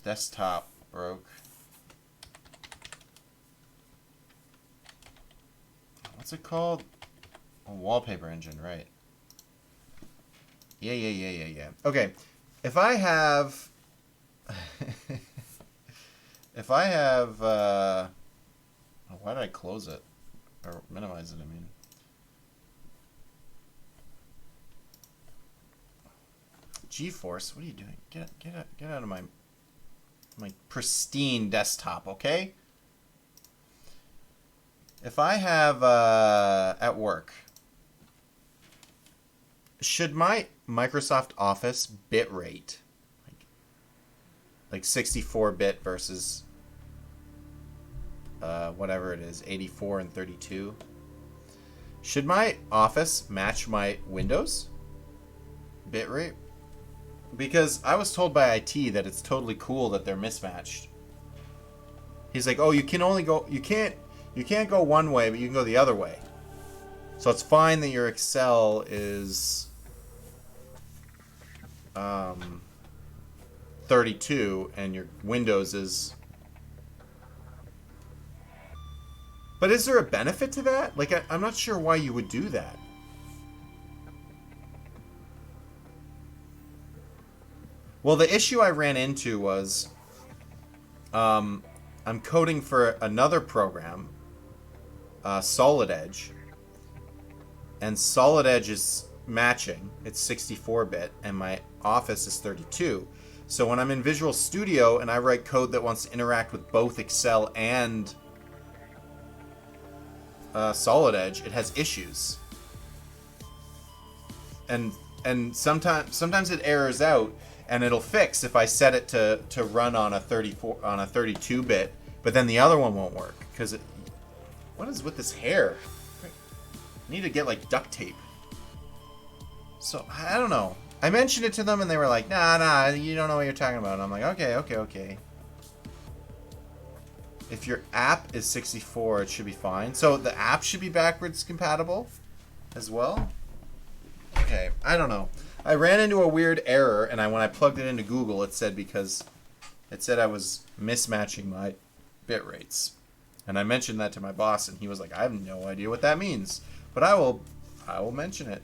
Desktop broke. What's it called? A wallpaper engine, right. Yeah. Okay. If I have... if I have... why did I close it? Or minimize it, I mean. GeForce, what are you doing? Get out of my pristine desktop, okay? If I have at work, should my Microsoft Office bitrate like 64-bit versus whatever it is, 84 and 32? Should my Office match my Windows bitrate? Because I was told by IT that it's totally cool that they're mismatched. He's like, oh, you can't go one way, but you can go the other way. So it's fine that your Excel is 32 and your Windows is... But is there a benefit to that? Like, I'm not sure why you would do that. Well, the issue I ran into was I'm coding for another program, Solid Edge, and Solid Edge is matching. It's 64-bit, and my Office is 32. So when I'm in Visual Studio and I write code that wants to interact with both Excel and Solid Edge, it has issues. And sometimes it errors out. And it'll fix if I set it to run on a 32-bit, but then the other one won't work because what is with this hair? I need to get like duct tape. So I don't know. I mentioned it to them and they were like, "Nah, you don't know what you're talking about." And I'm like, "Okay. If your app is 64, it should be fine. So the app should be backwards compatible as well." Okay, I don't know. I ran into a weird error, and when I plugged it into Google, it said I was mismatching my bit rates. And I mentioned that to my boss, and he was like, "I have no idea what that means, but I will mention it."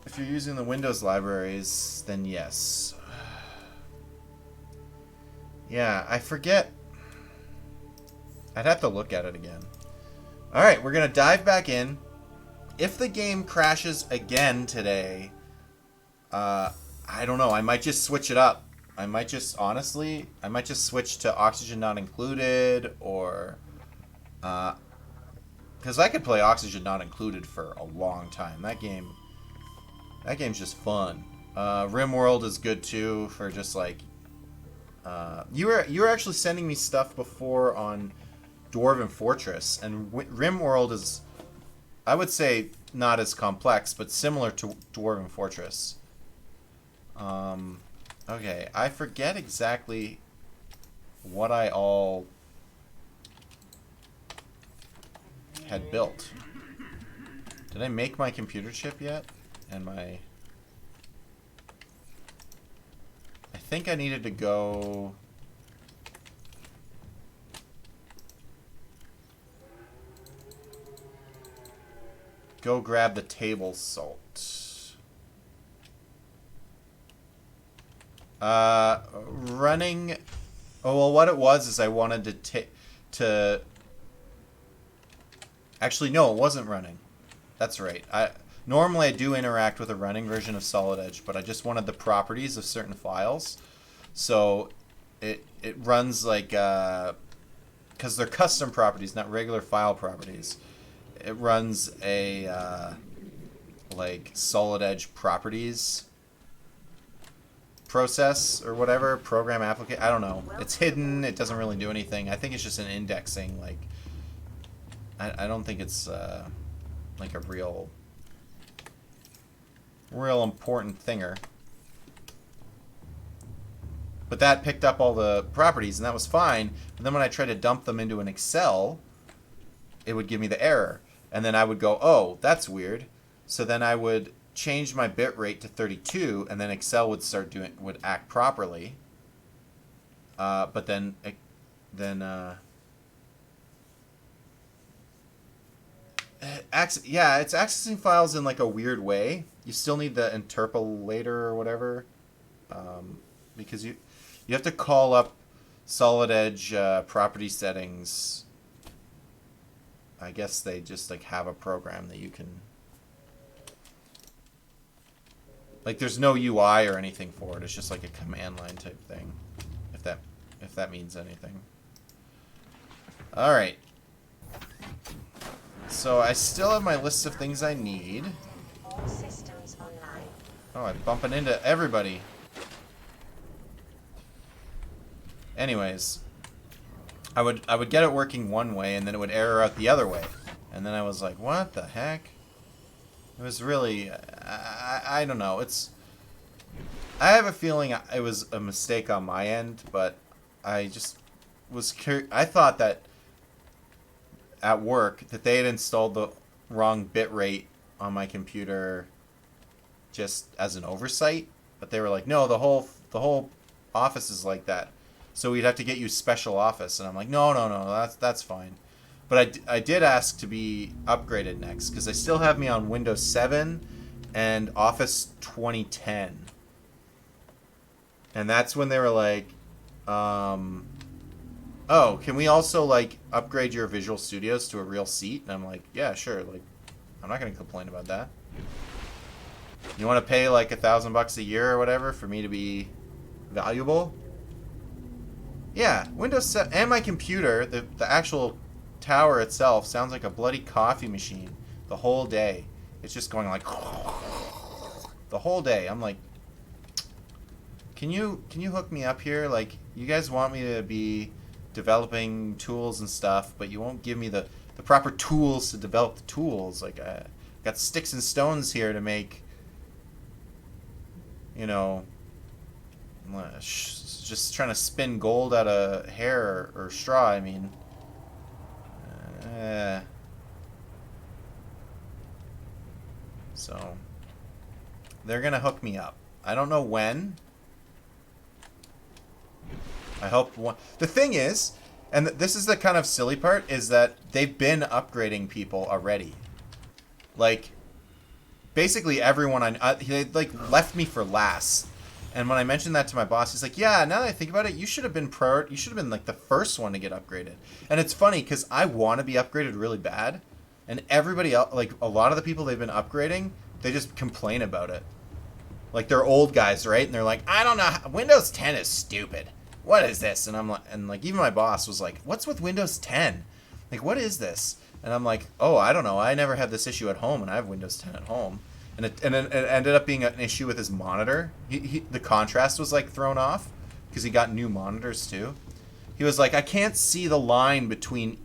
If you're using the Windows libraries, then yes. Yeah, I forget. I'd have to look at it again. All right, we're gonna dive back in. If the game crashes again today, I don't know. I might just switch it up. I might just switch to Oxygen Not Included, or because I could play Oxygen Not Included for a long time. That game's just fun. RimWorld is good too for just like you were actually sending me stuff before on Dwarven Fortress, and RimWorld is, I would say, not as complex, but similar to Dwarven Fortress. Okay, I forget exactly what I all had built. Did I make my computer chip yet? And I think I needed to go... Go grab the table salt. Running... Oh, well, what it was is I wanted to... Actually, no, it wasn't running. That's right. Normally I do interact with a running version of Solid Edge, but I just wanted the properties of certain files. So it runs like... because they're custom properties, not regular file properties. It runs a like Solid Edge properties process or whatever, program application. I don't know. It's hidden. It doesn't really do anything. I think it's just an indexing. Like I don't think it's like a real important thinger. But that picked up all the properties and that was fine. But then when I tried to dump them into an Excel, it would give me the error. And then I would go, oh, that's weird. So then I would changed my bit rate to 32, and then Excel would act properly. But then it's accessing files in like a weird way. You still need the interpolator or whatever, because you have to call up Solid Edge property settings. I guess they just like have a program that you can, like, there's no UI or anything for it. It's just like a command line type thing, if that means anything. All right. So I still have my list of things I need. All systems online. Oh, I'm bumping into everybody. Anyways, I would get it working one way, and then it would error out the other way. And then I was like, what the heck? It was really, I don't know. I have a feeling it was a mistake on my end, but I just was I thought that at work that they had installed the wrong bit rate on my computer just as an oversight, but they were like, no, the whole office is like that, so we'd have to get you special office. And I'm like, no, that's fine. But I did ask to be upgraded next, because they still have me on Windows 7 and Office 2010, and that's when they were like, oh, can we also, like, upgrade your Visual Studios to a real seat? And I'm like, yeah, sure. Like, I'm not going to complain about that. You want to pay, like, $1,000 a year or whatever for me to be valuable? Yeah, Windows 7 and my computer, the actual tower itself, sounds like a bloody coffee machine the whole day. It's just going like the whole day. I'm like, can you hook me up here? Like, you guys want me to be developing tools and stuff, but you won't give me the proper tools to develop the tools. Like, I got sticks and stones here to make, you know, just trying to spin gold out of hair or straw. I mean, so they're gonna hook me up. I don't know when. I hope one. The thing is, and this is the kind of silly part, is that they've been upgrading people already. Like, basically everyone they like left me for last. And when I mentioned that to my boss, he's like, "Yeah, now that I think about it, you should have been like the first one to get upgraded." And it's funny because I want to be upgraded really bad, and everybody else, like a lot of the people they've been upgrading, they just complain about it. Like, they're old guys, right? And they're like, "I don't know, Windows 10 is stupid. What is this?" And I'm like, even my boss was like, "What's with Windows 10? Like, what is this?" And I'm like, "Oh, I don't know. I never had this issue at home, and I have Windows 10 at home." And it ended up being an issue with his monitor. The contrast was like thrown off because he got new monitors too. He was like, "I can't see the line between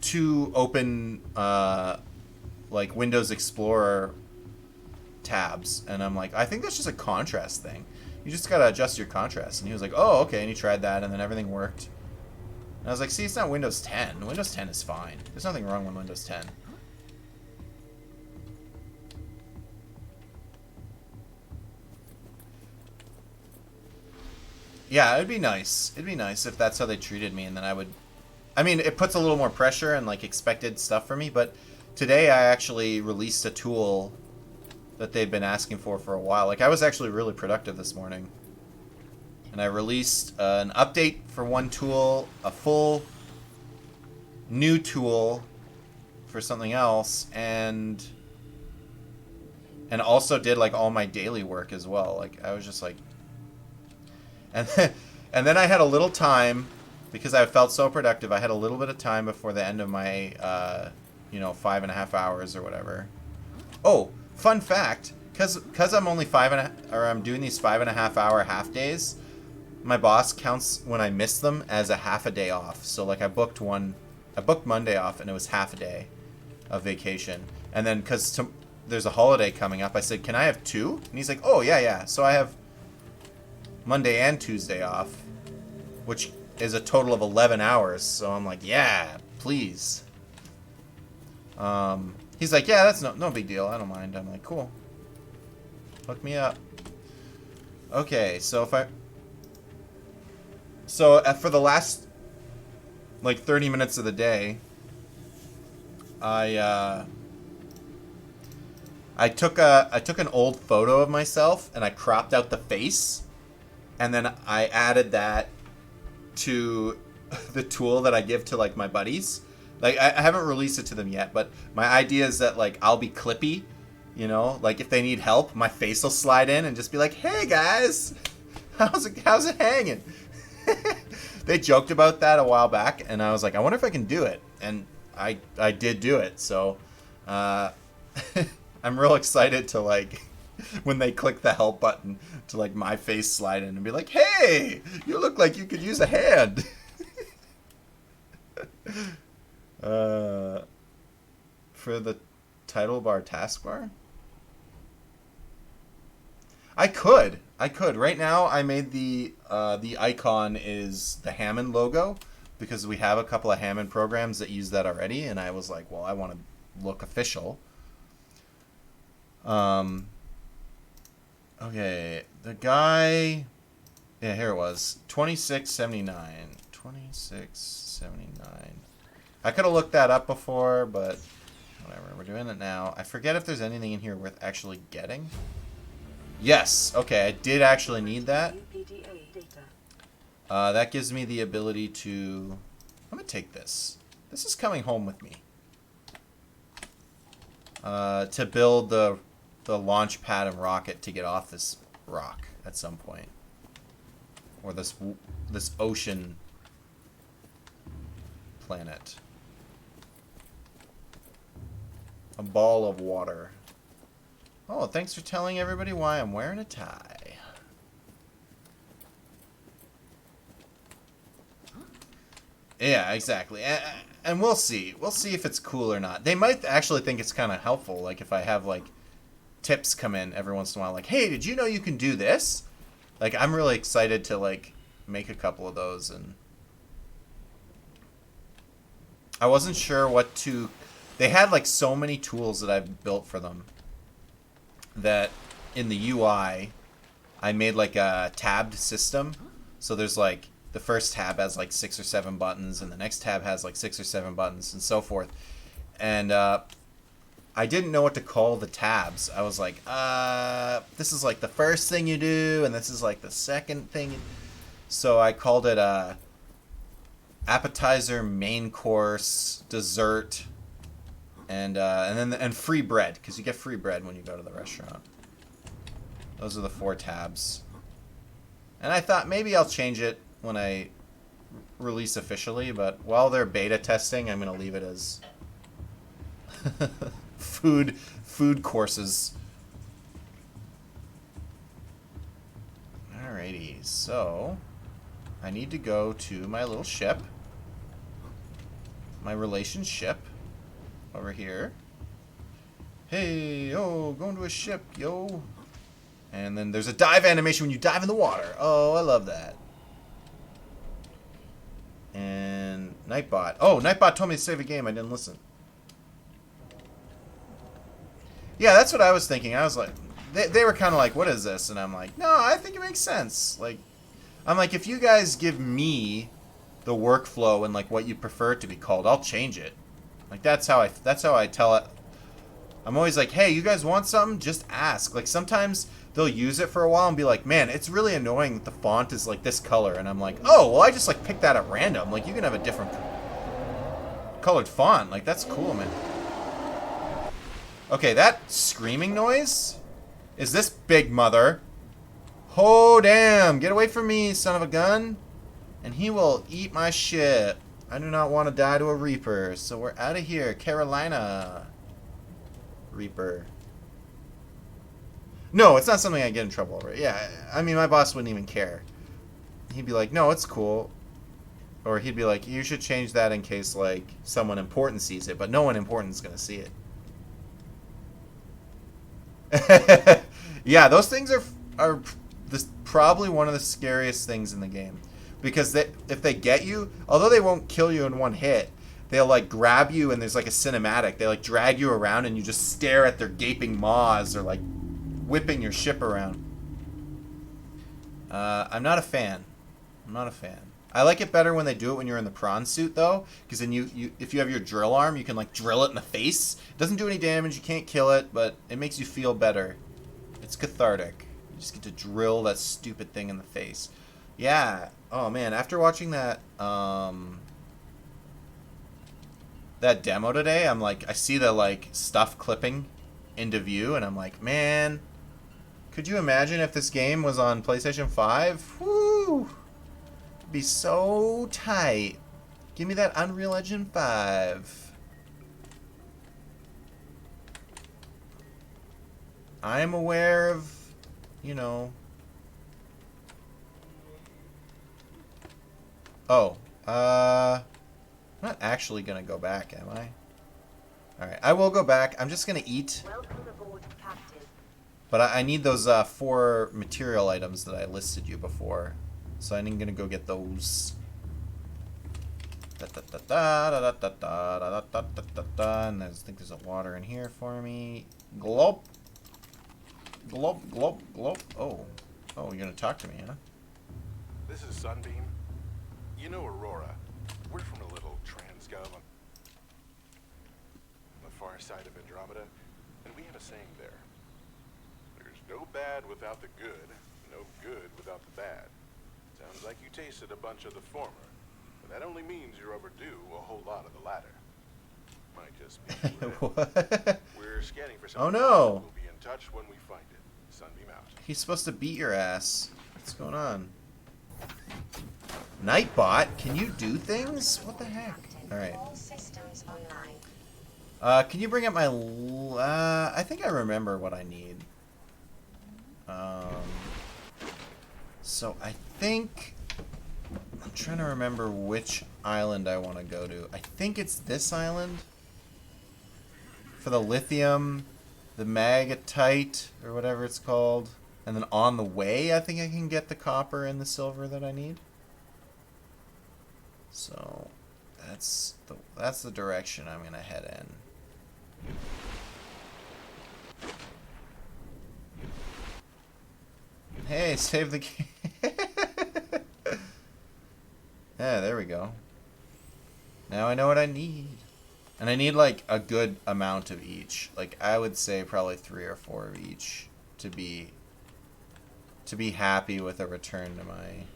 two open like Windows Explorer tabs." And I'm like, "I think that's just a contrast thing. You just gotta adjust your contrast." And he was like, "Oh, okay." And he tried that, and then everything worked. And I was like, "See, it's not Windows 10. Windows 10 is fine. There's nothing wrong with Windows 10." Yeah, it'd be nice. It'd be nice if that's how they treated me, and then I mean, it puts a little more pressure and, like, expected stuff for me, but today I actually released a tool that they've been asking for a while. Like, I was actually really productive this morning. And I released an update for one tool, a full new tool for something else, and also did, like, all my daily work as well. Like, I was just like... And then I had a little time, because I felt so productive, I had a little bit of time before the end of my, 5.5 hours or whatever. Oh, fun fact, because I'm only I'm doing these 5.5 hour half days, my boss counts when I miss them as a half a day off. So, like, I booked Monday off, and it was half a day of vacation. And then, because there's a holiday coming up, I said, "Can I have 2?" And he's like, "Oh, yeah." So I have Monday and Tuesday off, which is a total of 11 hours. So I'm like, "Yeah, please." He's like, "Yeah, that's no big deal. I don't mind." I'm like, "Cool." Hook me up. Okay, so if I... So, for the last, like, 30 minutes of the day, I took an old photo of myself, and I cropped out the face, and then I added that to the tool that I give to, like, my buddies. Like, I haven't released it to them yet, but my idea is that, like, I'll be Clippy, you know? Like, if they need help, my face will slide in and just be like, hey, guys, how's it hanging? They joked about that a while back, and I was like, I wonder if I can do it. And I did do it, so I'm real excited to, like, when they click the help button, to, like, my face slide in and be like, hey, you look like you could use a hand. For the title bar taskbar? I could. Right now, I made the icon is the Hammond logo because we have a couple of Hammond programs that use that already, and I was like, well, I want to look official. Okay, the guy... Yeah, here it was. 2679. 2679. I could have looked that up before, but whatever. We're doing it now. I forget if there's anything in here worth actually getting. Yes. Okay, I did actually need that. That gives me the ability to... I'm going to take this. This is coming home with me. To build the launch pad and rocket to get off this rock at some point. Or this ocean planet. A ball of water. Oh, thanks for telling everybody why I'm wearing a tie. Yeah, exactly. And we'll see. We'll see if it's cool or not. They might actually think it's kind of helpful, like if I have, like, tips come in every once in a while, like, hey, did you know you can do this? Like, I'm really excited to, like, make a couple of those, and I wasn't sure what to... They had, like, so many tools that I've built for them that in the UI, I made, like, a tabbed system. So there's, like, the first tab has, like, 6 or 7 buttons, and the next tab has, like, 6 or 7 buttons, and so forth. And I didn't know what to call the tabs. I was like, this is, like, the first thing you do, and this is, like, the second thing. So I called it appetizer, main course, dessert, and free bread, because you get free bread when you go to the restaurant. Those are the 4 tabs. And I thought maybe I'll change it when I release officially, but while they're beta testing, I'm going to leave it as food courses. Alrighty, so I need to go to my little ship, my relationship. Over here. Hey, yo, going to a ship, yo. And then there's a dive animation when you dive in the water. Oh, I love that. And Nightbot. Oh, Nightbot told me to save a game. I didn't listen. Yeah, that's what I was thinking. I was like, they were kind of like, what is this? And I'm like, no, I think it makes sense. Like, I'm like, if you guys give me the workflow and like what you prefer it to be called, I'll change it. Like, that's how I tell it. I'm always like, hey, you guys want something? Just ask. Like, sometimes they'll use it for a while and be like, man, it's really annoying that the font is like this color. And I'm like, oh, well, I just like picked that at random. Like, you can have a different colored font. Like, that's cool, man. Okay, that screaming noise is this big mother. Oh, damn. Get away from me, son of a gun. And he will eat my shit. I do not want to die to a Reaper, so we're out of here. Carolina. Reaper. No, it's not something I get in trouble over. Yeah, I mean, my boss wouldn't even care. He'd be like, no, it's cool. Or he'd be like, you should change that in case, like, someone important sees it, but no one important is going to see it. Yeah, those things are probably one of the scariest things in the game. Because if they get you, although they won't kill you in one hit, they'll like grab you and there's like a cinematic. They like drag you around and you just stare at their gaping maws or like whipping your ship around. I'm not a fan. I'm not a fan. I like it better when they do it when you're in the prawn suit, though, because then if you have your drill arm, you can like drill it in the face. It doesn't do any damage. You can't kill it, but it makes you feel better. It's cathartic. You just get to drill that stupid thing in the face. Yeah. Oh man. After watching that that demo today, I'm like, I see the like stuff clipping into view, and I'm like, man, could you imagine if this game was on PlayStation 5? Woo! It'd be so tight. Give me that Unreal Engine 5. I am aware of, you know. Oh, I'm not actually gonna go back, am I? Alright, I will go back. I'm just gonna eat. Welcome aboard, Captain. But I need those 4 material items that I listed you before. So I'm gonna go get those. And I think there's a water in here for me. Glop. Glop, glop, glop. Oh. Oh, you're gonna talk to me, huh? This is Sunbeam. You know Aurora. We're from a little transgov on the far side of Andromeda, and we have a saying there. There's no bad without the good, no good without the bad. Sounds like you tasted a bunch of the former, but that only means you're overdue a whole lot of the latter. Might just be What? We're scanning for Oh, something. no. We'll be in touch when we find it. Sunbeam out. He's supposed to beat your ass. What's going on? Nightbot? Can you do things? What the heck? Alright. All systems online. Can you bring up my... I think I remember what I need. So I think... I'm trying to remember which island I want to go to. I think it's this island. For the lithium, the magnetite, or whatever it's called. And then on the way, I think I can get the copper and the silver that I need. So that's the direction I'm gonna head in. Hey, save the game. Yeah, there we go. Now I know what I need. And I need like a good amount of each. Like I would say probably 3 or 4 of each to be happy with a return to my...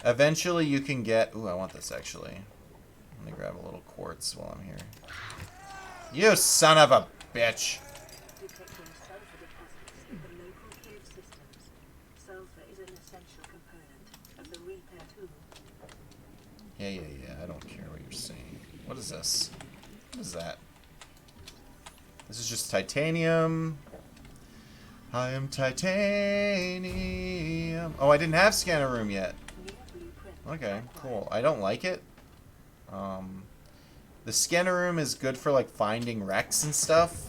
Eventually you can get... Ooh, I want this actually. Let me grab a little quartz while I'm here. You son of a bitch! Detecting sulfur deposits in the local cave systems. Sulfur is an essential component of the Reaper tool. Yeah, I don't care what you're saying. What is this? What is that? This is just titanium. I am titanium. Oh, I didn't have scanner room yet. Okay, cool. I don't like it. The scanner room is good for like finding wrecks and stuff.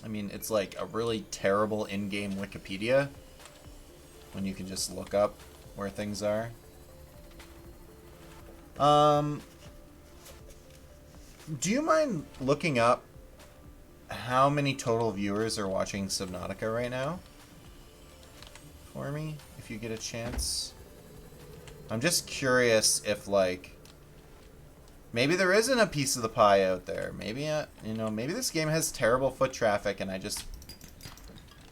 I mean, it's like a really terrible in-game Wikipedia when you can just look up where things are. Do you mind looking up how many total viewers are watching Subnautica right now? For me, if you get a chance. I'm just curious if, like, maybe there isn't a piece of the pie out there. Maybe, you know, maybe this game has terrible foot traffic and I just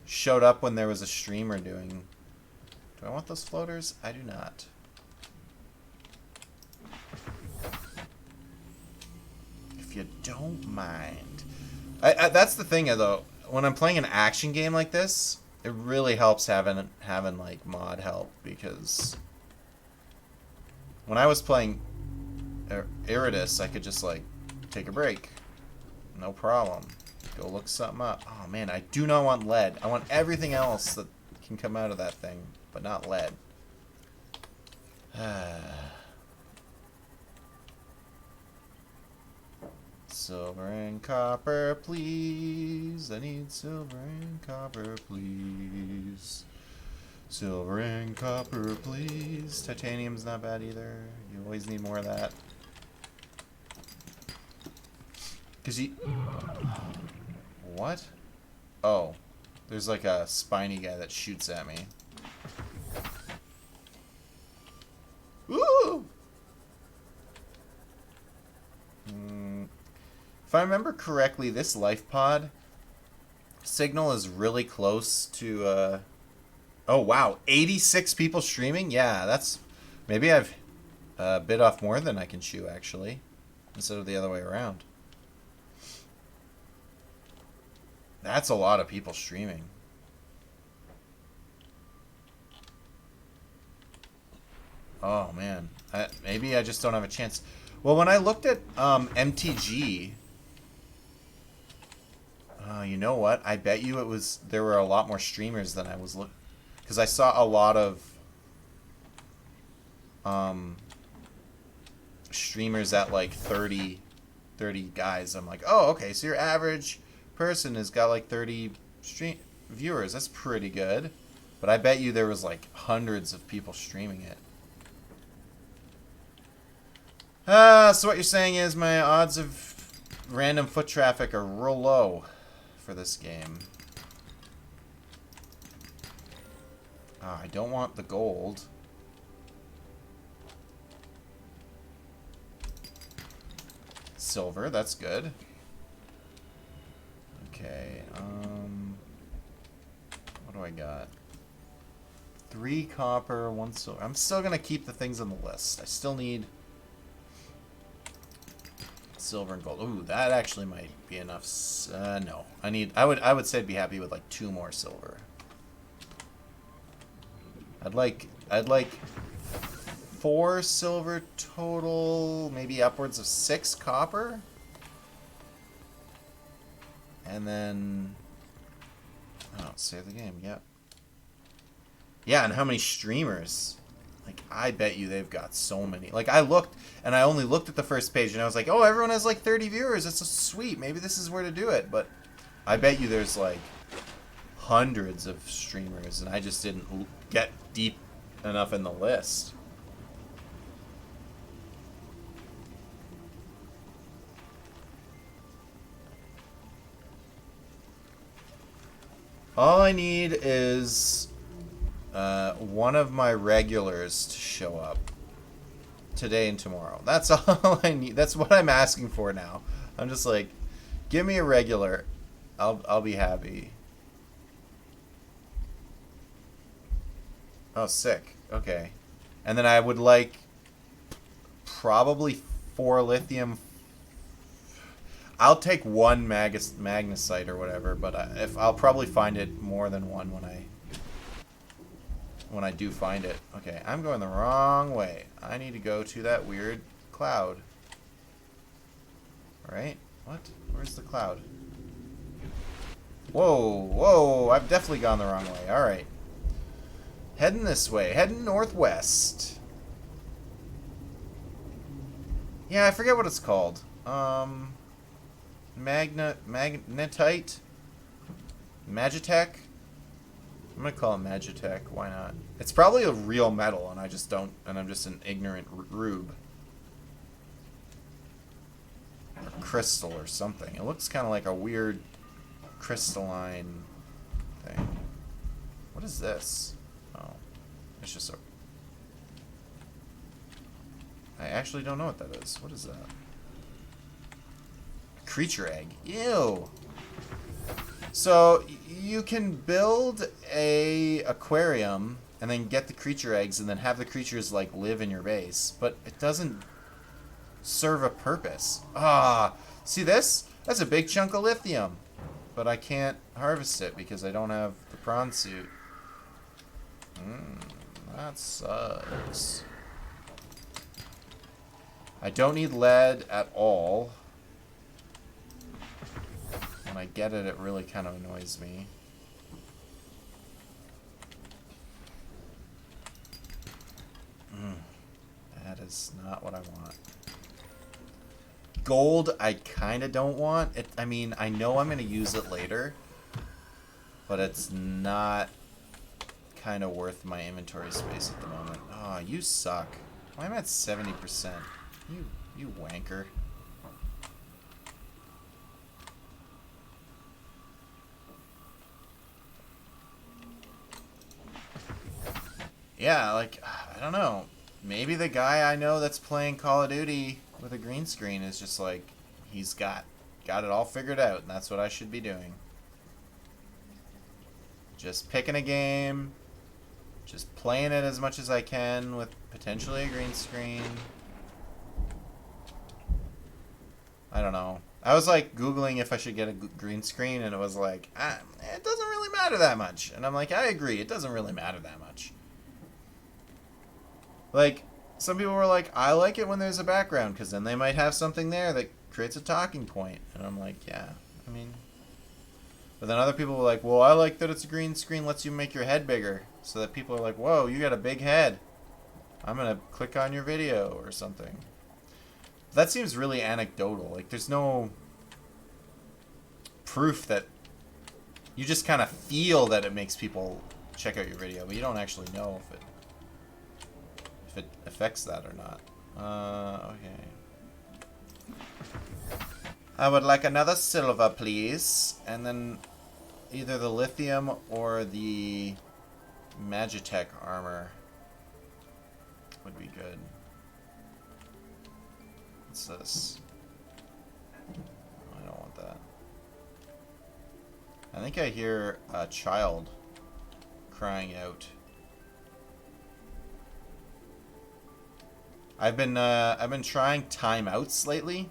showed up when there was a streamer doing... Do I want those floaters? I do not. If you don't mind. That's the thing, though. When I'm playing an action game like this, it really helps having like, mod help, because... When I was playing Iridus, I could just, like, take a break. No problem. Go look something up. Oh, man, I do not want lead. I want everything else that can come out of that thing, but not lead. Silver and copper, please. I need silver and copper, please. Silver and copper, please. Titanium's not bad either. You always need more of that. Because you... What? Oh. There's like a spiny guy that shoots at me. Ooh! If I remember correctly, this life pod signal is really close to, oh, wow. 86 people streaming? Yeah, that's... Maybe I've bit off more than I can chew, actually. Instead of the other way around. That's a lot of people streaming. Oh, man. Maybe I just don't have a chance. Well, when I looked at MTG... you know what? I bet you there were a lot more streamers than I was looking... Because I saw a lot of streamers at like 30 guys. I'm like, oh, okay, so your average person has got like 30 viewers. That's pretty good. But I bet you there was like hundreds of people streaming it. So what you're saying is my odds of random foot traffic are real low for this game. I don't want the gold. Silver, that's good. Okay, what do I got? 3 copper, 1 silver. I'm still gonna keep the things on the list. I still need silver and gold. Ooh, that actually might be enough. No, I would say I'd be happy with like 2 more silver. I'd like 4 silver total, maybe upwards of 6 copper. And then, oh, save the game, yep. Yeah, and how many streamers? Like, I bet you they've got so many. Like, I looked, and I only looked at the first page, and I was like, oh, everyone has like 30 viewers. That's so sweet. Maybe this is where to do it. But I bet you there's like hundreds of streamers, and I just didn't get deep enough in the list. All I need is one of my regulars to show up today and tomorrow. That's all I need. That's what I'm asking for now. I'm just like, give me a regular. I'll be happy. Oh, sick. Okay. And then I would like probably 4 lithium. I'll take 1 magnesite or whatever, but I'll probably find it more than 1 when I do find it. Okay, I'm going the wrong way. I need to go to that weird cloud. Right? What? Where's the cloud? Whoa, whoa, I've definitely gone the wrong way. Alright. Heading this way. Heading northwest. Yeah, I forget what it's called. Magnetite? Magitech? I'm gonna call it Magitech. Why not? It's probably a real metal, and I just don't. And I'm just an ignorant rube. Or crystal or something. It looks kind of like a weird crystalline thing. What is this? Oh, it's just a. I actually don't know what that is. What is that? Creature egg. Ew. So you can build a aquarium and then get the creature eggs and then have the creatures like live in your base, but it doesn't serve a purpose. See this? That's a big chunk of lithium, but I can't harvest it because I don't have the prawn suit. That sucks. I don't need lead at all. When I get it, it really kind of annoys me. That is not what I want. Gold, I kind of don't want. I mean, I know I'm going to use it later, but it's not kind of worth my inventory space at the moment. Oh, you suck. Why am I at 70%? You wanker. yeah, like, I don't know. Maybe the guy I know that's playing Call of Duty with a green screen is just like, he's got it all figured out, and that's what I should be doing. Just picking a game, just playing it as much as I can with potentially a green screen. I don't know. I was like Googling if I should get a green screen, and it was like, it doesn't really matter that much. And I'm like, I agree, it doesn't really matter that much. Like, some people were like, I like it when there's a background, because then they might have something there that creates a talking point. And I'm like, yeah, I mean. But then other people were like, well, I like that it's a green screen, lets you make your head bigger. So that people are like, whoa, you got a big head. I'm going to click on your video or something. That seems really anecdotal. Like, there's no proof that... You just kind of feel that it makes people check out your video, but you don't actually know if it affects that or not. Okay. I would like another silver, please. And then either the lithium or the Magitech armor would be good. What's this? I don't want that. I think I hear a child crying out. I've been trying timeouts lately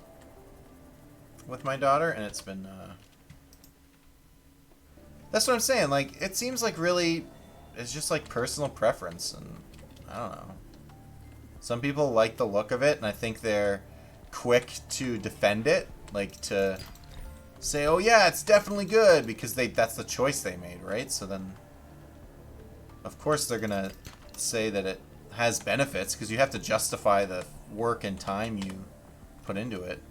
with my daughter, and it's been that's what I'm saying. Like, it seems like really it's just like personal preference, and I don't know. Some people like the look of it, and I think they're quick to defend it, like to say, "Oh yeah, it's definitely good," because that's the choice they made, right? So then, of course, they're gonna say that it has benefits because you have to justify the work and time you put into it.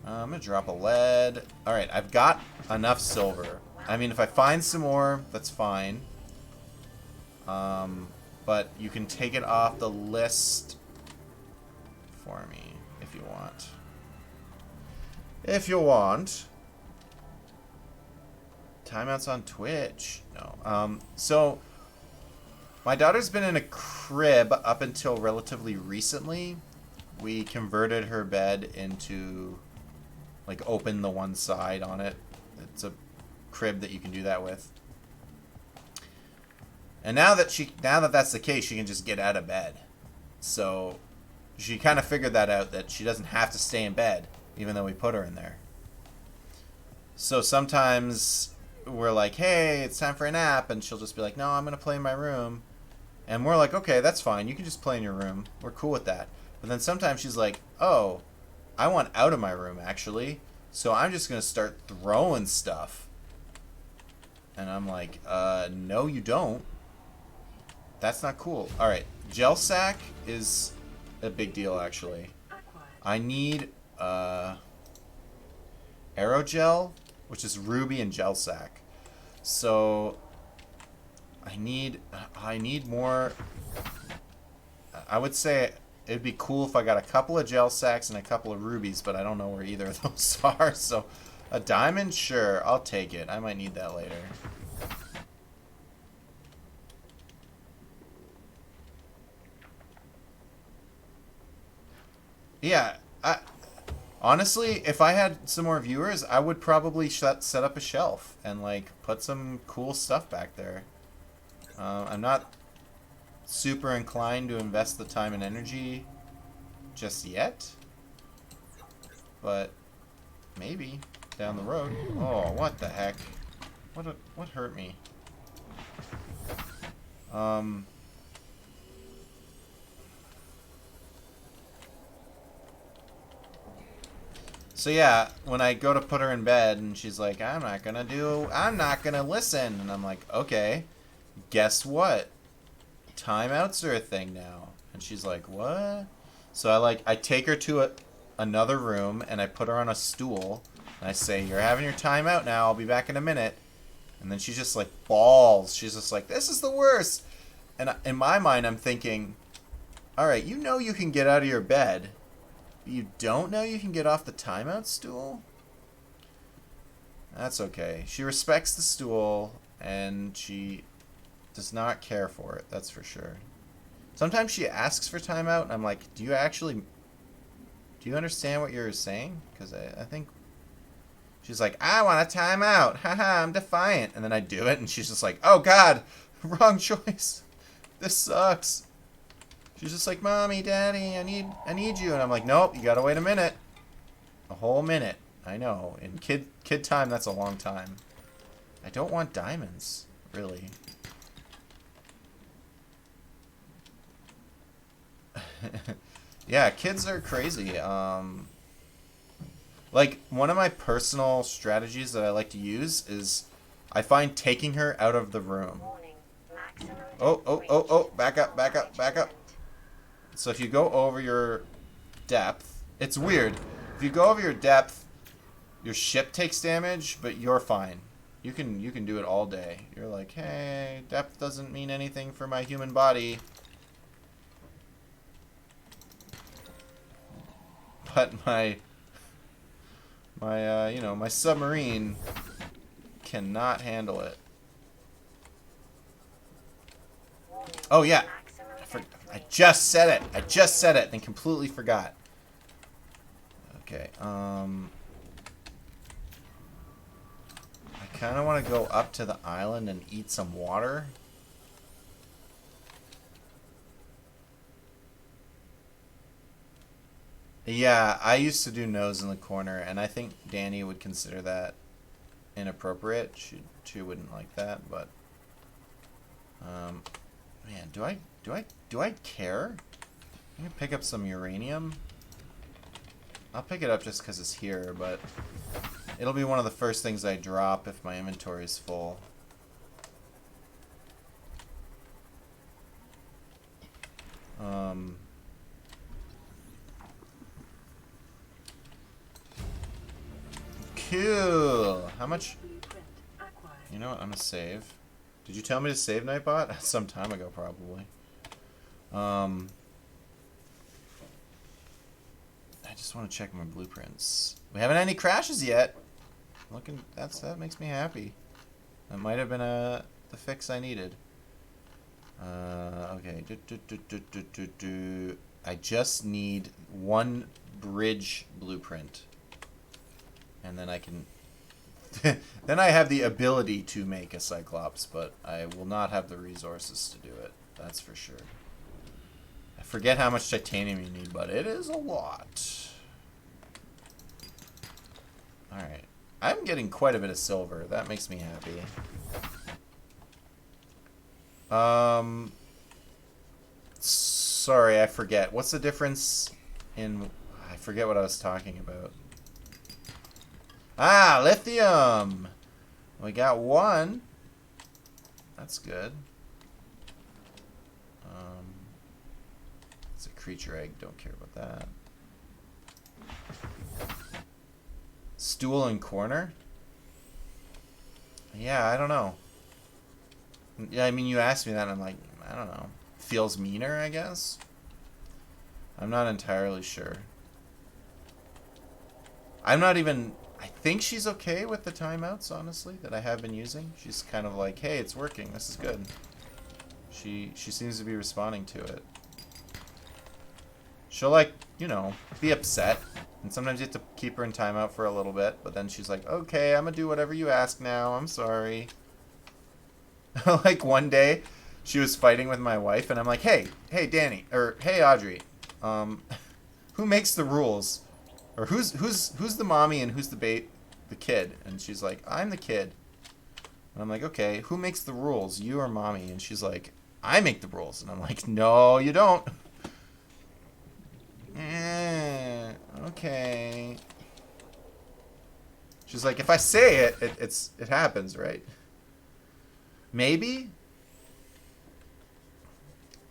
I'm gonna drop a lead. All right, I've got enough silver. I mean, if I find some more, that's fine. But you can take it off the list for me if you want. If you want. Timeouts on Twitch. No. So my daughter's been in a crib up until relatively recently. We converted her bed into, like, open the one side on it. It's a crib that you can do that with. And now that that's the case, she can just get out of bed. So she kind of figured that out, that she doesn't have to stay in bed, even though we put her in there. So sometimes we're like, hey, it's time for a nap, and she'll just be like, no, I'm going to play in my room. And we're like, okay, that's fine. You can just play in your room. We're cool with that. But then sometimes she's like, oh, I want out of my room, actually. So I'm just going to start throwing stuff. And I'm like, no, you don't. That's not cool. All right, gel sack is a big deal, actually. I need aerogel, which is ruby and gel sack. So I need more. I would say it'd be cool if I got a couple of gel sacks and a couple of rubies, but I don't know where either of those are. So a diamond, sure, I'll take it. I might need that later. Yeah, honestly, if I had some more viewers, I would probably set up a shelf and, like, put some cool stuff back there. I'm not super inclined to invest the time and energy just yet, but maybe down the road. Oh, what the heck? What hurt me? So yeah, when I go to put her in bed and she's like, I'm not gonna listen. And I'm like, okay, guess what? Timeouts are a thing now. And she's like, what? So I take her to another room and I put her on a stool. And I say, you're having your timeout now. I'll be back in a minute. And then she just like bawls. She's just like, this is the worst. And in my mind, I'm thinking, all right, you know you can get out of your bed. You don't know you can get off the timeout stool? That's okay. She respects the stool, and she does not care for it, that's for sure. Sometimes she asks for timeout, and I'm like, do you understand what you're saying? Because I think she's like, I want a timeout. Haha, I'm defiant. And then I do it, and she's just like, oh God, wrong choice. This sucks. She's just like, Mommy, Daddy, I need you. And I'm like, nope, you gotta wait a minute. A whole minute. I know. In kid time, that's a long time. I don't want diamonds, really. Yeah, kids are crazy. Like, one of my personal strategies that I like to use is I find taking her out of the room. Warning. Maximum Oh, back up. So if you go over your depth, it's weird. If you go over your depth, your ship takes damage, but you're fine. You can do it all day. You're like, hey, depth doesn't mean anything for my human body. But my submarine cannot handle it. Oh yeah, I just said it and completely forgot. Okay, I kind of want to go up to the island and eat some water. Yeah, I used to do nose in the corner, and I think Danny would consider that inappropriate. She wouldn't like that, but man, do I care? I'm gonna pick up some uranium. I'll pick it up just because it's here, but it'll be one of the first things I drop if my inventory is full. Cool. How much? You know what? I'm gonna save. Did you tell me to save, Nightbot? Some time ago, probably. I just want to check my blueprints. We haven't had any crashes yet. That makes me happy. That might have been the fix I needed. Okay. I just need one bridge blueprint. And then I can... then I have the ability to make a Cyclops, but I will not have the resources to do it. That's for sure. I forget how much titanium you need, but it is a lot. Alright. I'm getting quite a bit of silver. That makes me happy. Sorry, I forget. What's the difference in... I forget what I was talking about. Ah, lithium! We got one. That's good. It's a creature egg. Don't care about that. Stool and corner? Yeah, I don't know. Yeah, I mean, you asked me that, and I'm like, I don't know. Feels meaner, I guess? I'm not entirely sure. I'm not even... I think she's okay with the timeouts, honestly, that I have been using. She's kind of like, hey, it's working. This is good. She seems to be responding to it. She'll, like, you know, be upset. And sometimes you have to keep her in timeout for a little bit. But then she's like, okay, I'm going to do whatever you ask now. I'm sorry. Like, one day, she was fighting with my wife. And I'm like, hey, Danny. Or, hey, Audrey. Who makes the rules? Or who's the mommy and who's the kid? And she's like, I'm the kid. And I'm like, okay, who makes the rules, you or mommy? And she's like, I make the rules. And I'm like, no, you don't. Okay. She's like, if I say it, it happens, right? Maybe.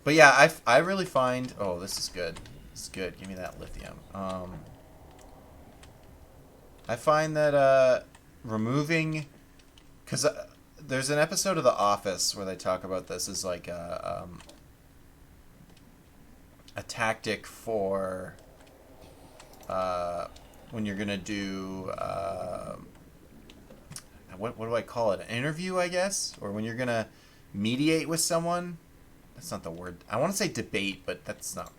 But yeah, I really find... Oh, this is good. This is good. Give me that lithium. I find that removing... Because there's an episode of The Office where they talk about this as like a tactic for when you're going to do... what do I call it? An interview, I guess? Or when you're going to mediate with someone. That's not the word. I want to say debate, but that's not.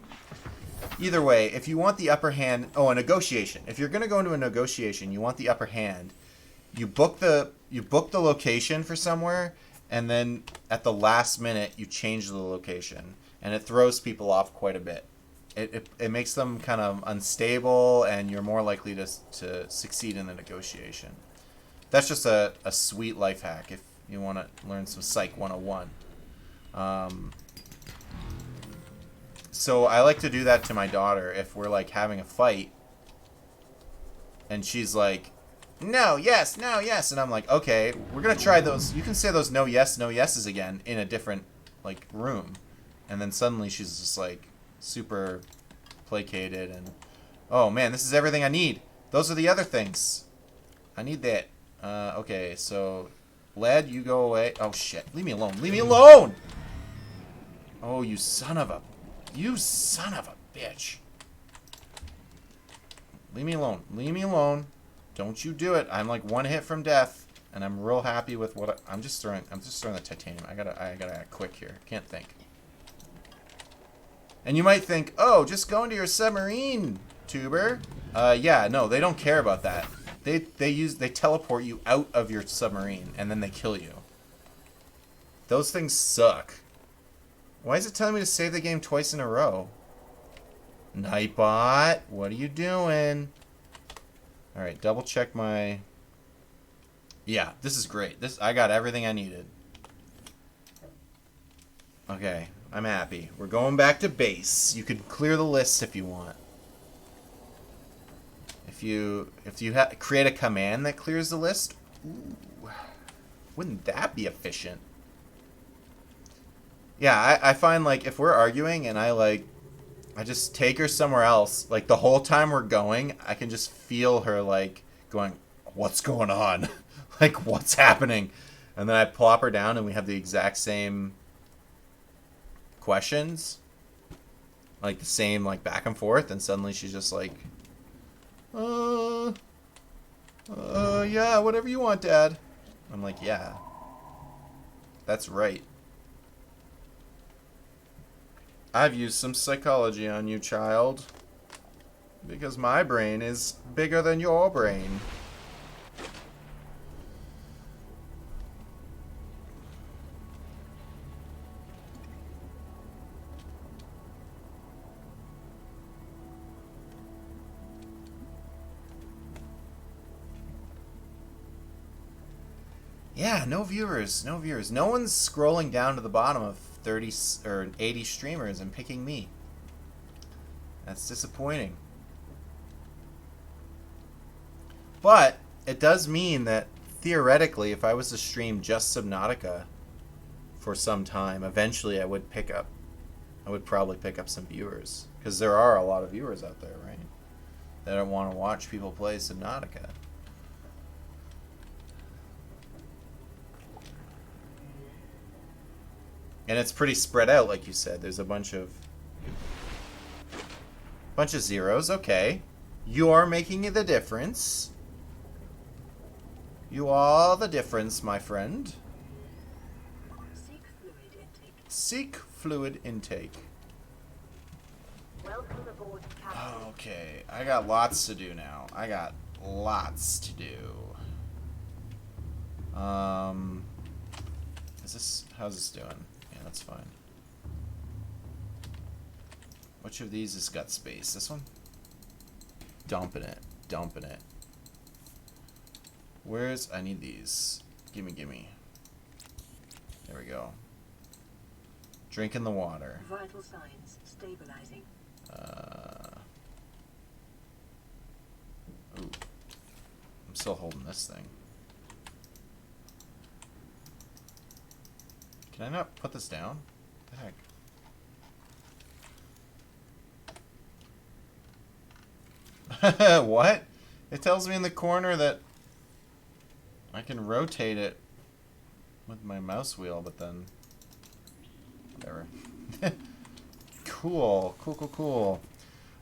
Either way, if you want the upper hand, a negotiation. If you're going to go into a negotiation, you want the upper hand. You book the location for somewhere, and then at the last minute you change the location, and it throws people off quite a bit. It makes them kind of unstable, and you're more likely to succeed in the negotiation. That's just a sweet life hack if you want to learn some Psych 101. So I like to do that to my daughter if we're like having a fight, and she's like, no, yes, no, yes, and I'm like, okay, we're gonna try those. You can say those no yeses again in a different like room, and then suddenly she's just like super placated and, oh man, this is everything I need. Those are the other things. I need that. Okay, so lad, you go away. Oh shit, leave me alone. Leave me alone. Oh, you son of a bitch. Leave me alone. Leave me alone. Don't you do it. I'm like one hit from death, and I'm real happy with what I'm just throwing the titanium. I gotta act quick here. Can't think. And you might think, oh, just go into your submarine, tuber. Yeah, no, they don't care about that. They teleport you out of your submarine, and then they kill you. Those things suck. Why is it telling me to save the game twice in a row? Nightbot, what are you doing? Alright, double check my... Yeah, this is great. I got everything I needed. Okay, I'm happy. We're going back to base. You can clear the lists if you want. If you create a command that clears the list, ooh, wouldn't that be efficient? Yeah, I find like if we're arguing and I just take her somewhere else, like the whole time we're going, I can just feel her like going, what's going on? Like, what's happening? And then I plop her down and we have the exact same questions, like the same like back and forth, and suddenly she's just like, yeah, whatever you want, Dad. I'm like, yeah, that's right. I've used some psychology on you, child, because my brain is bigger than your brain. Yeah, no viewers, no viewers. No one's scrolling down to the bottom of 30 or 80 streamers and picking me. That's disappointing. But it does mean that theoretically, if I was to stream just Subnautica for some time, eventually I would probably pick up some viewers, because there are a lot of viewers out there, right? That don't want to watch people play Subnautica. And it's pretty spread out, like you said. There's a bunch of zeros. Okay, you're making the difference. You are the difference, my friend. Seek fluid intake. Seek fluid intake. Welcome aboard, Captain. Okay, I got lots to do now. I got lots to do. How's this doing? Yeah, that's fine. Which of these has got space? This one? Dumping it. Dumping it. I need these. Gimme, gimme. There we go. Drinking the water. Vital signs stabilizing. Ooh. I'm still holding this thing. Can I not put this down? What the heck? What? It tells me in the corner that I can rotate it with my mouse wheel, but then... Whatever. Cool. Cool, cool, cool.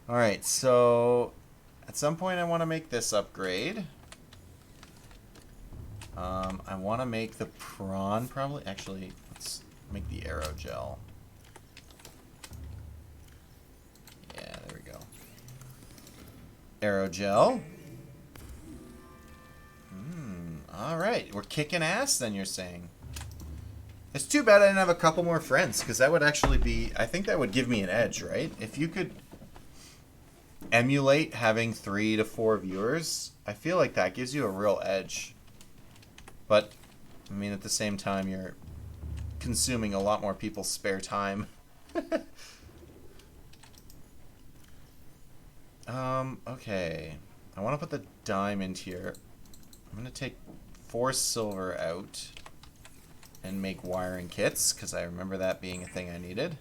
Alright, so... At some point I want to make this upgrade. I want to make the prawn probably. Actually, let's make the aerogel. Yeah, there we go. Aerogel. Alright, we're kicking ass then, you're saying. It's too bad I didn't have a couple more friends, because that would actually be... I think that would give me an edge, right? If you could emulate having 3 to 4 viewers, I feel like that gives you a real edge. But, I mean, at the same time, you're consuming a lot more people's spare time. Okay. I want to put the diamond here. I'm going to take 4 silver out and make wiring kits, because I remember that being a thing I needed.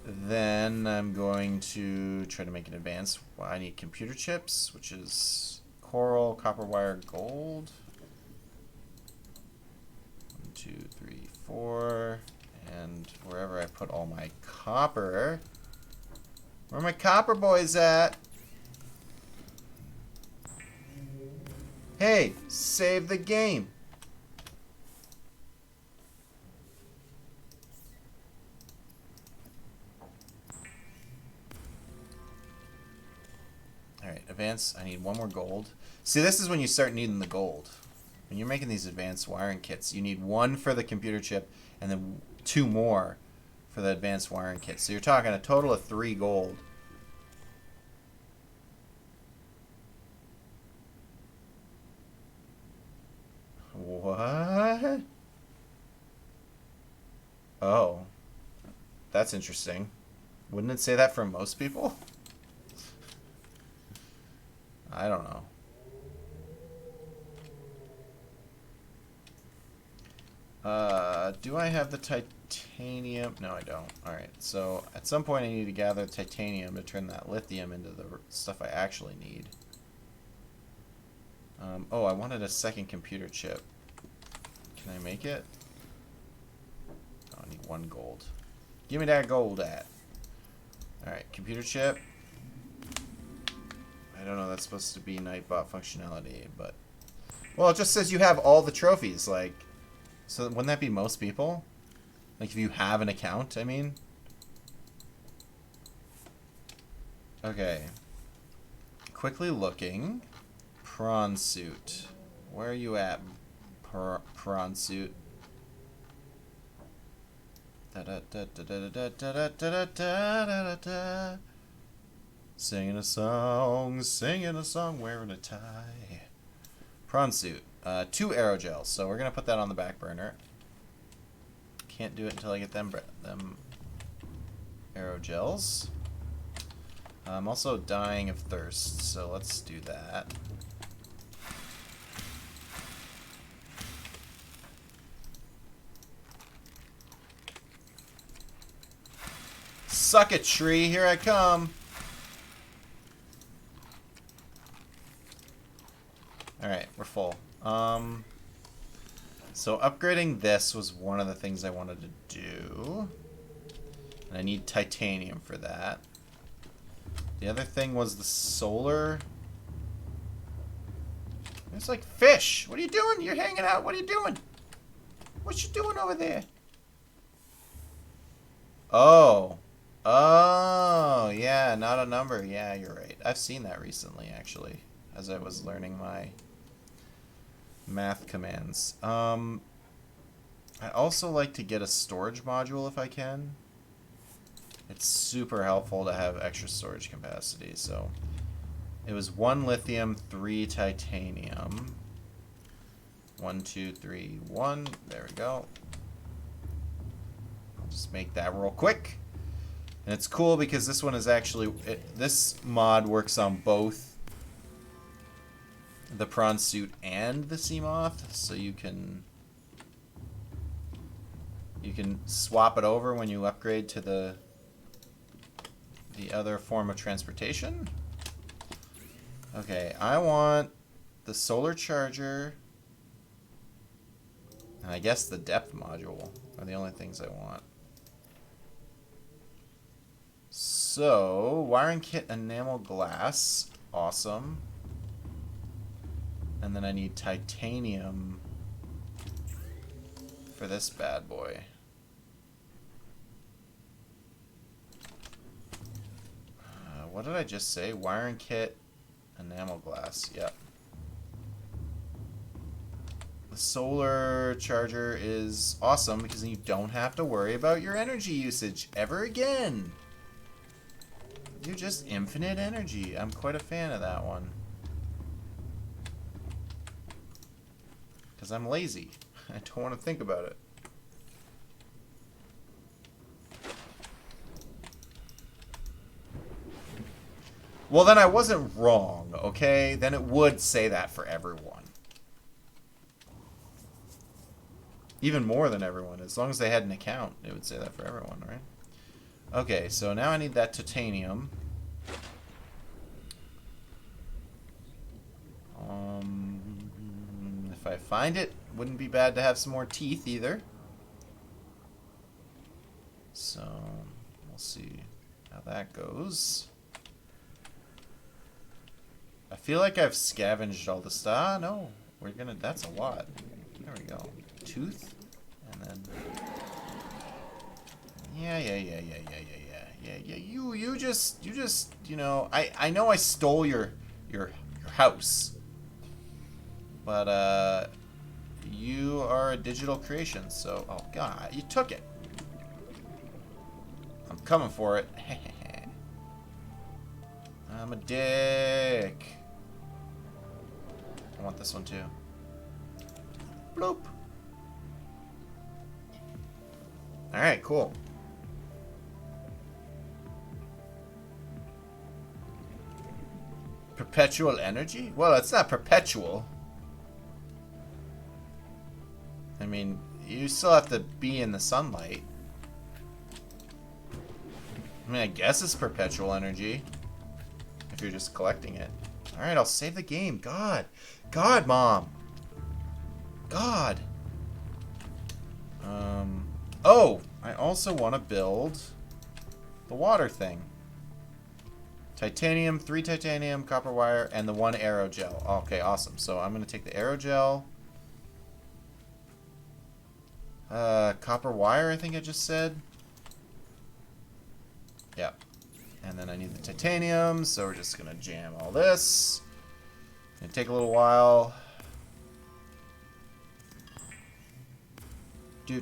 Then I'm going to try to make an advance. Well, I need computer chips, which is coral, copper wire, gold. 1, 2, 3, 4. And wherever I put all my copper. Where are my copper boys at? Hey, save the game. Alright, advance. I need 1 more gold. See, this is when you start needing the gold. When you're making these advanced wiring kits, you need 1 for the computer chip and then 2 more for the advanced wiring kit. So you're talking a total of 3 gold. What? Oh. That's interesting. Wouldn't it say that for most people? I don't know. Do I have the titanium? No, I don't. Alright, so at some point I need to gather titanium to turn that lithium into the stuff I actually need. Oh, I wanted a second computer chip. Can I make it? Oh, I need 1 gold. Give me that gold at. Alright, computer chip. I don't know, that's supposed to be Nightbot functionality, but... Well, it just says you have all the trophies, like... So wouldn't that be most people? Like, if you have an account, I mean? Okay. Quickly looking. Prawn suit. Where are you at, prawn suit? Singing a song, wearing a tie. Prawn suit. 2 aerogels, so we're gonna put that on the back burner. Can't do it until I get them aerogels. I'm also dying of thirst, so let's do that. Suck it, tree, here I come. Alright, we're full. So upgrading this was one of the things I wanted to do. And I need titanium for that. The other thing was the solar. It's like fish. What are you doing? You're hanging out. What are you doing? What you doing over there? Oh. Oh, yeah, not a number. Yeah, you're right. I've seen that recently, actually, as I was learning my math commands. I also like to get a storage module if I can. It's super helpful to have extra storage capacity. So it was 1 lithium, 3 titanium. 1, 2, 3, 1. There we go. I'll just make that real quick. And it's cool because this one is actually... this mod works on both the prawn suit and the sea moth, so you can swap it over when you upgrade to the other form of transportation. Okay, I want the solar charger and I guess the depth module are the only things I want. So, wiring kit enamel glass, awesome. And then I need titanium for this bad boy. What did I just say? Wiring kit, enamel glass. Yep. The solar charger is awesome because then you don't have to worry about your energy usage ever again. You're just infinite energy. I'm quite a fan of that one. Because I'm lazy. I don't want to think about it. Well, then I wasn't wrong, okay? Then it would say that for everyone. Even more than everyone. As long as they had an account, it would say that for everyone, right? Okay, so now I need that titanium. If I find it, wouldn't be bad to have some more teeth either. So, we'll see how that goes. I feel like I've scavenged all the stuff. Ah, no. We're gonna... That's a lot. There we go. Tooth. And then... Yeah. You just, you know... I know I stole your house. But, you are a digital creation, so... Oh, God. You took it. I'm coming for it. I'm a dick. I want this one too. Bloop. Alright, cool. Perpetual energy? Well, it's not perpetual. I mean, you still have to be in the sunlight. I mean, I guess it's perpetual energy. If you're just collecting it. Alright, I'll save the game. God. God, Mom. God. Oh, I also want to build the water thing. Titanium, 3 titanium, copper wire, and the 1 aerogel. Okay, awesome. So I'm going to take the aerogel. Copper wire, I think I just said. Yep. And then I need the titanium, so we're just gonna jam all this. It'll take a little while. And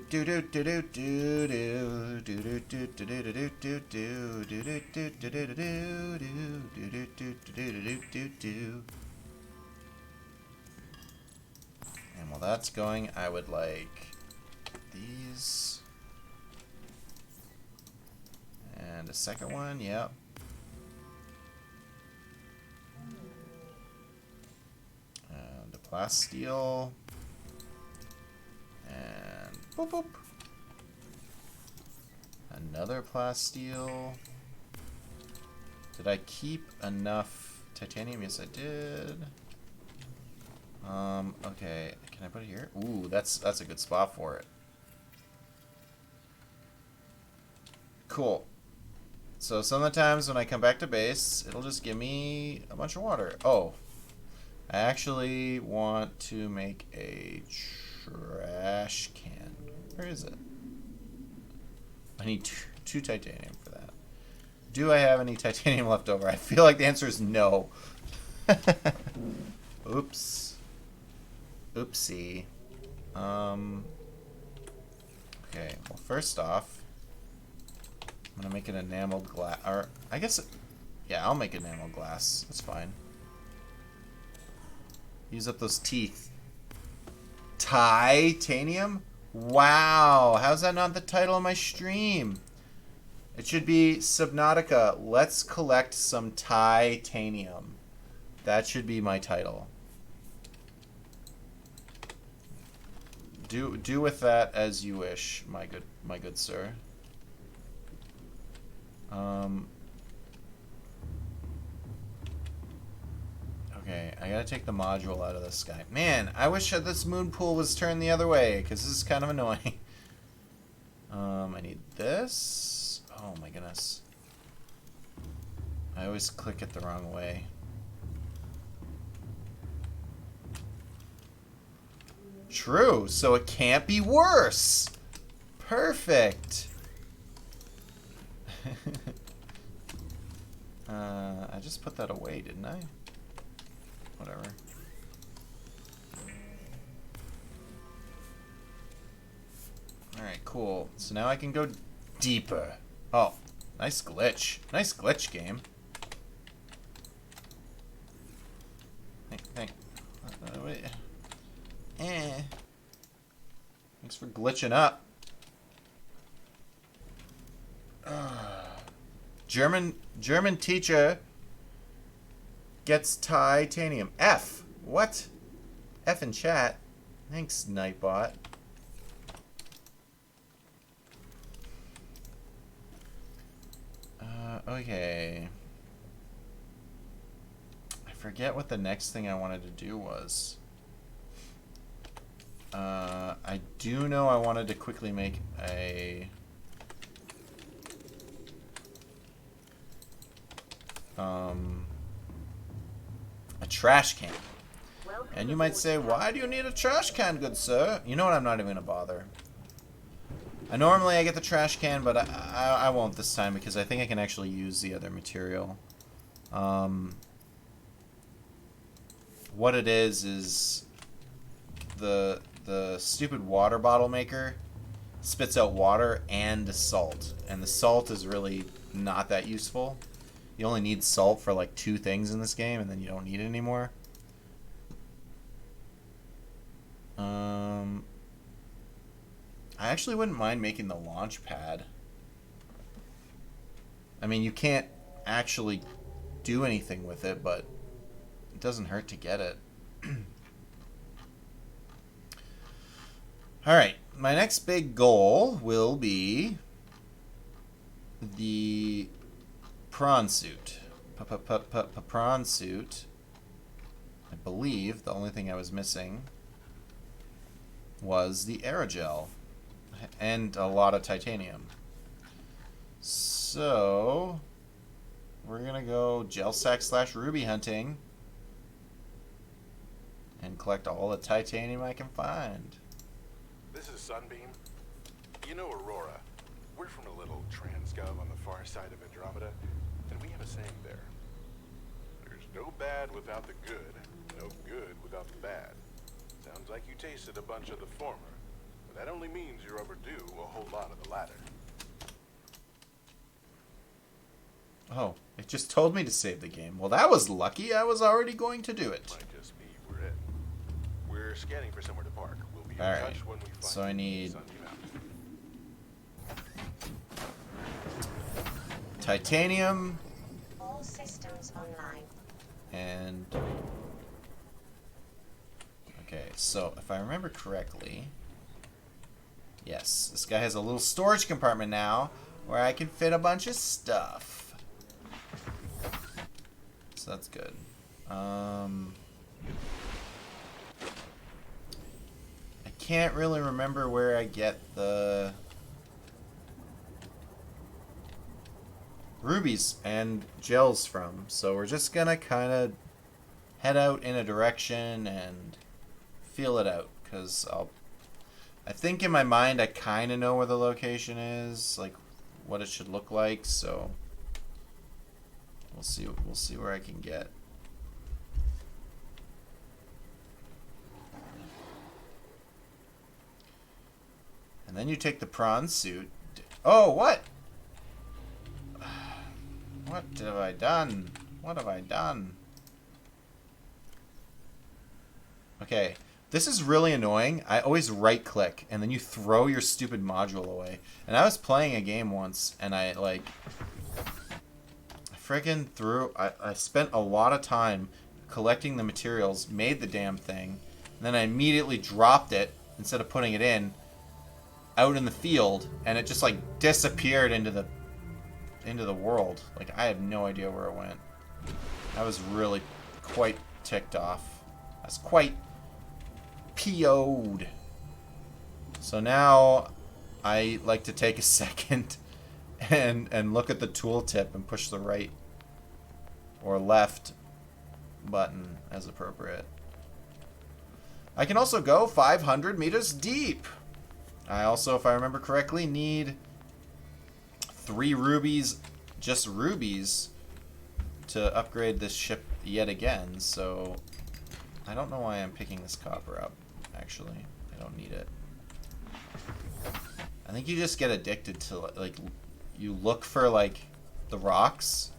while that's going, I would like these. And a second one, yep. And a plasteel. And boop boop. Another plasteel. Did I keep enough titanium? Yes, I did. Okay. Can I put it here? Ooh, that's a good spot for it. Cool. So some of the times when I come back to base, it'll just give me a bunch of water. Oh, I actually want to make a trash can. Where is it? I need two titanium for that. Do I have any titanium left over? I feel like the answer is no. Oops. Oopsie. Okay, well first off, I'm gonna make an enameled glass, or I guess, yeah, I'll make enameled glass. That's fine. Use up those teeth. Titanium? Wow, how's that not the title of my stream? It should be Subnautica. Let's collect some titanium. That should be my title. Do with that as you wish, my good sir. Okay, I gotta take the module out of this guy. Man, I wish that this moon pool was turned the other way, because this is kind of annoying. I need this. Oh my goodness. I always click it the wrong way. True, so it can't be worse. Perfect. I just put that away, didn't I? Whatever. Alright, cool. So now I can go deeper. Oh, nice glitch. Nice glitch, game. Thanks for glitching up. German teacher gets titanium. F. What? F in chat. Thanks, Nightbot. Okay. I forget what the next thing I wanted to do was. I do know I wanted to quickly make a trash can. And you might say, why do you need a trash can, good sir? You know what, I'm not even going to bother. Normally I get the trash can, but I won't this time because I think I can actually use the other material. What it is the stupid water bottle maker spits out water and salt. And the salt is really not that useful. You only need salt for like 2 things in this game, and then you don't need it anymore. I actually wouldn't mind making the launch pad. I mean, you can't actually do anything with it, but it doesn't hurt to get it. Alright, my next big goal will be the prawn suit. Prawn suit. I believe the only thing I was missing was the aerogel and a lot of titanium. So we're gonna go gel sack / ruby hunting and collect all the titanium I can find. This is Sunbeam. You know Aurora. We're from a little transgov on the far side of Andromeda, and we have a saying there. There's no bad without the good, no good without the bad. Sounds like you tasted a bunch of the former, but that only means you're overdue a whole lot of the latter. Oh, it just told me to save the game. Well, that was lucky. I was already going to do it. Might just be we're it. We're scanning for somewhere to park. We'll be in All right. touch when we find So I need titanium All systems online. and... Okay, so if I remember correctly... Yes, this guy has a little storage compartment now where I can fit a bunch of stuff. So that's good. I can't really remember where I get the rubies and gels from, so we're just gonna kind of head out in a direction and feel it out, because I think in my mind I kind of know where the location is, like what it should look like, so we'll see where I can get. And then you take the prawn suit. Oh, what? What have I done? What have I done? Okay, this is really annoying. I always right click and then you throw your stupid module away. And I was playing a game once and I spent a lot of time collecting the materials, made the damn thing, and then I immediately dropped it instead of putting it in out in the field, and it just like disappeared into the world. Like, I have no idea where it went. I was really quite ticked off. I was quite PO'd. So now I like to take a second and look at the tooltip and push the right or left button as appropriate. I can also go 500 meters deep. I also, if I remember correctly, need 3 rubies, just rubies, to upgrade this ship yet again. So I don't know why I'm picking this copper up, actually. I don't need it. I think you just get addicted to, like, you look for, like, the rocks,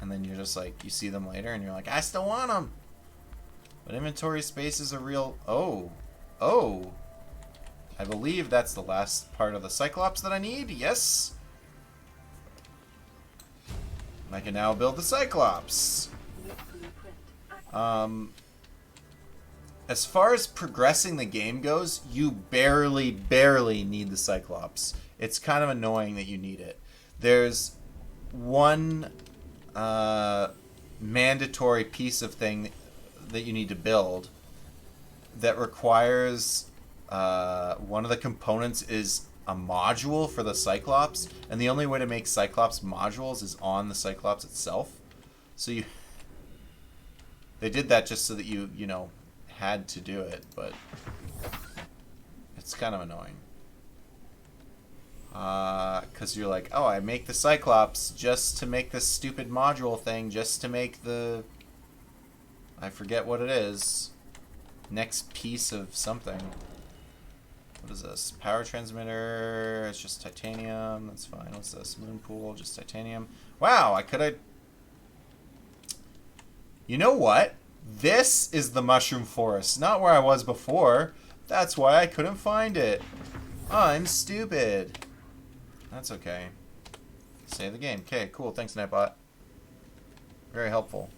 and then you're just like, you see them later, and you're like, I still want them. But inventory space is a real... Oh. Oh. I believe that's the last part of the Cyclops that I need. Yes. I can now build the Cyclops. As far as progressing the game goes, you barely need the Cyclops. It's kind of annoying that you need it. There's one mandatory piece of thing that you need to build that requires one of the components is a module for the Cyclops, and the only way to make Cyclops modules is on the Cyclops itself. So they did that just so that you know, had to do it, but it's kind of annoying. Because you're like, oh, I make the Cyclops just to make this stupid module thing, just to make the... I forget what it is. Next piece of something. What is this? Power transmitter. It's just titanium. That's fine. What's this? Moon pool. Just titanium. Wow, I could have... You know what? This is the mushroom forest. Not where I was before. That's why I couldn't find it. I'm stupid. That's okay. Save the game. Okay, cool. Thanks, Nightbot. Very helpful.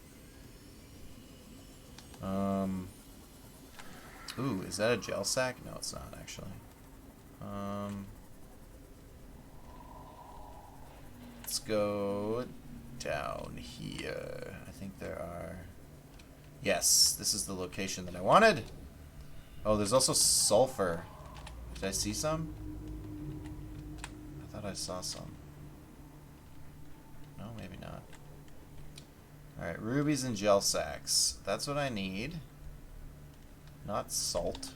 Ooh, is that a gel sack? No, it's not, actually. Let's go down here. I think there are... Yes, this is the location that I wanted. Oh, there's also sulfur. Did I see some? I thought I saw some. No, maybe not. Alright, rubies and gel sacks. That's what I need. Not salt.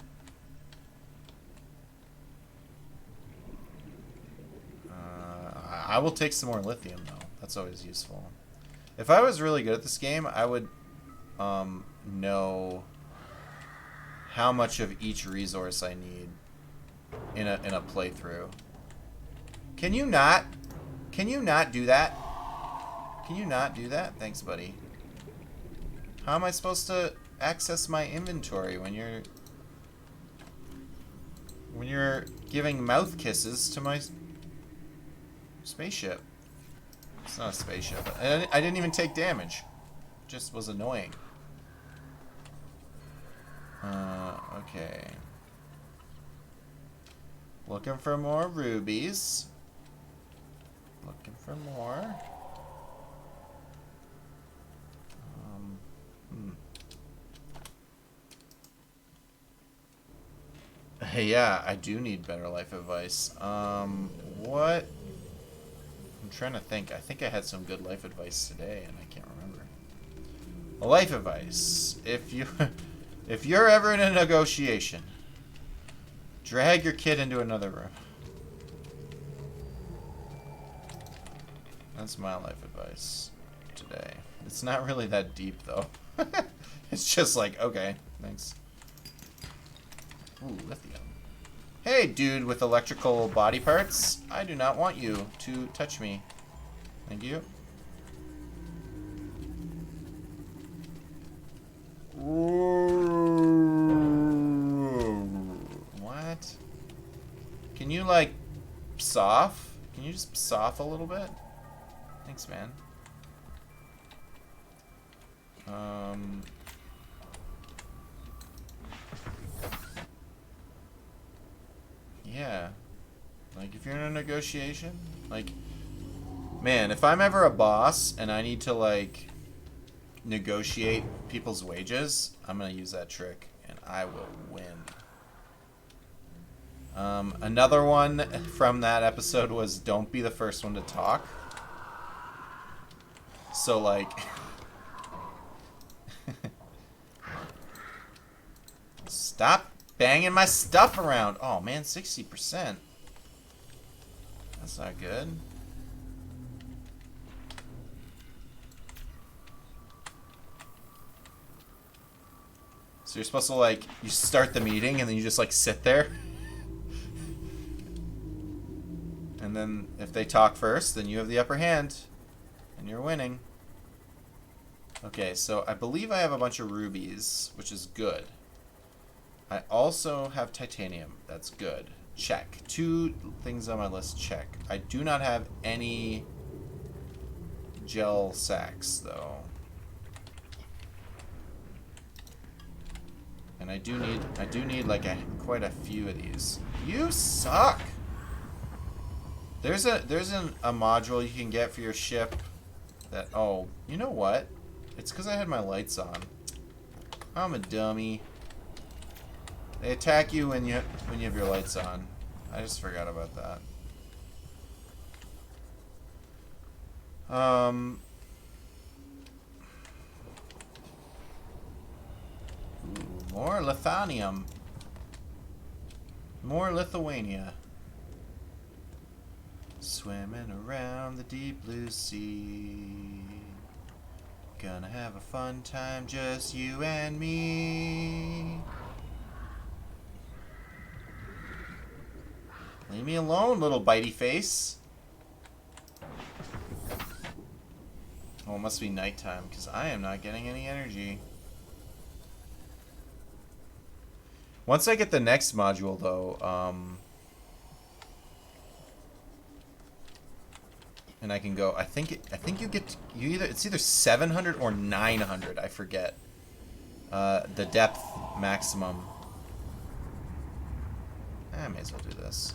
I will take some more lithium, though. That's always useful. If I was really good at this game, I would know how much of each resource I need in a playthrough. Can you not do that? Can you not do that? Thanks, buddy. How am I supposed to access my inventory when you're giving mouth kisses to my spaceship? It's not a spaceship. I didn't even take damage. It just was annoying. Okay. Looking for more rubies. Looking for more. Hey, yeah, I do need better life advice. What? I'm trying to think. I think I had some good life advice today, and I can't remember. Life advice. If you're ever in a negotiation, drag your kid into another room. That's my life advice today. It's not really that deep, though. It's just like, okay, thanks. Ooh, lithium. Hey, dude with electrical body parts. I do not want you to touch me. Thank you. What? Can you, like, soft? Can you just soft a little bit? Thanks, man. Yeah. Like, if you're in a negotiation, like, man, if I'm ever a boss and I need to, like, negotiate people's wages, I'm gonna use that trick, and I will win. Another one from that episode was don't be the first one to talk. So, like... Stop banging my stuff around. Oh man, 60%. That's not good. So you're supposed to, like, you start the meeting and then you just, like, sit there. And then if they talk first, then you have the upper hand. And you're winning. Okay, so I believe I have a bunch of rubies, which is good. I also have titanium. That's good. Check. 2 things on my list, check. I do not have any gel sacks, though. And I do need like quite a few of these. You suck. There's a module you can get for your ship that, oh, you know what? It's because I had my lights on. I'm a dummy. They attack you when you have your lights on. I just forgot about that. Ooh, more Lithanium. More Lithuania. Swimming around the deep blue sea. Gonna have a fun time, just you and me. Leave me alone, little bitey face. Oh, it must be nighttime, because I am not getting any energy. Once I get the next module, though, and I can go. I think you get it's either 700 or 900. I forget. The depth maximum. I may as well do this.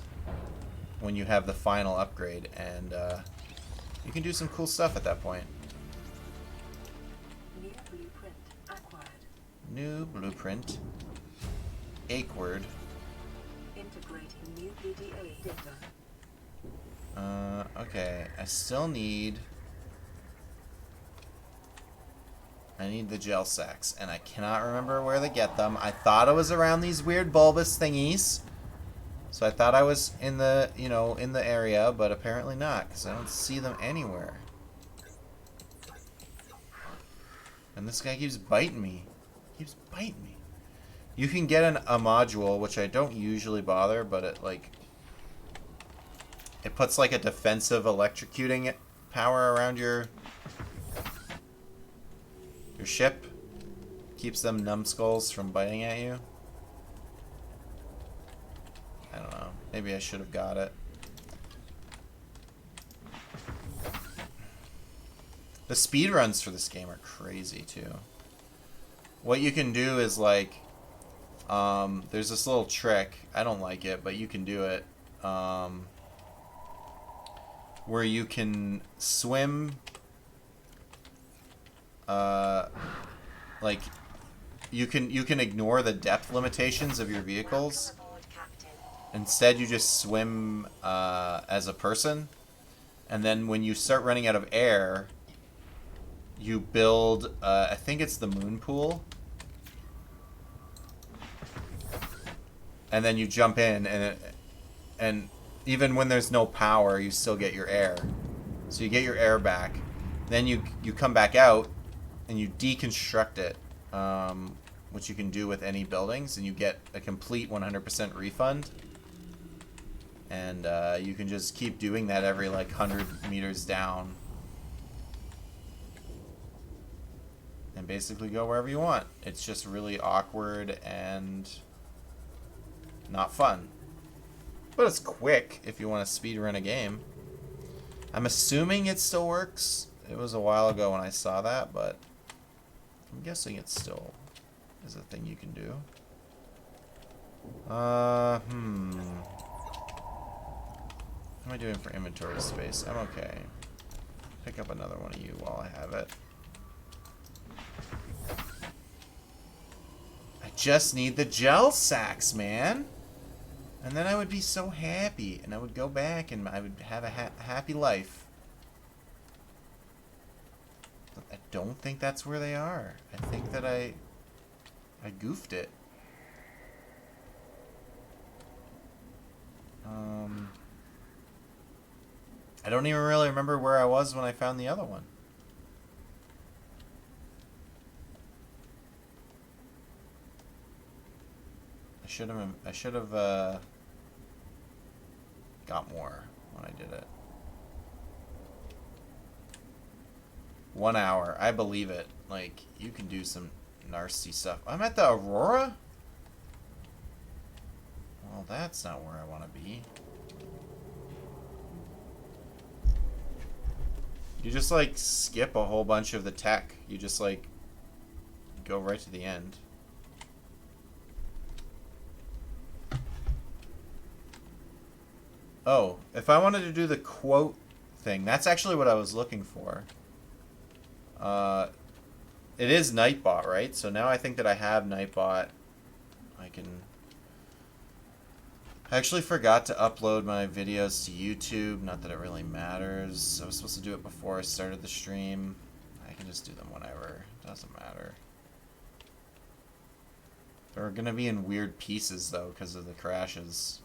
When you have the final upgrade, and you can do some cool stuff at that point. New blueprint acquired. New blueprint. Acquired. Integrating new PDA data. Okay. I still need... I need the gel sacks, and I cannot remember where they get them. I thought it was around these weird bulbous thingies. So I thought I was in the, in the area, but apparently not, because I don't see them anywhere. And this guy keeps biting me. Keeps biting me. You can get a module, which I don't usually bother, but it, like... It puts, like, a defensive electrocuting power around your ship. Keeps them numbskulls from biting at you. I don't know. Maybe I should have got it. The speedruns for this game are crazy, too. What you can do is, like... there's this little trick. I don't like it, but you can do it. Where you can swim... like... You can ignore the depth limitations of your vehicles. Instead, you just swim as a person. And then when you start running out of air, you build, I think it's the moon pool. And then you jump in, and even when there's no power, you still get your air. So you get your air back. Then you come back out, and you deconstruct it, which you can do with any buildings, and you get a complete 100% refund. And you can just keep doing that every, like, 100 meters down. And basically go wherever you want. It's just really awkward and not fun. But it's quick if you want to speedrun a game. I'm assuming it still works. It was a while ago when I saw that, but I'm guessing it still is a thing you can do. How am I doing for inventory space? I'm okay. Pick up another one of you while I have it. I just need the gel sacks, man. And then I would be so happy, and I would go back, and I would have a happy life. But I don't think that's where they are. I think that I goofed it. I don't even really remember where I was when I found the other one. I should have got more when I did it. 1 hour. I believe it. Like, you can do some nasty stuff. I'm at the Aurora? Well, that's not where I want to be. You just, like, skip a whole bunch of the tech. You just, like, go right to the end. Oh, if I wanted to do the quote thing, that's actually what I was looking for. It is Nightbot, right? So now I think that I have Nightbot. I actually forgot to upload my videos to YouTube. Not that it really matters. I was supposed to do it before I started the stream. I can just do them whenever. Doesn't matter. They're gonna be in weird pieces though because of the crashes.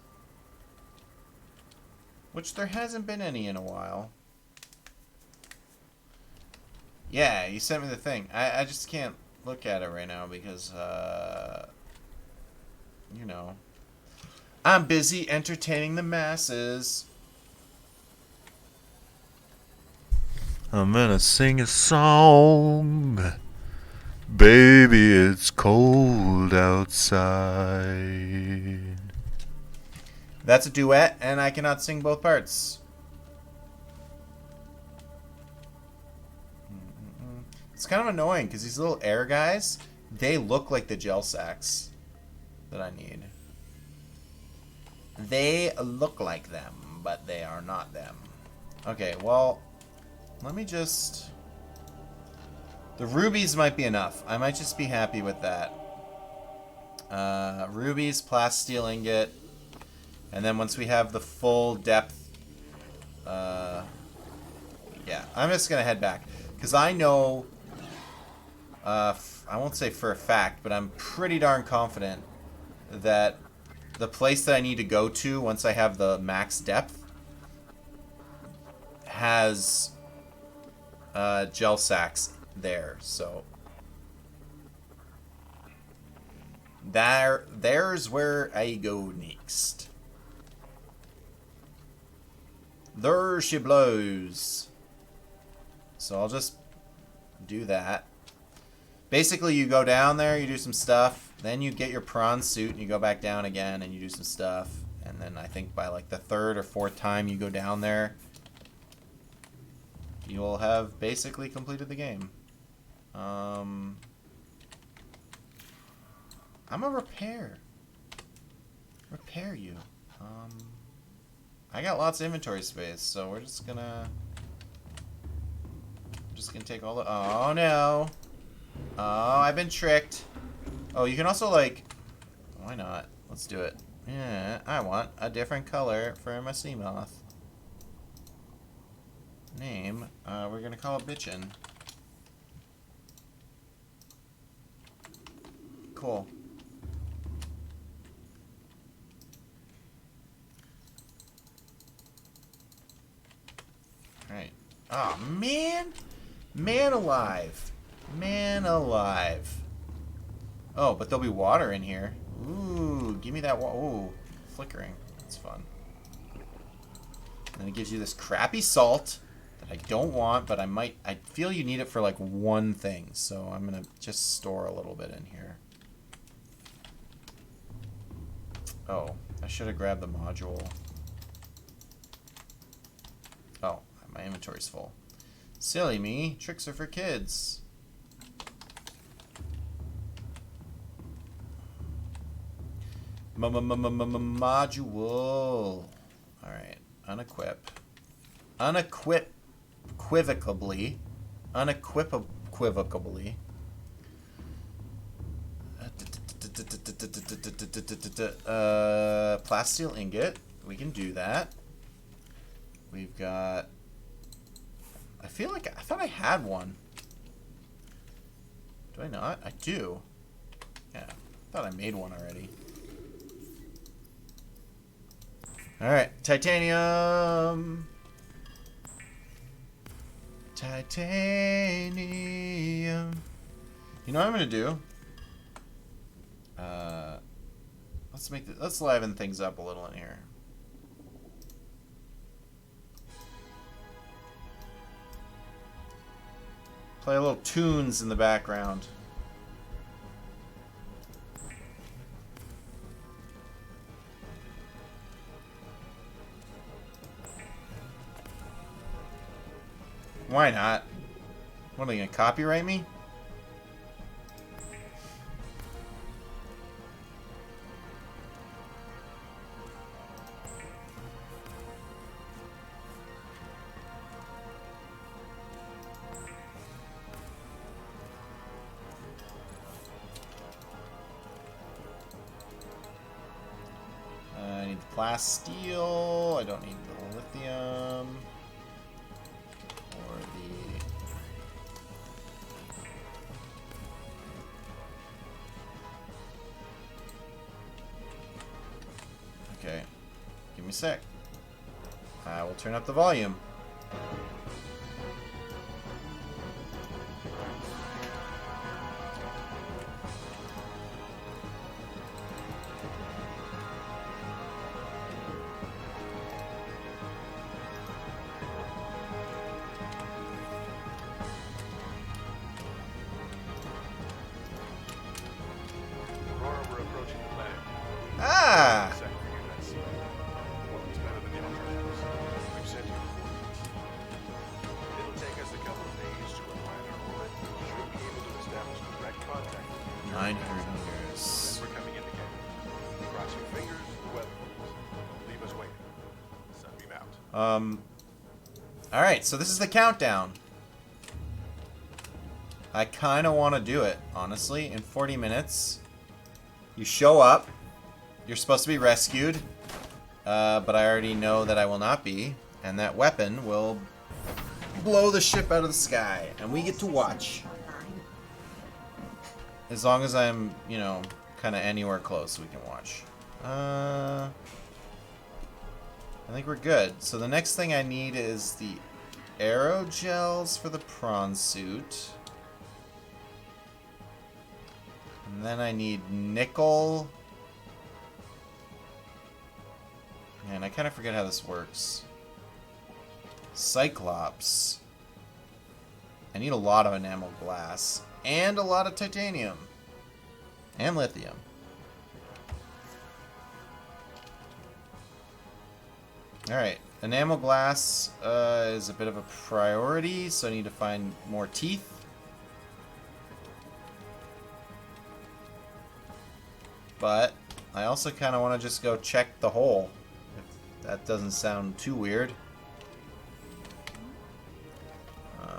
Which there hasn't been any in a while. Yeah, you sent me the thing. I just can't look at it right now because, you know, I'm busy entertaining the masses. I'm gonna sing a song. Baby, it's cold outside. That's a duet, and I cannot sing both parts. It's kind of annoying because these little air guys, they look like the gel sacks that I need. They look like them, but they are not them. Okay, well, let me just... The rubies might be enough. I might just be happy with that. Rubies, plasteel ingot, and then once we have the full depth... yeah, I'm just going to head back. Because I know... I won't say for a fact, but I'm pretty darn confident that the place that I need to go to once I have the max depth has gel sacks there. So there's where I go next. There she blows. So I'll just do that. Basically, you go down there, you do some stuff, then you get your prawn suit, and you go back down again, and you do some stuff. And then I think by like the 3rd or 4th time you go down there, you will have basically completed the game. I'm a repair you. I got lots of inventory space, so we're just gonna take all the... Oh no! Oh, I've been tricked. Oh, you can also, like... Why not? Let's do it. Yeah, I want a different color for my sea moth. Name, we're gonna call it Bitchin'. Cool. Alright. Oh, man! Man alive! Man alive. Oh, but there'll be water in here. Ooh, give me that water. Ooh, flickering. That's fun. And then it gives you this crappy salt that I don't want, but I feel you need it for like one thing. So I'm going to just store a little bit in here. Oh, I should have grabbed the module. Oh, my inventory's full. Silly me. Tricks are for kids. Module. Alright. Unequip. Unequivocably. Unequivocably. Plasteel ingot. We can do that. We've got... I feel like... I thought I had one. Do I not? I do. Yeah. I thought I made one already. Alright, titanium. Titanium. You know what I'm gonna do? Let's liven things up a little in here. Play a little tunes in the background. Why not? What are they gonna copyright me? I need the plasteel. I don't need the lithium. Or the... Okay. Give me a sec. I will turn up the volume. Aurora, we're approaching the planet. Ah! Second units. Well, it's better than the alternatives. We've sent you coordinates. It'll take us a couple of days to refine our orbit. Should be able to establish direct contact. 900 meters. We're coming in again. Cross your fingers, the weather holds. Don't leave us waiting. Sunbeam out. Alright, so this is the countdown. I kind of want to do it, honestly. In 40 minutes, you show up. You're supposed to be rescued. But I already know that I will not be. And that weapon will blow the ship out of the sky. And we get to watch. Online. As long as I'm, you know, kind of anywhere close, we can watch. I think we're good. So the next thing I need is the aerogels for the prawn suit. And then I need nickel. Man, I kind of forget how this works. Cyclops. I need a lot of enamel glass. And a lot of titanium. And lithium. Alright, enamel glass is a bit of a priority, so I need to find more teeth. But I also kind of want to just go check the hole, if that doesn't sound too weird.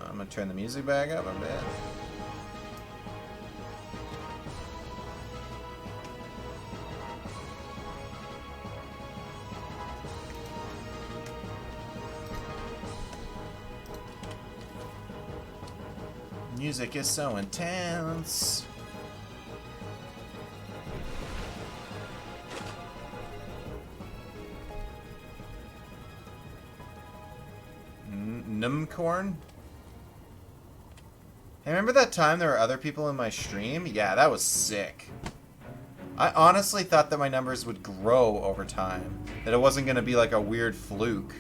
I'm going to turn the music back up a bit. Music is so intense. Numcorn? Hey, remember that time there were other people in my stream? Yeah, that was sick. I honestly thought that my numbers would grow over time. That it wasn't going to be like a weird fluke.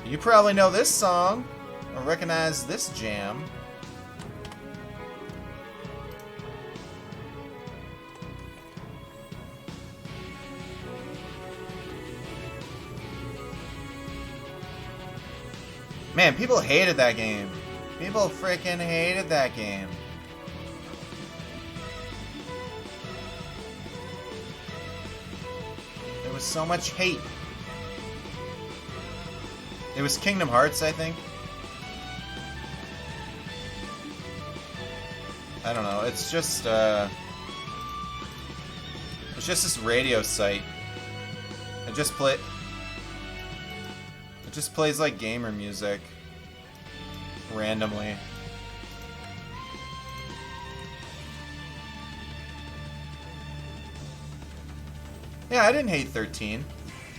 You probably know this song, or recognize this jam. Man, people hated that game. People freaking hated that game. There was so much hate. It was Kingdom Hearts, I think. I don't know. It's just this radio site. It just plays like gamer music randomly. Yeah, I didn't hate 13.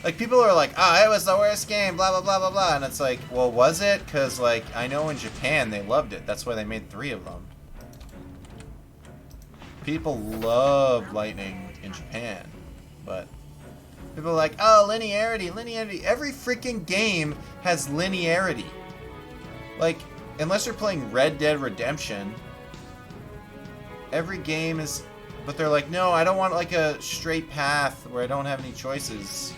Like, people are like, oh, it was the worst game, blah, blah, blah, blah, blah. And it's like, well, was it? Because, like, I know in Japan they loved it. That's why they made 3 of them. People love Lightning in Japan. But people are like, oh, linearity, linearity. Every freaking game has linearity. Like, unless you're playing Red Dead Redemption, every game is... But they're like, no, I don't want, like, a straight path where I don't have any choices.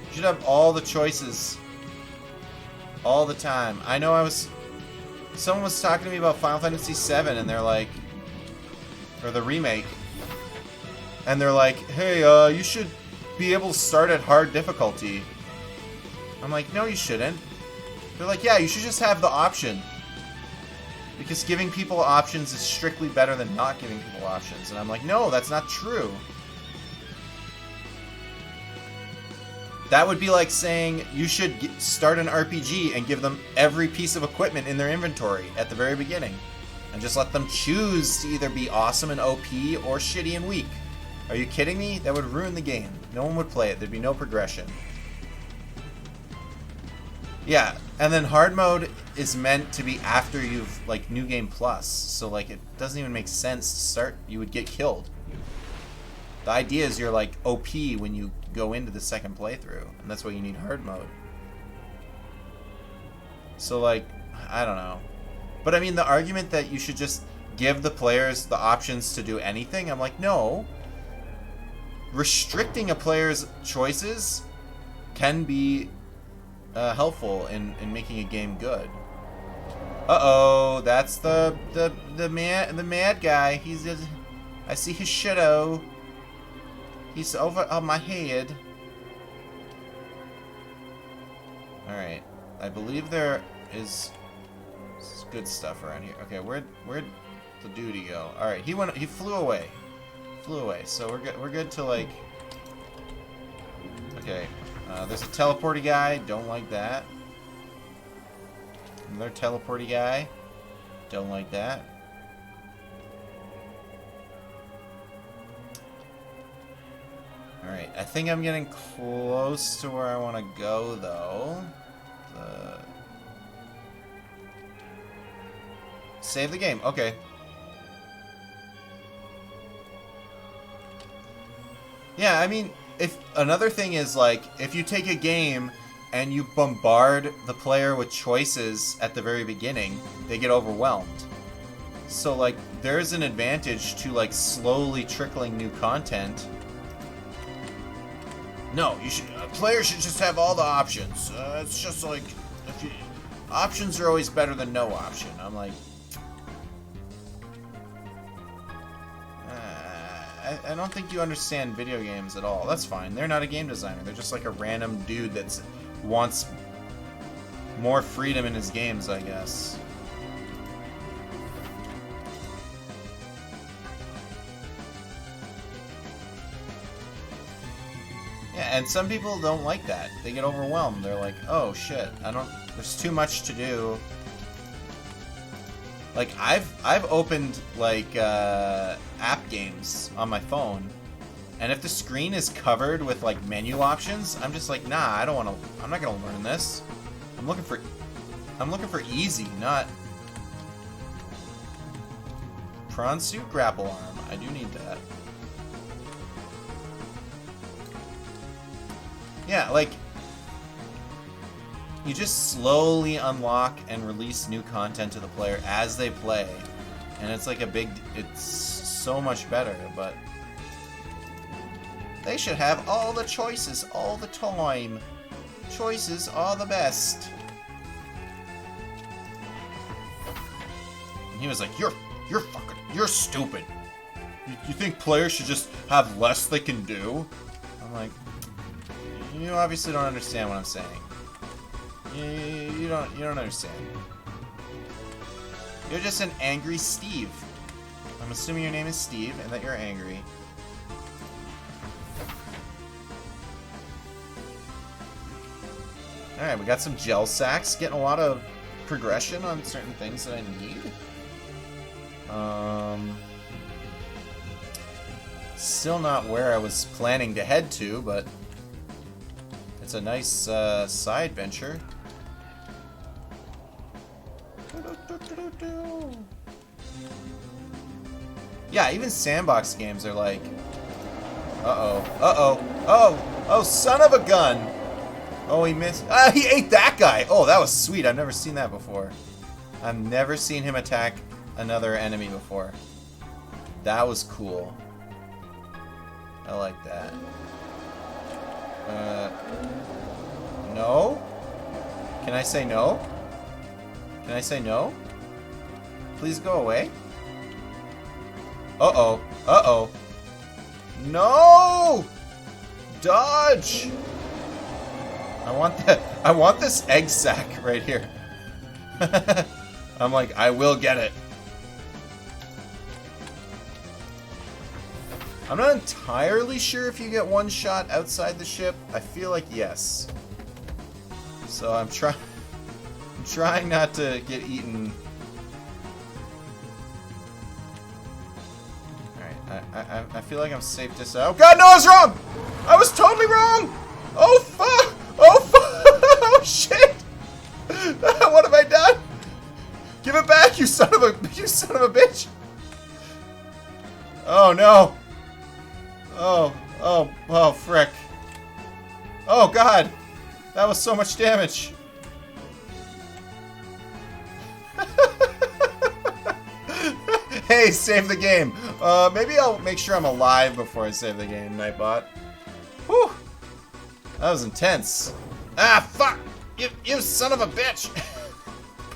You should have all the choices. All the time. I know someone was talking to me about Final Fantasy VII, and they're like... Or the remake. And they're like, hey, you should be able to start at hard difficulty. I'm like, no, you shouldn't. They're like, yeah, you should just have the option. Because giving people options is strictly better than not giving people options. And I'm like, no, that's not true. That would be like saying you should start an RPG and give them every piece of equipment in their inventory at the very beginning. And just let them choose to either be awesome and OP or shitty and weak. Are you kidding me? That would ruin the game. No one would play it. There'd be no progression. Yeah, and then hard mode is meant to be after you've, like, New Game Plus. So, like, it doesn't even make sense to start. You would get killed. The idea is you're, like, OP when you go into the second playthrough. And that's why you need hard mode. So, like, I don't know. But, I mean, the argument that you should just give the players the options to do anything, I'm like, no. Restricting a player's choices can be helpful in making a game good. Uh-oh, that's the mad guy. He's just, I see his shadow. He's over on my head. Alright. I believe there is good stuff around here. Okay, where'd the dude go? Alright, he flew away. So we're good to, like... Okay. There's a teleporty guy. Don't like that. Another teleporty guy. Don't like that. Alright, I think I'm getting close to where I want to go, though. Save the game. Okay. Yeah, I mean... Another thing is, like, if you take a game and you bombard the player with choices at the very beginning, they get overwhelmed. So, like, there's an advantage to, like, slowly trickling new content. No, a player should just have all the options. It's just like, options are always better than no option. I'm like... I don't think you understand video games at all. That's fine. They're not a game designer. They're just like a random dude that wants more freedom in his games, I guess. Yeah, and some people don't like that. They get overwhelmed. They're like, oh shit, there's too much to do. Like, I've opened, like, app games on my phone, and if the screen is covered with, like, menu options, I'm just like, nah, I'm not gonna learn this. I'm looking for easy, not... Prawn suit, grapple arm. I do need that. Yeah, like... You just slowly unlock and release new content to the player as they play. And it's like it's so much better, but... They should have all the choices all the time. Choices are the best. And he was like, you're stupid. You think players should just have less they can do? I'm like, you obviously don't understand what I'm saying. You don't understand. You're just an angry Steve. I'm assuming your name is Steve and that you're angry. Alright, we got some gel sacks. Getting a lot of progression on certain things that I need. Still not where I was planning to head to, but It's a nice side venture. Yeah, even sandbox games are like, oh, son of a gun. Oh, he missed. Ah, he ate that guy. Oh, that was sweet. I've never seen that before. I've never seen him attack another enemy before. That was cool. I like that. No? Can I say no? Can I say no? Please go away. Uh-oh. Uh-oh. No! Dodge! I want this egg sack right here. I'm like, I will get it. I'm not entirely sure if you get one shot outside the ship. I feel like yes. So I'm trying not to get eaten. Alright, I feel like I'm safe this out. Oh god, no, I was wrong! I was totally wrong! Oh fuck! Oh fuck! Oh shit! What have I done? Give it back, you son of a bitch! Oh no! Oh, frick. Oh god! That was so much damage! Hey, save the game! Maybe I'll make sure I'm alive before I save the game, Nightbot. Whew! That was intense. Ah, fuck! You son of a bitch!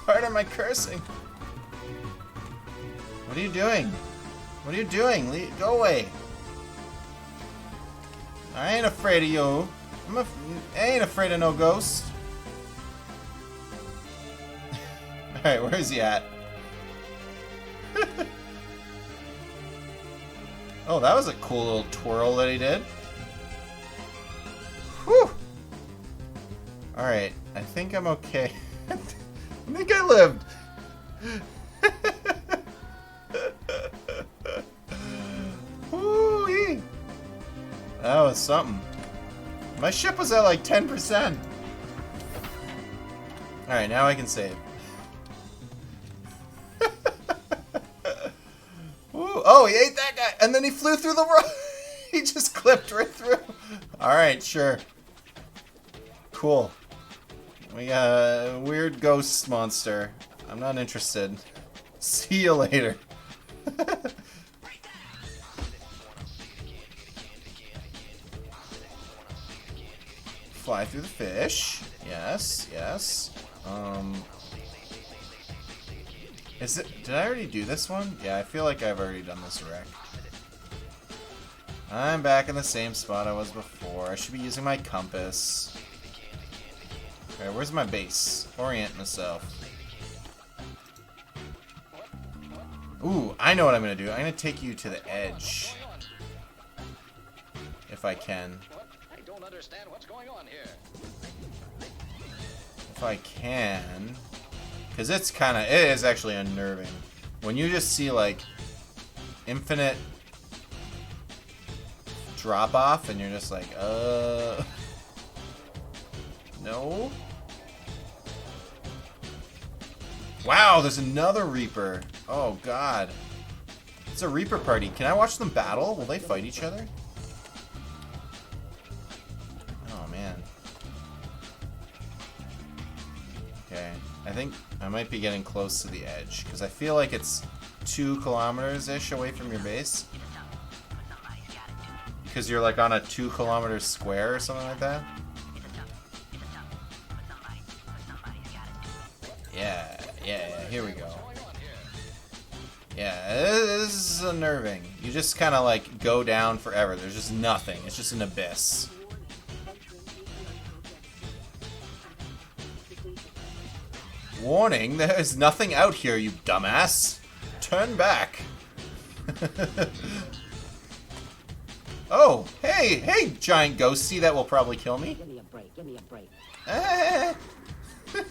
Pardon my cursing. What are you doing? What are you doing? Go away. I ain't afraid of you. I ain't afraid of no ghost. Alright, where is he at? Oh, that was a cool little twirl that he did. Whew! Alright, I think I'm okay. I think I lived. Woo-wee. That was something. My ship was at like 10%. Alright, now I can save. Oh, he ate that guy, and then he flew through the road. He just clipped right through. Alright, sure. Cool. We got a weird ghost monster. I'm not interested. See you later. Fly through the fish. Yes, yes. Is it? Did I already do this one? Yeah, I feel like I've already done this wreck. I'm back in the same spot I was before. I should be using my compass. Okay, where's my base? Orient myself. Ooh, I know what I'm gonna do. I'm gonna take you to the edge. If I can. I don't understand what's going on here. If I can. Because it is actually unnerving. When you just see, like, infinite drop off and you're just like, no? Wow, there's another Reaper. Oh, God. It's a Reaper party. Can I watch them battle? Will they fight each other? Oh, man. Okay. I think I might be getting close to the edge, because I feel like it's 2 kilometers-ish away from your base. Because you're like on a 2 kilometer square or something like that. Yeah, here we go. Yeah, this is unnerving. You just kind of like go down forever. There's just nothing. It's just an abyss. Warning, there's nothing out here, you dumbass. Turn back. Oh, hey, giant ghosty that will probably kill me. Give me a break, give me a break.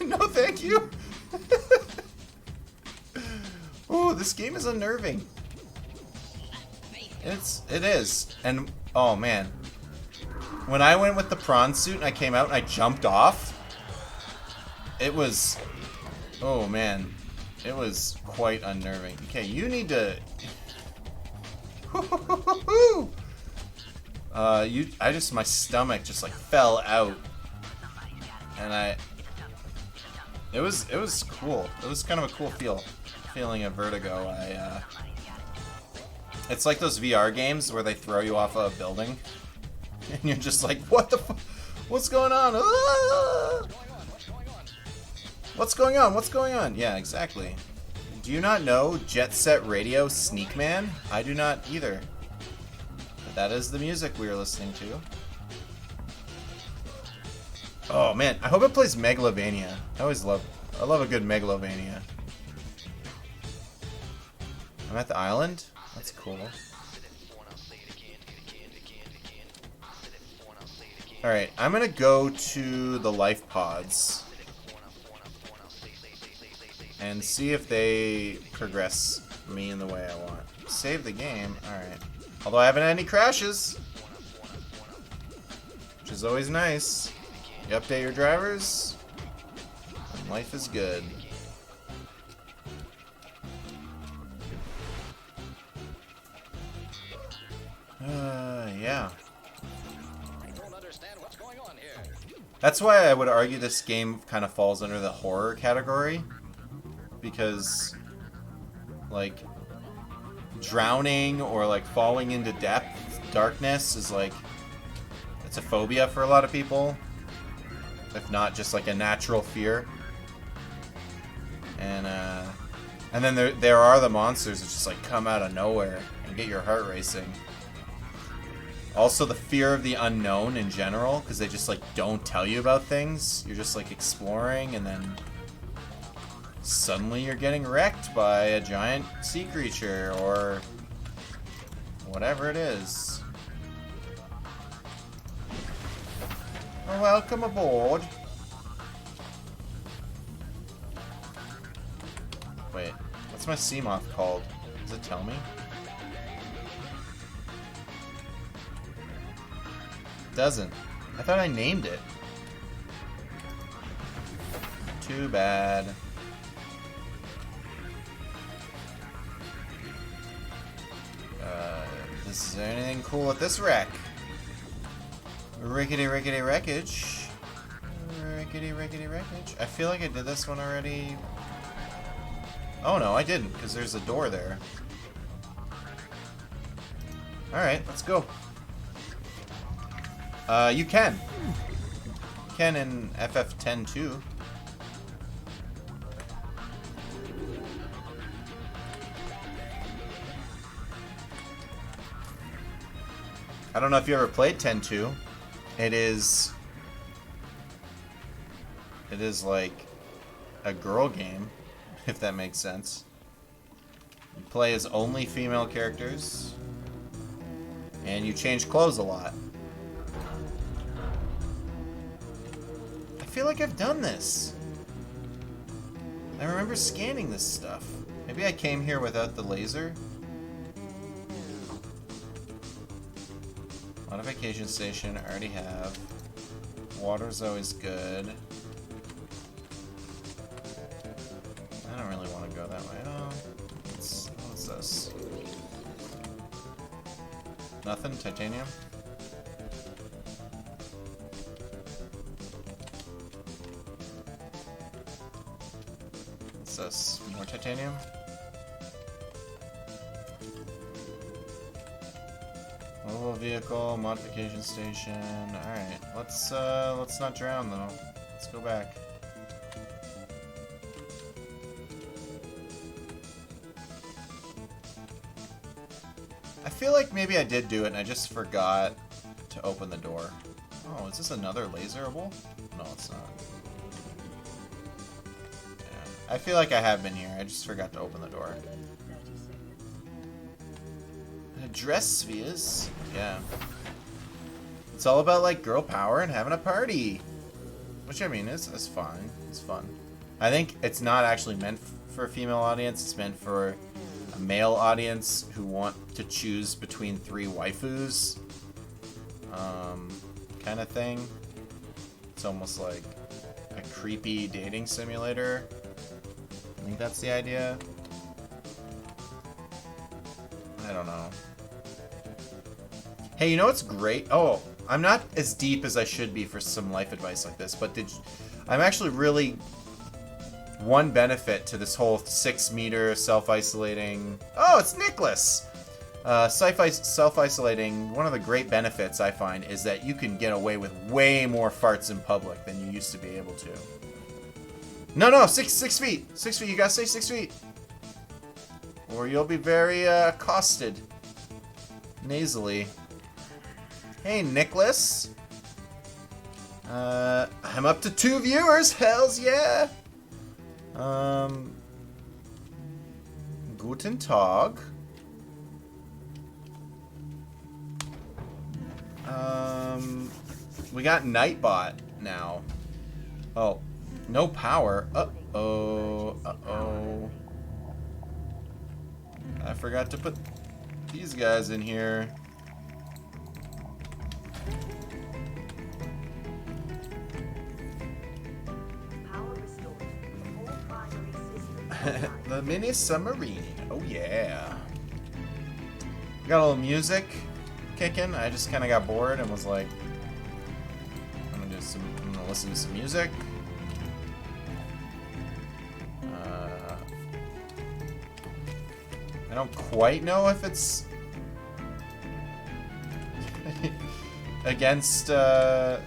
No, thank you. Oh, this game is unnerving. It is. And, oh man. when I went with the prawn suit and I came out and I jumped off, it was, oh man, it was quite unnerving. Okay, you need to, my stomach just like fell out, and it was cool. It was kind of a cool feeling of vertigo. It's like those VR games where they throw you off a building, and you're just like, what the what's going on? Ah! What's going on? What's going on? Yeah, exactly. Do you not know Jet Set Radio Sneak Man? I do not either. But that is the music we are listening to. Oh man, I hope it plays Megalovania. I love a good Megalovania. I'm at the island? That's cool. Alright, I'm gonna go to the life pods and see if they progress me in the way I want. Save the game, alright. Although I haven't had any crashes, which is always nice. You update your drivers, and life is good. Yeah. I don't understand what's going on here. That's why I would argue this game kind of falls under the horror category. Because, like, drowning or, like, falling into darkness is, like, it's a phobia for a lot of people. If not just, like, a natural fear. And then there are the monsters that just, like, come out of nowhere and get your heart racing. Also, the fear of the unknown in general, because they just, like, don't tell you about things. You're just, like, exploring, and then suddenly you're getting wrecked by a giant sea creature, or whatever it is. Well, welcome aboard. Wait, what's my Seamoth called? Does it tell me? Doesn't. I thought I named it. Too bad. Is there anything cool at this wreck? Rickety rickety wreckage. Rickety rickety wreckage. I feel like I did this one already. Oh no, I didn't, because there's a door there. Alright, let's go. You can. You can in FF10 too. I don't know if you ever played 10-2. It is like a girl game, if that makes sense. You play as only female characters, and you change clothes a lot. I feel like I've done this. I remember scanning this stuff. Maybe I came here without the laser? Modification station, I already have. Water's always good. I don't really want to go that way at all. What's this? Nothing? Titanium? What's this? More titanium? Mobile vehicle, modification station. Alright, let's not drown though. Let's go back. I feel like maybe I did do it and I just forgot to open the door. Oh, is this another laserable? No, it's not. Yeah. I feel like I have been here. I just forgot to open the door. Dress spheres. Yeah. It's all about, like, girl power and having a party. Which, I mean, is fine. It's fun. I think it's not actually meant for a female audience. It's meant for a male audience who want to choose between 3 waifus. kind of thing. It's almost like a creepy dating simulator. I think that's the idea. I don't know. Hey, you know what's great? Oh, I'm not as deep as I should be for some life advice like this, but I'm actually really... One benefit to this whole 6-meter self-isolating... Oh, it's Nicholas! Self-isolating, one of the great benefits I find is that you can get away with way more farts in public than you used to be able to. No, 6 feet! 6 feet, you gotta stay 6 feet! Or you'll be very, accosted. Nasally. Hey, Nicholas! I'm up to 2 viewers, hells yeah! Guten Tag. We got Nightbot now. Oh, no power. Uh-oh. I forgot to put these guys in here. Power restored. All primary systems The mini submarine. Oh yeah. We got a little music kicking. I just kind of got bored and was like, I'm gonna listen to some music. I don't quite know if it's against the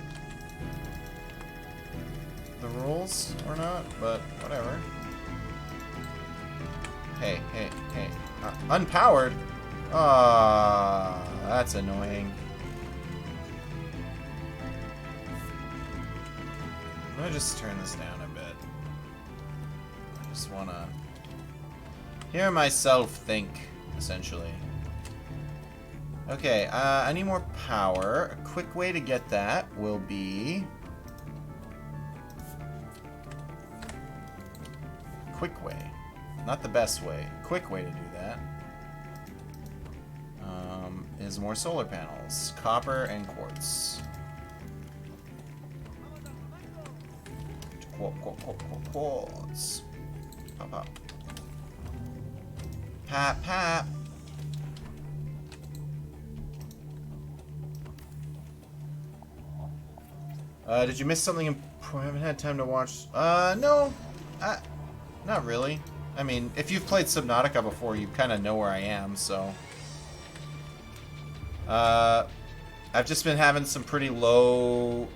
rules or not, but whatever. Hey. Unpowered? Ah, that's annoying. I'm gonna just turn this down a bit. I just wanna hear myself think, essentially. Okay, I need more power. A quick way to get that will be... Quick way. Not the best way. Quick way to do that is more solar panels. Copper and quartz. Quartz. Pop. Pap. Did you miss something I haven't had time to watch? No. Not really. I mean, if you've played Subnautica before, you kind of know where I am, so... I've just been having some pretty low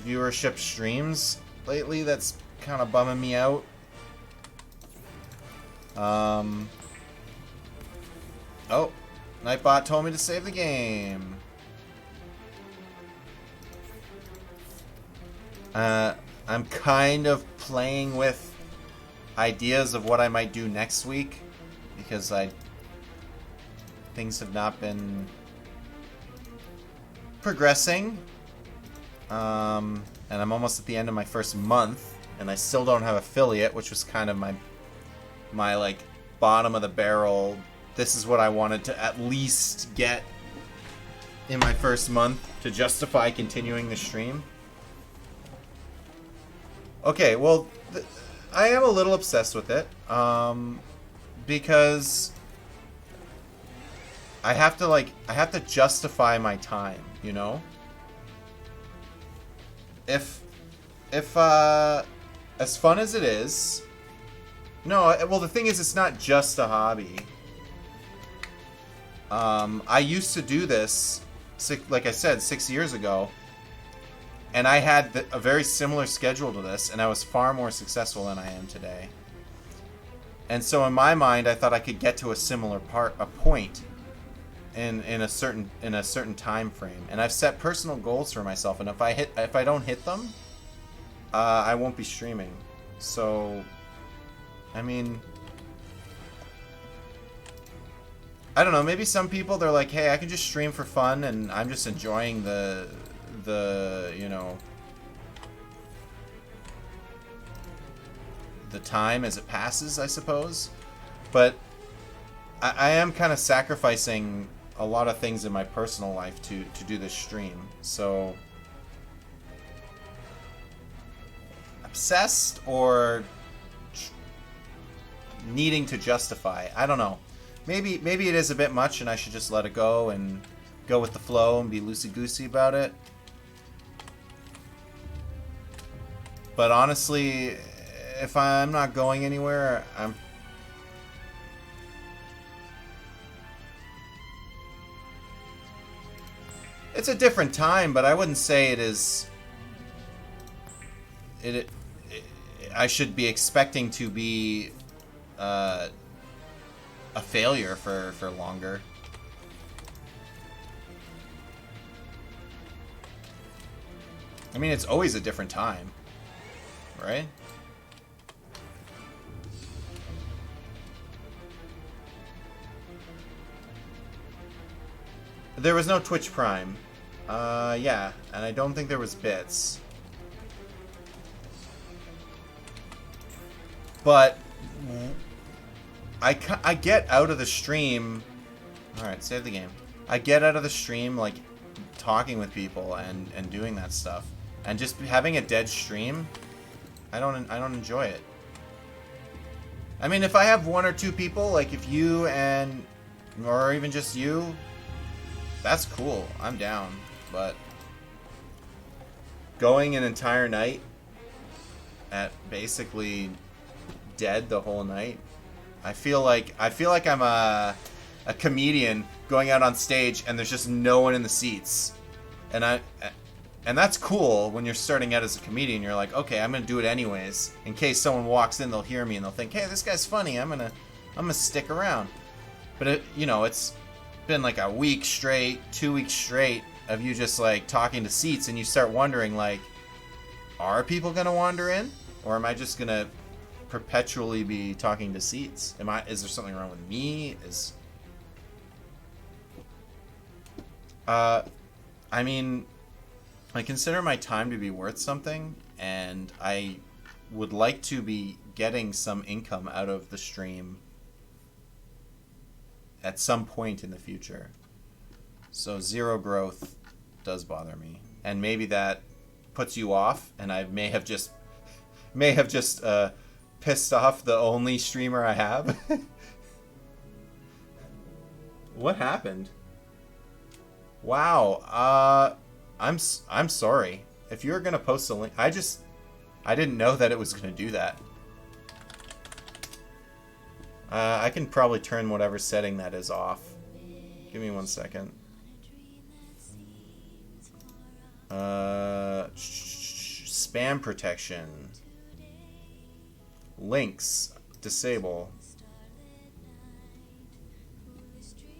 viewership streams lately. That's kind of bumming me out. Oh, Nightbot told me to save the game. I'm kind of playing with ideas of what I might do next week because things have not been progressing. And I'm almost at the end of my first month, and I still don't have affiliate, which was kind of my like bottom of the barrel. This is what I wanted to at least get in my first month to justify continuing the stream. Okay, well, I am a little obsessed with it, because I have to justify my time, you know? If as fun as it is, no, well, the thing is, it's not just a hobby. I used to do this, like I said, 6 years ago, and I had a very similar schedule to this, and I was far more successful than I am today. And so in my mind, I thought I could get to a similar point in a certain time frame. And I've set personal goals for myself, and if I don't hit them, I won't be streaming. So, I mean, I don't know, maybe some people, they're like, hey, I can just stream for fun, and I'm just enjoying the you know, the time as it passes, I suppose. But I am kind of sacrificing a lot of things in my personal life to do this stream. So obsessed or needing to justify. I don't know. Maybe it is a bit much and I should just let it go and go with the flow and be loosey-goosey about it. But honestly, if I'm not going anywhere, it's a different time, but I wouldn't say it is... I should be expecting to be a failure for longer. I mean, it's always a different time, right? There was no Twitch Prime. Yeah, and I don't think there was bits. But I get out of the stream. Alright, save the game. I get out of the stream, like, talking with people and doing that stuff. And just having a dead stream, I don't enjoy it. I mean, if I have one or two people, like if you and... or even just you, that's cool. I'm down. But going an entire night at basically dead the whole night, I feel like I'm a comedian going out on stage and there's just no one in the seats. And that's cool when you're starting out as a comedian. You're like, okay, I'm gonna do it anyways. In case someone walks in, they'll hear me and they'll think, hey, this guy's funny. I'm gonna stick around. But it's been like a week straight, 2 weeks straight of you just like talking to seats, and you start wondering, like, are people gonna wander in, or am I just gonna perpetually be talking to seats? Is there something wrong with me? I mean, I consider my time to be worth something, and I would like to be getting some income out of the stream at some point in the future. So zero growth does bother me, and maybe that puts you off, and I may have just pissed off the only streamer I have. What happened? Wow. I'm sorry. If you're gonna post a link, I didn't know that it was gonna do that. I can probably turn whatever setting that is off. Give me 1 second. Spam protection. Links. Disable.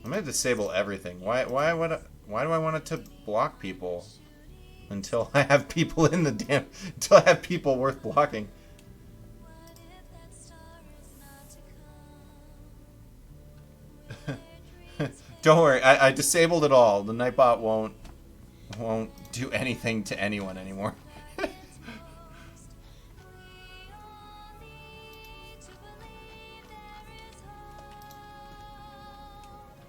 I'm gonna disable everything. Why do I want it to block people until I have people in the until I have people worth blocking? Don't worry, I disabled it all. The Nightbot won't do anything to anyone anymore.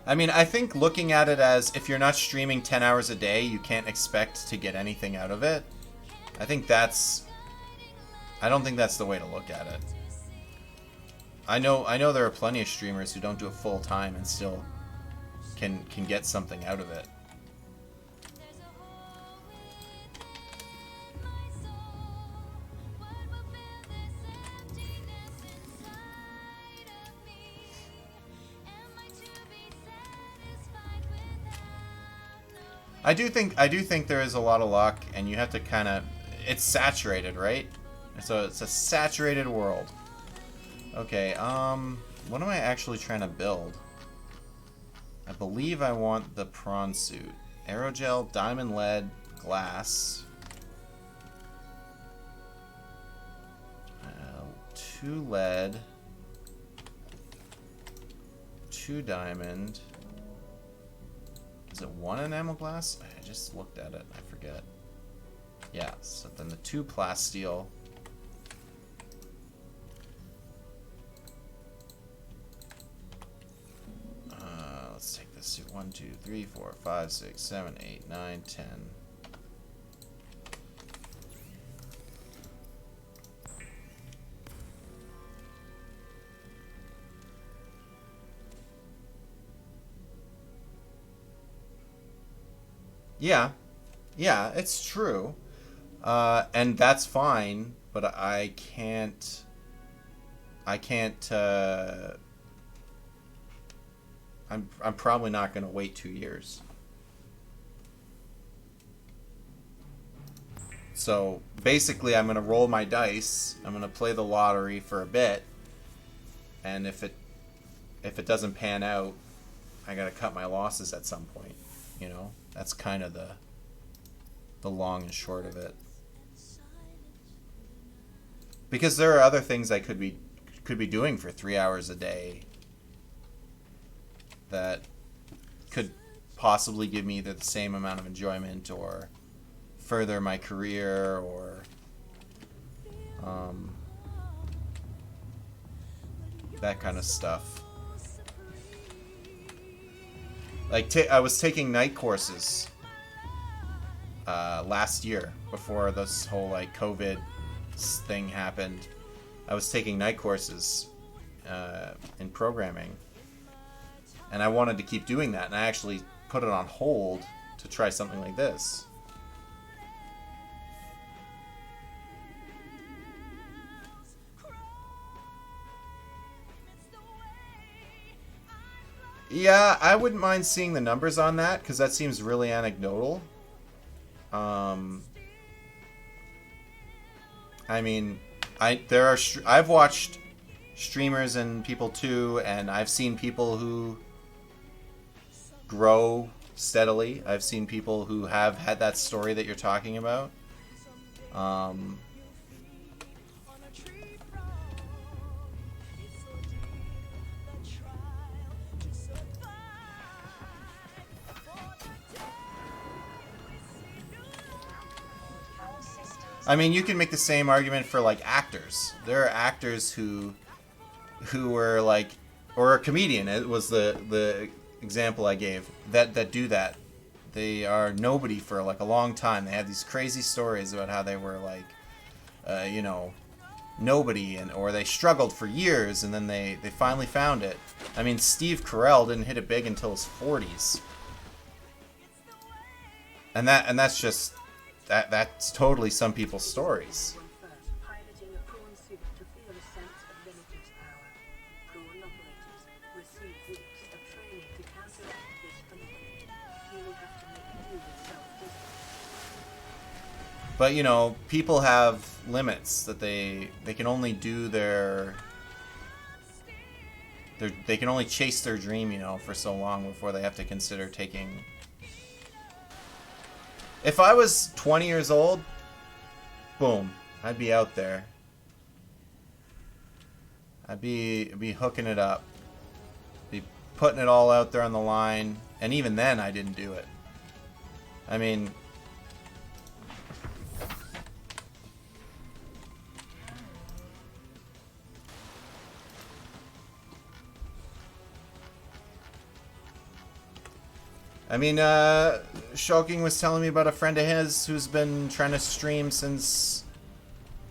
I mean, I think looking at it as if you're not streaming 10 hours a day, you can't expect to get anything out of it. I don't think that's the way to look at it. I know there are plenty of streamers who don't do it full time and still can get something out of it. I do think there is a lot of luck, and you have to kind of... It's saturated, right? So it's a saturated world. Okay, what am I actually trying to build? I believe I want the prawn suit. Aerogel, diamond lead, glass. 2 lead. 2 diamond. Is it 1 enamel glass? I just looked at it. I forget. Yeah, so then the 2 plasteel. Let's take this suit. 1, 2, 3, 4, 5, 6, 7, 8, 9, 10. Yeah, yeah, it's true, and that's fine. But I can't. I can't. I'm probably not going to wait 2 years. So basically, I'm going to roll my dice. I'm going to play the lottery for a bit, and if it doesn't pan out, I got to cut my losses at some point. You know, that's kind of the long and short of it. Because there are other things I could be doing for 3 hours a day that could possibly give me either the same amount of enjoyment or further my career or that kind of stuff. Like I was taking night courses last year before this whole like COVID thing happened. I was taking night courses in programming, and I wanted to keep doing that, and I actually put it on hold to try something like this. Yeah, I wouldn't mind seeing the numbers on that, because that seems really anecdotal. I mean, I've watched streamers and people too, and I've seen people who grow steadily. I've seen people who have had that story that you're talking about. I mean, you can make the same argument for like actors. There are actors who were like, or a comedian. It was the example I gave that do that. They are nobody for like a long time. They have these crazy stories about how they were like, nobody, or they struggled for years, and then they finally found it. I mean, Steve Carell didn't hit it big until his 40s, and that's just. That's totally some people's stories. Piloting a prawn suit to feel a sense of limitless power. Prawn operators receive weeks of training to counteract this phenomenon. You will have to make do with self-discipline. But you know, people have limits that they can only do they can only chase their dream, you know, for so long before they have to consider taking. If I was 20 years old, boom, I'd be out there. I'd be hooking it up. Be putting it all out there on the line. And even then, I didn't do it. I mean... Shulking was telling me about a friend of his who's been trying to stream since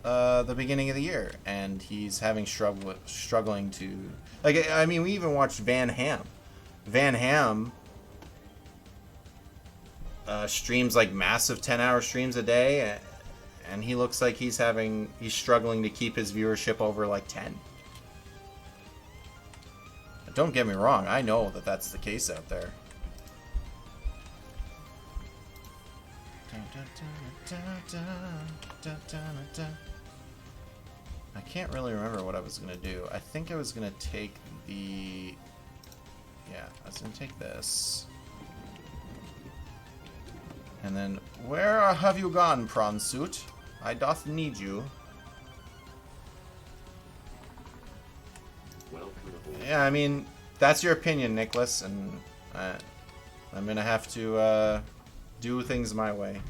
the beginning of the year, and he's having struggling to... Like, I mean, we even watched Van Ham. Van Ham streams like massive 10-hour streams a day, and he looks like he's struggling to keep his viewership over like 10. Don't get me wrong, I know that that's the case out there. I can't really remember what I was going to do. I think I was going to take the... Yeah, I was going to take this. And then, where have you gone, prawn suit? I doth need you. Yeah, I mean, that's your opinion, Nicholas, and I'm going to have to do things my way.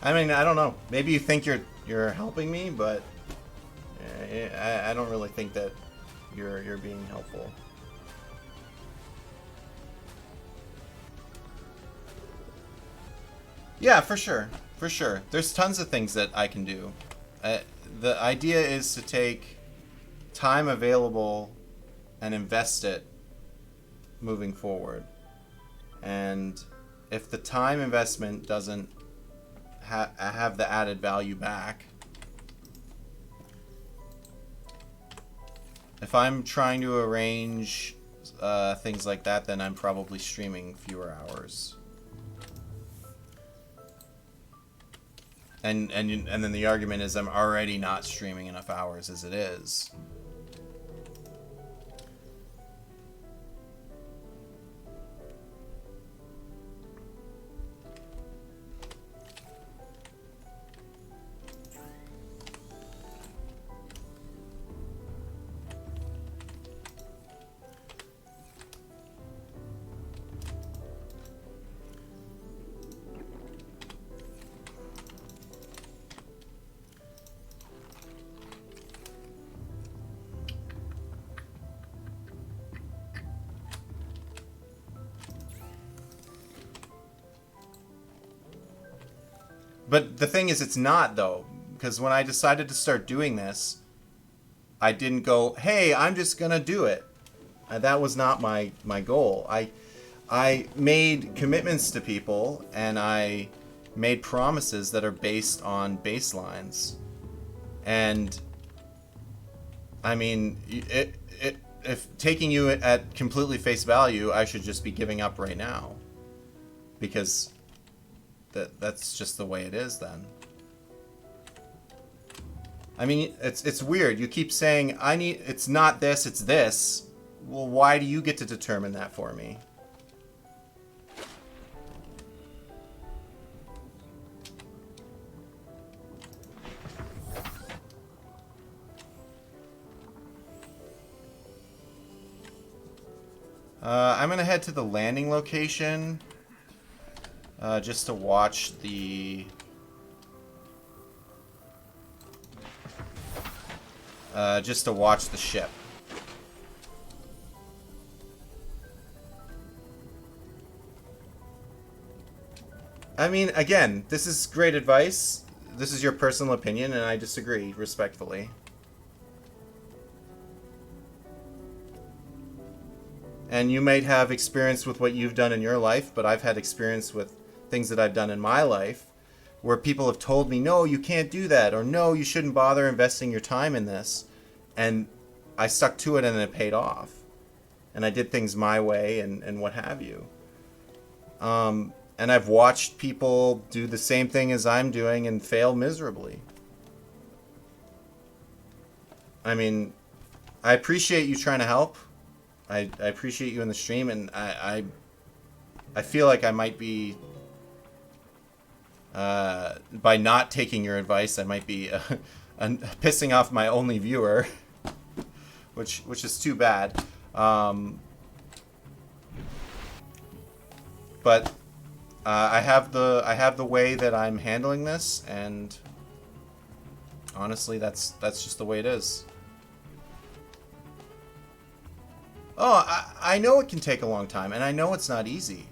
I mean, I don't know. Maybe you think you're helping me, but I don't really think that you're being helpful. Yeah, for sure. For sure. There's tons of things that I can do. The idea is to take time available and invest it moving forward. And if the time investment doesn't have the added value back, if I'm trying to arrange things like that, then I'm probably streaming fewer hours. And then the argument is I'm already not streaming enough hours as it is. But the thing is, it's not, though, because when I decided to start doing this, I didn't go, hey, I'm just going to do it. That was not my goal. I made commitments to people, and I made promises that are based on baselines. And, I mean, if taking you at completely face value, I should just be giving up right now. Because that's just the way it is then. I mean, it's weird. You keep saying it's not this, it's this. Well, why do you get to determine that for me? I'm gonna head to the landing location. Just to watch the ship. I mean, again, this is great advice. This is your personal opinion, and I disagree respectfully. And you might have experience with what you've done in your life, but I've had experience with things that I've done in my life where people have told me, no, you can't do that, or no, you shouldn't bother investing your time in this. And I stuck to it and it paid off. And I did things my way and what have you. And I've watched people do the same thing as I'm doing and fail miserably. I mean, I appreciate you trying to help. I appreciate you in the stream, and I feel like I might be, by not taking your advice, I might be pissing off my only viewer, which is too bad. But I have the way that I'm handling this, and honestly, that's just the way it is. Oh, I know it can take a long time, and I know it's not easy.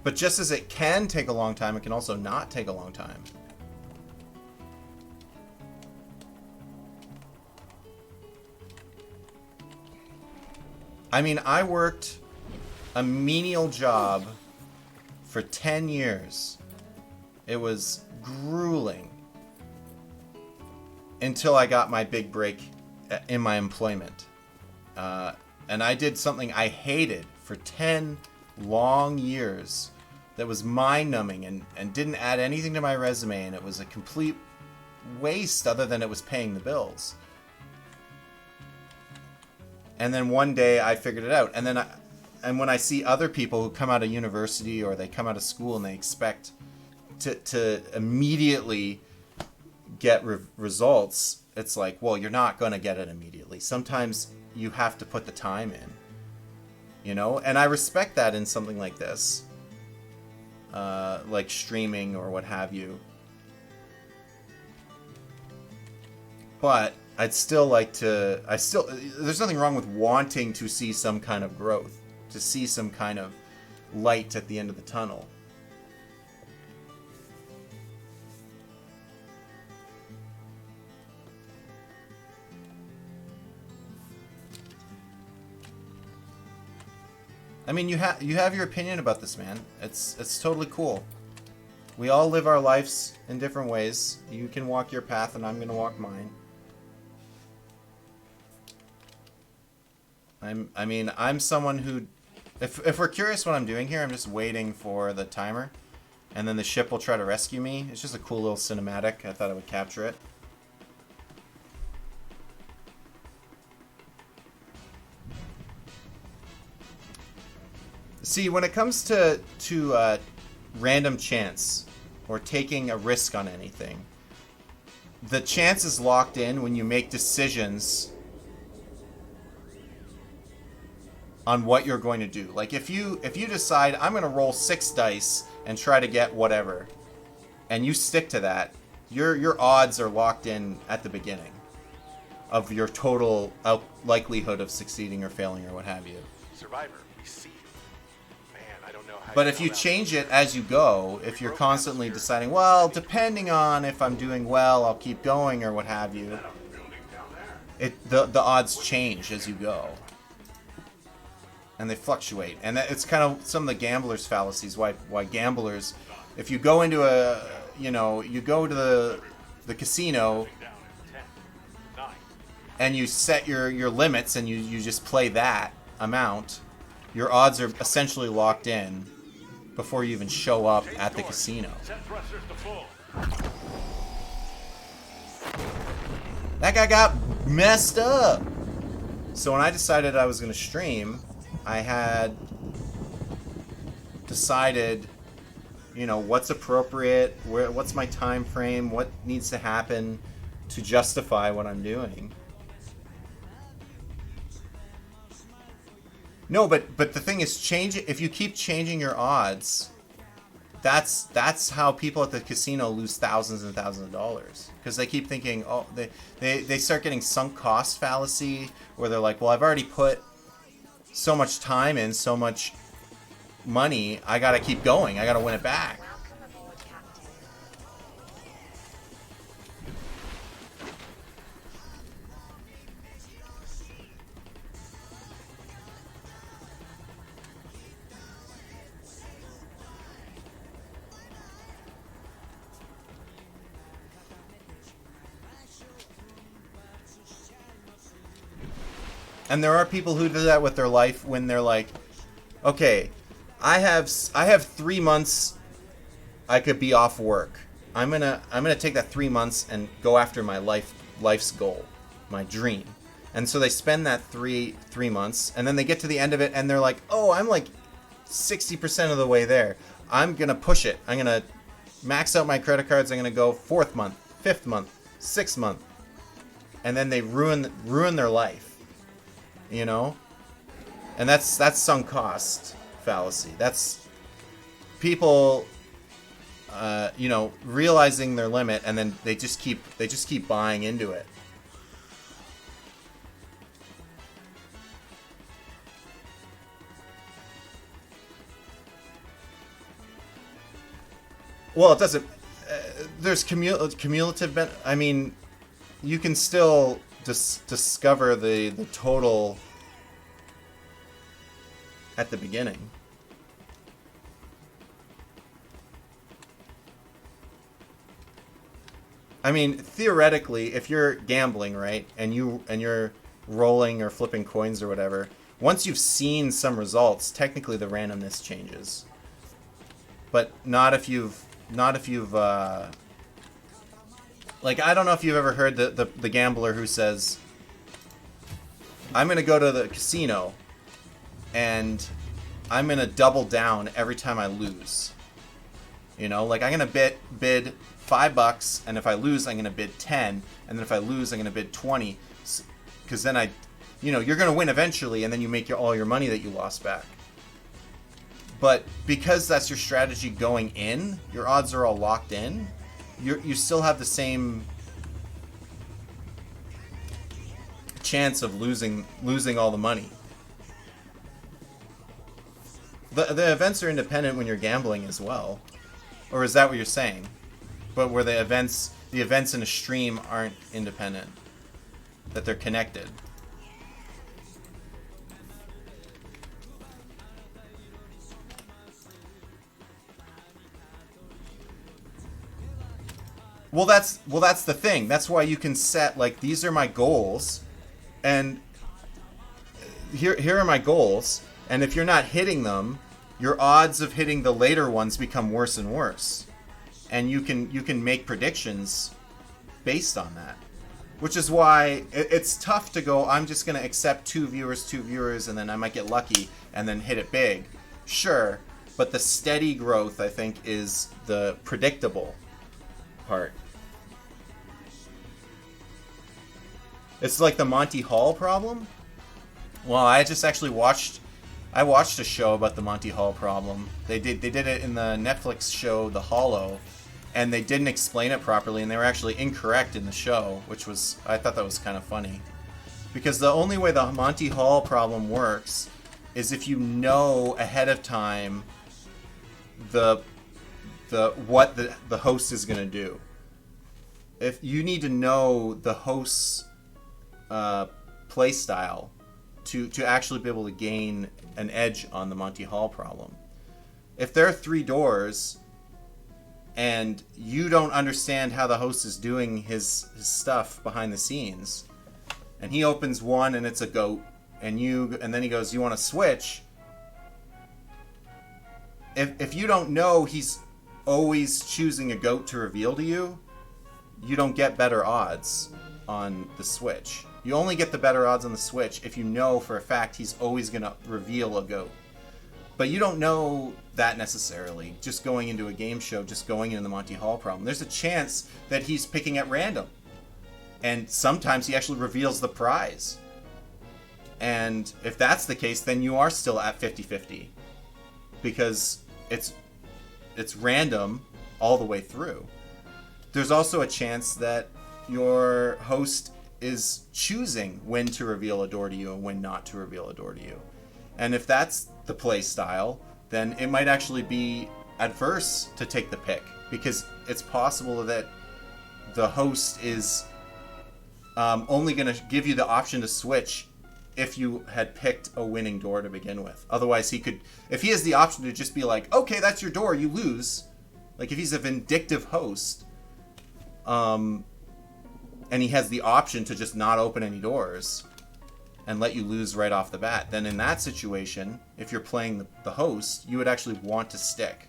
But just as it can take a long time, it can also not take a long time. I mean, I worked a menial job for 10 years. It was grueling until I got my big break in my employment. And I did something I hated for 10 long years that was mind-numbing and didn't add anything to my resume, and it was a complete waste other than it was paying the bills. And then one day I figured it out. And when I see other people who come out of university or they come out of school and they expect to immediately get results, it's like, well, you're not going to get it immediately. Sometimes you have to put the time in, you know? And I respect that in something like this, like streaming or what have you. But I'd still like to, there's nothing wrong with wanting to see some kind of growth, to see some kind of light at the end of the tunnel. I mean, you have your opinion about this, man. It's totally cool. We all live our lives in different ways. You can walk your path, and I'm gonna walk mine. I'm someone who, if we're curious what I'm doing here, I'm just waiting for the timer, and then the ship will try to rescue me. It's just a cool little cinematic. I thought I would capture it. See, when it comes to random chance or taking a risk on anything, the chance is locked in when you make decisions on what you're going to do. Like if you decide I'm going to roll 6 dice and try to get whatever, and you stick to that, your odds are locked in at the beginning of your total likelihood of succeeding or failing or what have you. Survivor, we see you. Man, I don't know how. But if you change it as you go, if you're constantly deciding, well, depending on if I'm doing well, I'll keep going or what have you, the odds change as you go. And they fluctuate. And it's kind of some of the gamblers' fallacies, why gamblers, if you go into you go to the casino and you set your limits and you just play that amount, your odds are essentially locked in before you even show up at the casino. That guy got messed up. So when I decided I was going to stream, I had decided, what's appropriate, what's my time frame, what needs to happen to justify what I'm doing. No, but the thing is, if you keep changing your odds, that's how people at the casino lose thousands and thousands of dollars, because they keep thinking, they start getting sunk cost fallacy, where they're like, well, I've already put so much time in, so much money, I gotta keep going, I gotta win it back. Welcome aboard, Captain. And there are people who do that with their life when they're like, okay, I have 3 months I could be off work. I'm gonna take that 3 months and go after my life's goal, my dream. And so they spend that three months, and then they get to the end of it and they're like, oh, I'm like 60% of the way there. I'm gonna push it. I'm gonna max out my credit cards. I'm gonna go 4th month, 5th month, 6th month, and then they ruin their life. And that's sunk cost fallacy. That's people, realizing their limit, and then they just keep buying into it. Well, it doesn't. There's cumulative. I mean, you can still discover the total at the beginning. I mean, theoretically, if you're gambling, right, and you're rolling or flipping coins or whatever, once you've seen some results, technically the randomness changes. But not if you've like, I don't know if you've ever heard the gambler who says, I'm going to go to the casino and I'm going to double down every time I lose. You know, like I'm gonna bid $5, and if I lose, I'm gonna bid 10, and then if I lose, I'm gonna bid 20, because then you're gonna win eventually, and then you make all your money that you lost back. But because that's your strategy going in, your odds are all locked in. You still have the same chance of losing all the money. The events are independent when you're gambling as well. Or is that what you're saying? But where the events in a stream aren't independent, that they're connected. Well, that's the thing. That's why you can set, like, these are my goals, and here are my goals, and if you're not hitting them, your odds of hitting the later ones become worse and worse. And you can make predictions based on that. Which is why it's tough to go, I'm just going to accept two viewers, and then I might get lucky and then hit it big. Sure, but the steady growth, I think, is the predictable part. It's like the Monty Hall problem. Well, I just actually watched a show about the Monty Hall problem. They did it in the Netflix show The Hollow, and they didn't explain it properly, and they were actually incorrect in the show, I thought that was kind of funny. Because the only way the Monty Hall problem works is if you know ahead of time what the host is going to do. If you need to know the host's play style to actually be able to gain an edge on the Monty Hall problem. If there are 3 doors and you don't understand how the host is doing his stuff behind the scenes, and he opens one and it's a goat, and then he goes, you want to switch? If you don't know he's always choosing a goat to reveal to you, you don't get better odds on the switch. You only get the better odds on the switch if you know for a fact he's always going to reveal a goat. But you don't know that necessarily, just going into a game show, just going into the Monty Hall problem. There's a chance that he's picking at random. And sometimes he actually reveals the prize. And if that's the case, then you are still at 50-50. Because it's random all the way through. There's also a chance that your host is choosing when to reveal a door to you and when not to reveal a door to you. And if that's the play style, then it might actually be adverse to take the pick, because it's possible that the host is only going to give you the option to switch if you had picked a winning door to begin with. Otherwise, if he has the option to just be like, okay, that's your door, you lose. Like, if he's a vindictive host, and he has the option to just not open any doors and let you lose right off the bat, then in that situation, if you're playing the host, you would actually want to stick.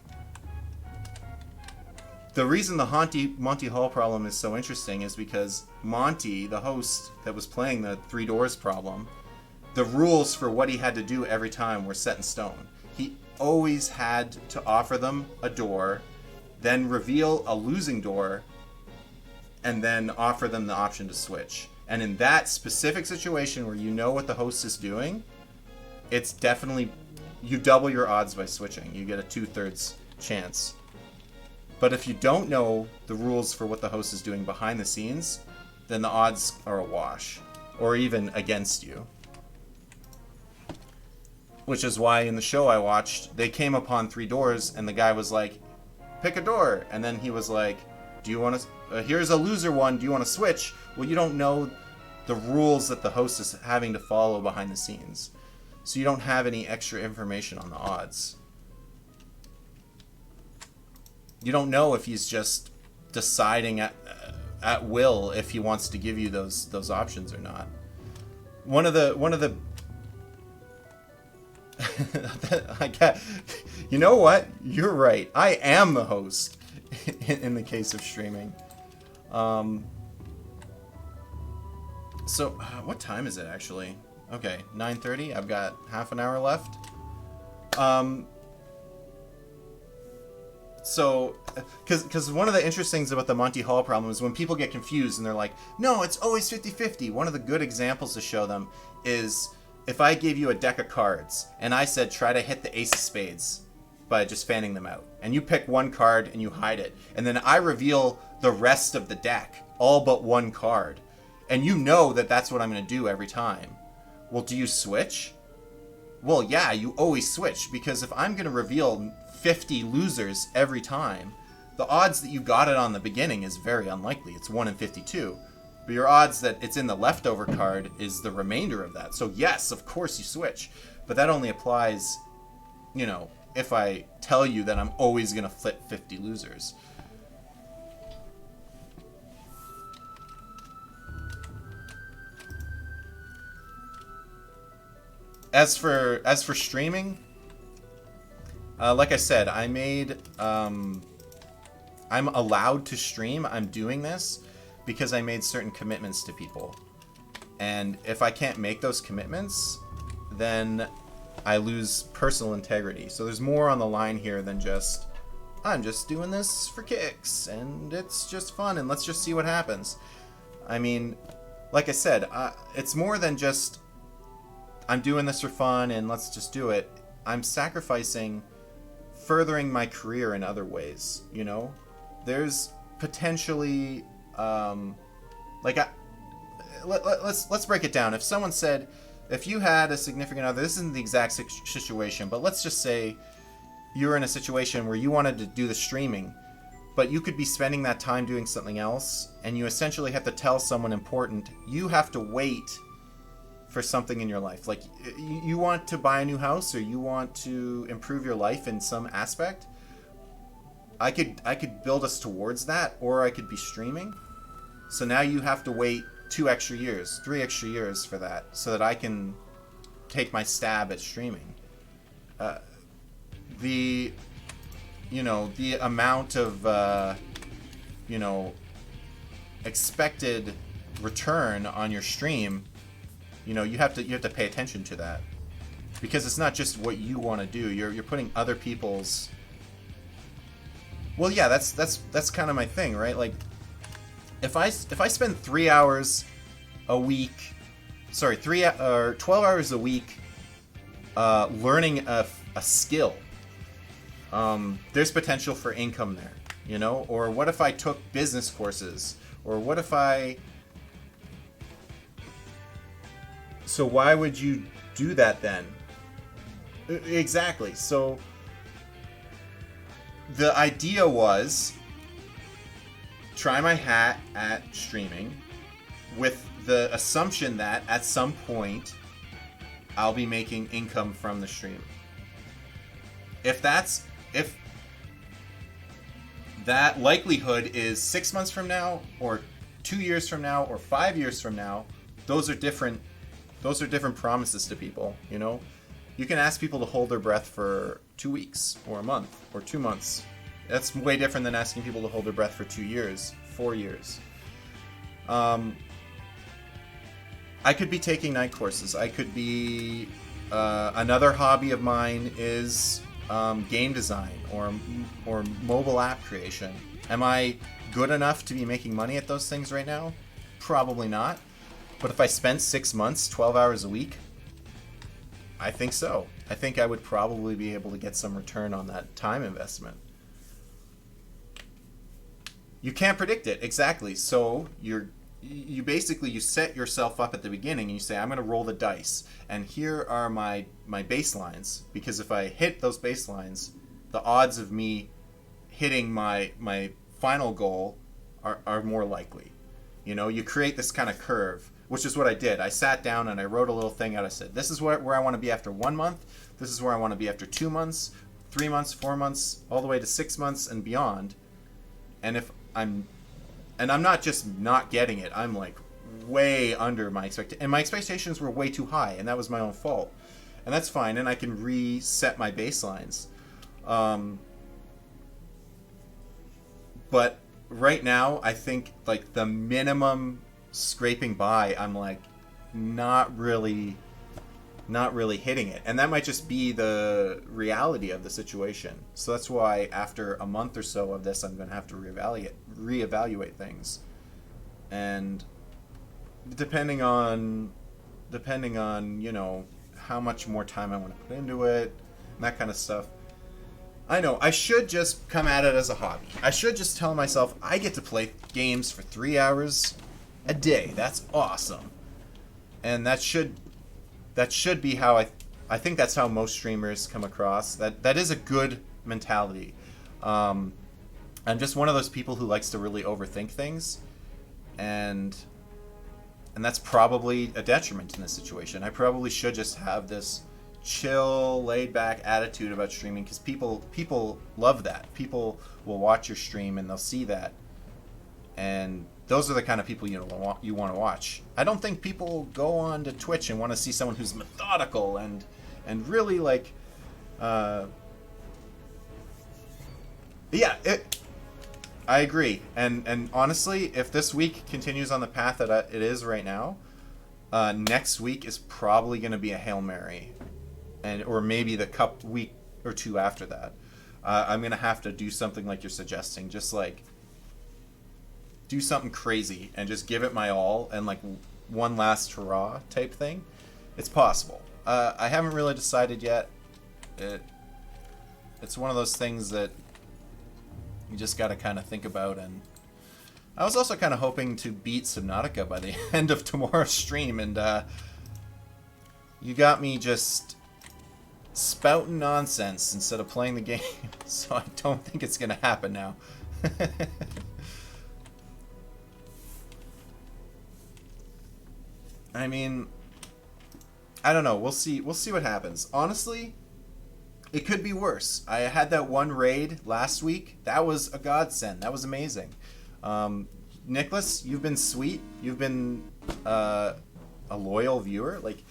The reason the Monty Hall problem is so interesting is because Monty, the host that was playing the 3 doors problem, the rules for what he had to do every time were set in stone. He always had to offer them a door, then reveal a losing door, and then offer them the option to switch. And in that specific situation where you know what the host is doing, it's definitely, you double your odds by switching. You get a 2/3 chance. But if you don't know the rules for what the host is doing behind the scenes, then the odds are a wash, or even against you. Which is why in the show I watched, they came upon 3 doors, and the guy was like, pick a door. And then he was like, do you want to, here's a loser one, do you want to switch? Well, you don't know the rules that the host is having to follow behind the scenes. So you don't have any extra information on the odds. You don't know if he's just deciding at will if he wants to give you those options or not. One of the you know what? You're right. I am the host in the case of streaming. So, what time is it actually? Okay, 9:30. I've got half an hour left. So, because one of the interesting things about the Monty Hall problem is when people get confused and they're like, no, it's always 50-50. One of the good examples to show them is if I gave you a deck of cards and I said try to hit the ace of spades by just fanning them out, and you pick one card and you hide it, and then I reveal the rest of the deck, all but one card, and you know that that's what I'm going to do every time. Well, do you switch? Well, yeah, you always switch, because if I'm going to reveal 50 losers every time, the odds that you got it on the beginning is very unlikely. It's 1 in 52. But your odds that it's in the leftover card is the remainder of that. So yes, of course you switch. But that only applies, you know, if I tell you that I'm always going to flip 50 losers. As for streaming, like I said, I made I'm allowed to stream. I'm doing this because I made certain commitments to people, and if I can't make those commitments, then I lose personal integrity. So there's more on the line here than just I'm just doing this for kicks and it's just fun and let's just see what happens. I mean, like I said, it's more than just I'm doing this for fun and let's just do it. I'm sacrificing furthering my career in other ways, you know? There's potentially let's break it down. If someone said, if you had a significant other, this isn't the exact situation, but let's just say you're in a situation where you wanted to do the streaming, but you could be spending that time doing something else, and you essentially have to tell someone important, you have to wait for something in your life. Like, you want to buy a new house, or you want to improve your life in some aspect, I could build us towards that, or I could be streaming. So now you have to wait 2 extra years, 3 extra years for that, so that I can take my stab at streaming. The amount of expected return on your stream, you have to pay attention to that, because it's not just what you want to do. You're putting other people's. Well, yeah, that's kind of my thing, right? Like, if I spend 3 hours a week, 12 hours a week, learning a skill, there's potential for income there, Or what if I took business courses? Or what if I... So why would you do that then? Exactly. So the idea was try my hat at streaming with the assumption that at some point I'll be making income from the stream. If that likelihood is 6 months from now, or 2 years from now, or 5 years from now, those are different promises to people, You can ask people to hold their breath for 2 weeks, or a month, or 2 months. That's way different than asking people to hold their breath for 2 years, 4 years. I could be taking night courses. I could be... another hobby of mine is game design or mobile app creation. Am I good enough to be making money at those things right now? Probably not. But if I spent 6 months, 12 hours a week, I think so. I think I would probably be able to get some return on that time investment. You can't predict it, exactly. So you basically set yourself up at the beginning and you say, I'm going to roll the dice, and here are my baselines, because if I hit those baselines, the odds of me hitting my final goal are more likely. You create this kind of curve, which is what I did. I sat down and I wrote a little thing out. I said, this is where I want to be after 1 month. This is where I want to be after 2 months, 3 months, 4 months, all the way to 6 months and beyond. And I'm not just not getting it. I'm like way under my expectations. And my expectations were way too high, and that was my own fault. And that's fine, and I can reset my baselines. But right now, I think like the minimum scraping by, I'm like not really not really hitting it. And that might just be the reality of the situation. So that's why after a month or so of this, I'm going to have to reevaluate things. And depending on, you know, how much more time I want to put into it, and that kind of stuff. I know, I should just come at it as a hobby. I should just tell myself, I get to play games for 3 hours a day. That's awesome. And that should be how I think that's how most streamers come across. That is a good mentality. I'm just one of those people who likes to really overthink things, and that's probably a detriment in this situation. I probably should just have this chill, laid back attitude about streaming, because people love that. People will watch your stream and they'll see that, and those are the kind of people you want to watch. I don't think people go on to Twitch and want to see someone who's methodical and really like, I agree. And honestly, if this week continues on the path that it is right now, next week is probably going to be a Hail Mary, or maybe the cup week or two after that. I'm going to have to do something like you're suggesting, just like do something crazy and just give it my all and like one last hurrah type thing. It's possible. I haven't really decided yet. It's one of those things that you just got to kind of think about. And I was also kind of hoping to beat Subnautica by the end of tomorrow's stream, and you got me just spouting nonsense instead of playing the game. So I don't think it's gonna happen now. I mean, I don't know. We'll see what happens. Honestly, it could be worse. I had that one raid last week. That was a godsend. That was amazing. Nicholas, you've been sweet. You've been a loyal viewer. Like,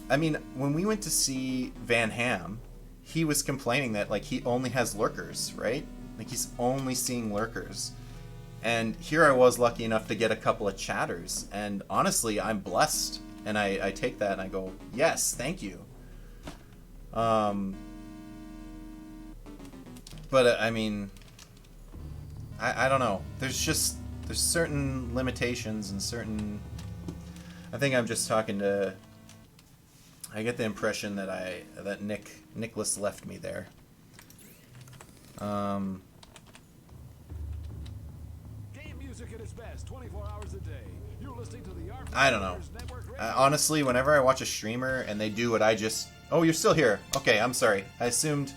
I mean, when we went to see Van Ham, he was complaining that like he only has lurkers, right? Like he's only seeing lurkers. And here I was lucky enough to get a couple of chatters, and honestly, I'm blessed. And I take that and I go, yes, thank you. But I mean, I don't know. There's certain limitations and certain. I think I'm just talking to. I get the impression that Nicholas left me there. At its best, 24 hours a day. You're listening to the I don't know. Honestly, whenever I watch a streamer and they do what I just... Oh, you're still here. Okay, I'm sorry. I assumed...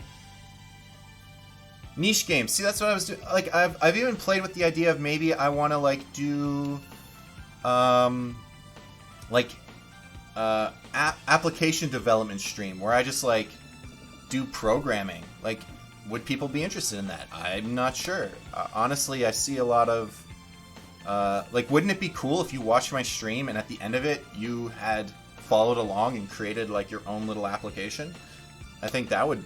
Niche games. See, that's what I was doing. Like, I've even played with the idea of maybe I want to, like, do... application development stream where I just, like, do programming. Like, would people be interested in that? I'm not sure. Honestly, I see a lot of... like, wouldn't it be cool if you watched my stream and at the end of it, you had followed along and created, like, your own little application? I think that would...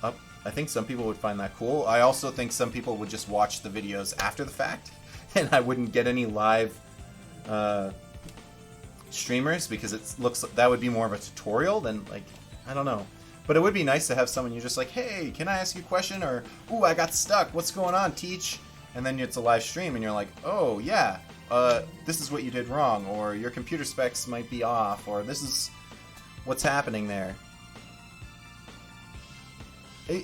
I think some people would find that cool. I also think some people would just watch the videos after the fact, and I wouldn't get any live streamers, because that would be more of a tutorial than, like, I don't know. But it would be nice to have someone you're just like, hey, can I ask you a question? Or, ooh, I got stuck. What's going on? Teach. And then it's a live stream, and you're like, oh, yeah, this is what you did wrong, or your computer specs might be off, or this is what's happening there.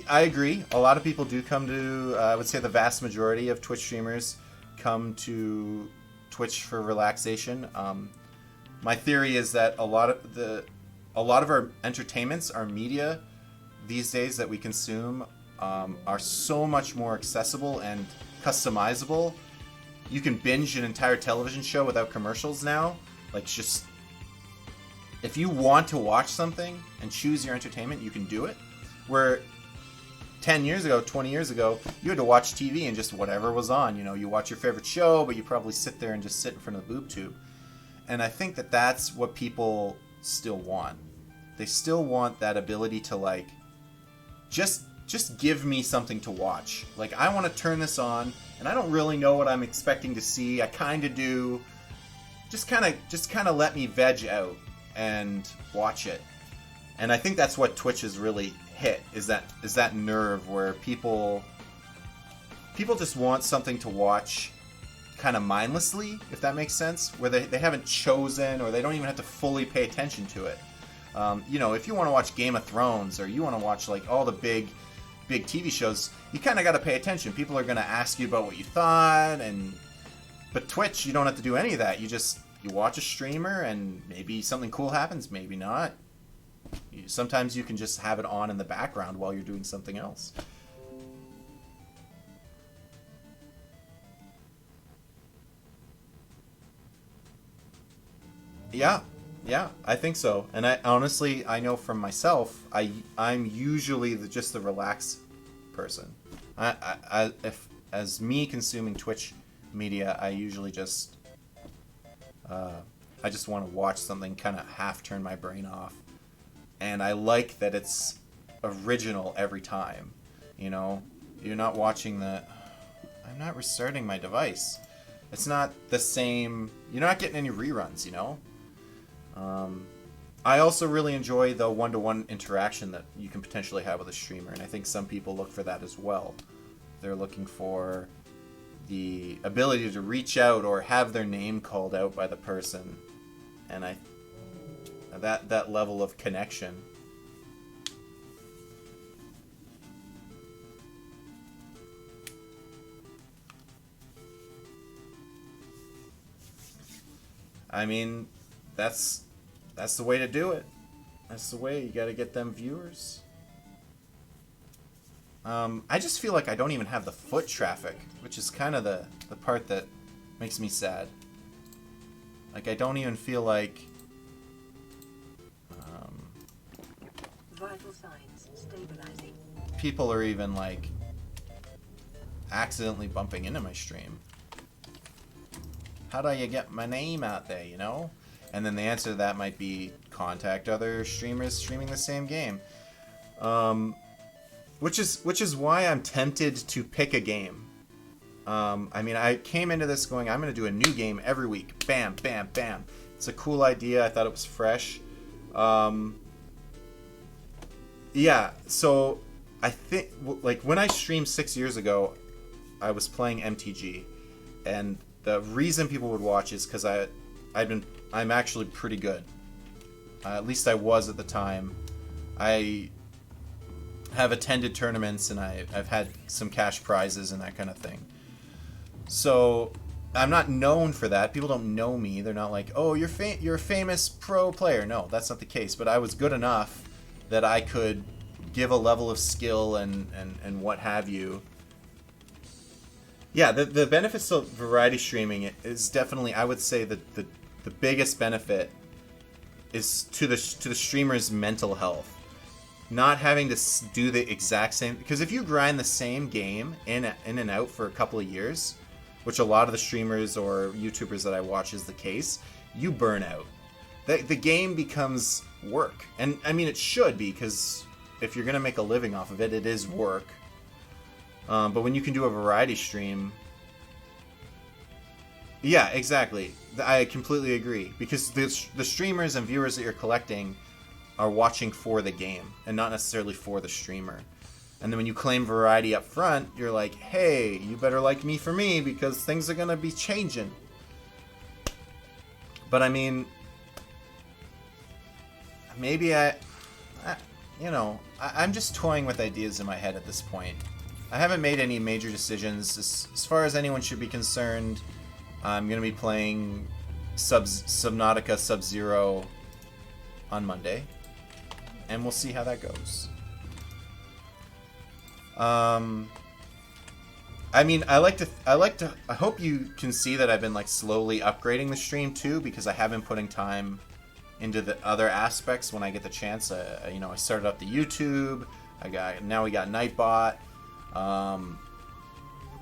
I agree. A lot of people do come to, I would say the vast majority of Twitch streamers come to Twitch for relaxation. My theory is that a lot of our entertainments, our media these days that we consume, are so much more accessible and customizable. You can binge an entire television show without commercials now. Like, just if you want to watch something and choose your entertainment, you can do it. Where 10 years ago, 20 years ago, you had to watch TV and just whatever was on. You know, you watch your favorite show, but you probably sit there and just sit in front of the boob tube. And I think that that's what people still want. They still want that ability to, like, just give me something to watch. Like, I want to turn this on, and I don't really know what I'm expecting to see. I kind of do. Just kind of let me veg out and watch it. And I think that's what Twitch has really hit, is that nerve where people just want something to watch kind of mindlessly, if that makes sense, where they haven't chosen, or they don't even have to fully pay attention to it. You know, if you want to watch Game of Thrones, or you want to watch like all the big TV shows, you kind of got to pay attention. People are going to ask you about what you thought, but Twitch, you don't have to do any of that. You watch a streamer, and maybe something cool happens, maybe not. Sometimes you can just have it on in the background while you're doing something else. Yeah, I think so. And I honestly, I know from myself, I'm usually just the relaxed person. If as me consuming Twitch media, I usually just I just want to watch something, kind of half turn my brain off. And I like that it's original every time. You know, you're not watching the... I'm not restarting my device. It's not the same... You're not getting any reruns, you know? I also really enjoy the one-to-one interaction that you can potentially have with a streamer, and I think some people look for that as well. They're looking for the ability to reach out or have their name called out by the person, and that level of connection. I mean, that's the way to do it. That's the way. You got to get them viewers. I just feel like I don't even have the foot traffic, which is kind of the part that makes me sad. Like, I don't even feel like... Vital signs stabilizing. people are even, like, accidentally bumping into my stream. How do you get my name out there, you know? And then the answer to that might be contact other streamers streaming the same game. Which is why I'm tempted to pick a game. I mean, I came into this going, I'm going to do a new game every week. Bam, bam, bam. It's a cool idea. I thought it was fresh. Yeah, so I think, like, when I streamed 6 years ago, I was playing MTG. And the reason people would watch is because I'm actually pretty good. At least I was at the time. I have attended tournaments, and I've had some cash prizes and that kind of thing. So I'm not known for that. People don't know me. They're not like, oh, you're a famous pro player. No, that's not the case. But I was good enough that I could give a level of skill and what have you. Yeah, the benefits of variety streaming is definitely, I would say, that the biggest benefit is to the streamer's mental health. Not having to do the exact same... Because if you grind the same game in and out for a couple of years, which a lot of the streamers or YouTubers that I watch is the case, you burn out. The game becomes work. And, I mean, it should be, because if you're going to make a living off of it, it is work. But when you can do a variety stream... Yeah, exactly. I completely agree. Because the streamers and viewers that you're collecting are watching for the game and not necessarily for the streamer. And then when you claim variety up front, you're like, hey, you better like me for me because things are going to be changing. But I mean, maybe I'm just toying with ideas in my head at this point. I haven't made any major decisions. As far as anyone should be concerned, I'm going to be playing Subnautica Sub-Zero on Monday. And we'll see how that goes. I mean, I hope you can see that I've been, like, slowly upgrading the stream too, because I have been putting time into the other aspects when I get the chance. I started up the YouTube. Now we got Nightbot.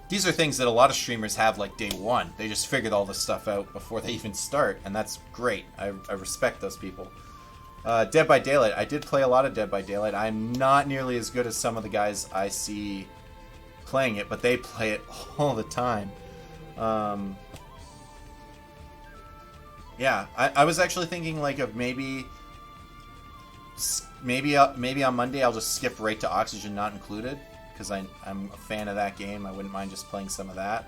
These are things that a lot of streamers have, like, day one. They just figured all this stuff out before they even start, and that's great. I respect those people. Dead by Daylight. I did play a lot of Dead by Daylight. I'm not nearly as good as some of the guys I see playing it, but they play it all the time. Yeah, I was actually thinking, like, of maybe maybe on Monday I'll just skip right to Oxygen Not Included, because I'm a fan of that game. I wouldn't mind just playing some of that.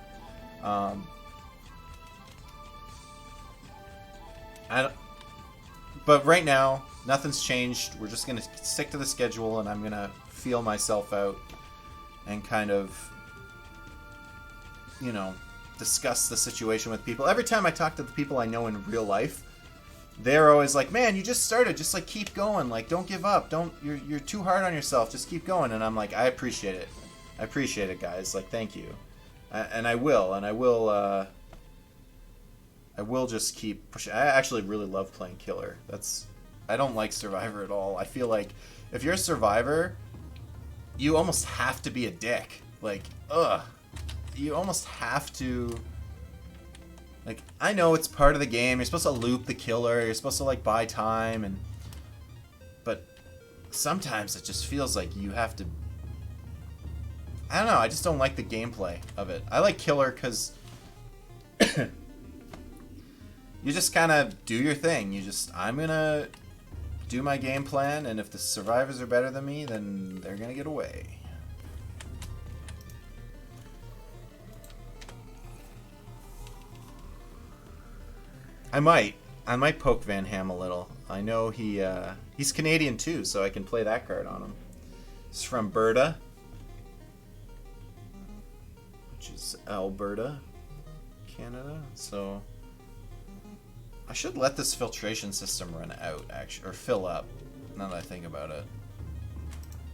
But right now, nothing's changed. We're just going to stick to the schedule, and I'm going to feel myself out and kind of, you know, discuss the situation with people. Every time I talk to the people I know in real life, they're always like, "Man, you just started. Just like keep going. Like don't give up. Don't you're too hard on yourself. Just keep going." And I'm like, "I appreciate it. I appreciate it, guys. Like thank you." And I will. I will just keep pushing. I actually really love playing Killer. I don't like Survivor at all. I feel like if you're a Survivor, you almost have to be a dick. Like, you almost have to. Like, I know it's part of the game. You're supposed to loop the killer. You're supposed to like buy time, but sometimes it just feels like you have to. I don't know. I just don't like the gameplay of it. I like Killer because you just kind of do your thing. I'm gonna do my game plan, and if the survivors are better than me, then they're gonna get away. I might poke Van Ham a little. I know he's Canadian too, so I can play that card on him. He's from Berta, which is Alberta, Canada. So I should let this filtration system run out, actually, or fill up. Now that I think about it,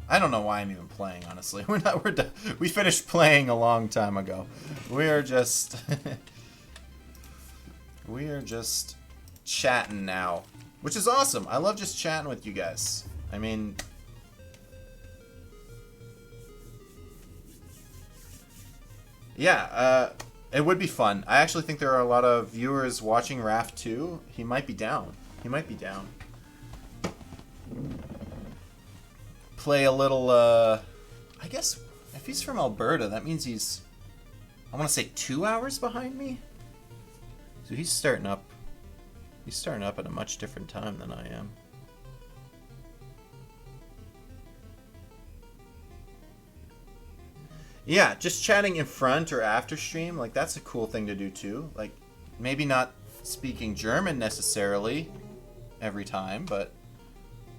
I don't know why I'm even playing. Honestly, we're done. We finished playing a long time ago. We are just chatting now, which is awesome. I love just chatting with you guys. I mean, yeah, it would be fun. I actually think there are a lot of viewers watching Raft 2. He might be down. Play a little, I guess, if he's from Alberta, that means he's, I want to say 2 hours behind me? So he's starting up at a much different time than I am. Yeah, just chatting in front or after stream, like that's a cool thing to do too. Like maybe not speaking German necessarily every time, but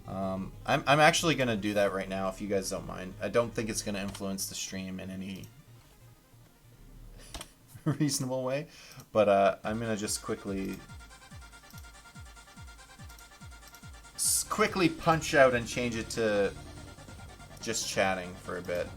I'm actually gonna do that right now if you guys don't mind. I don't think it's gonna influence the stream in any reasonable way, but I'm gonna just quickly punch out and change it to just chatting for a bit.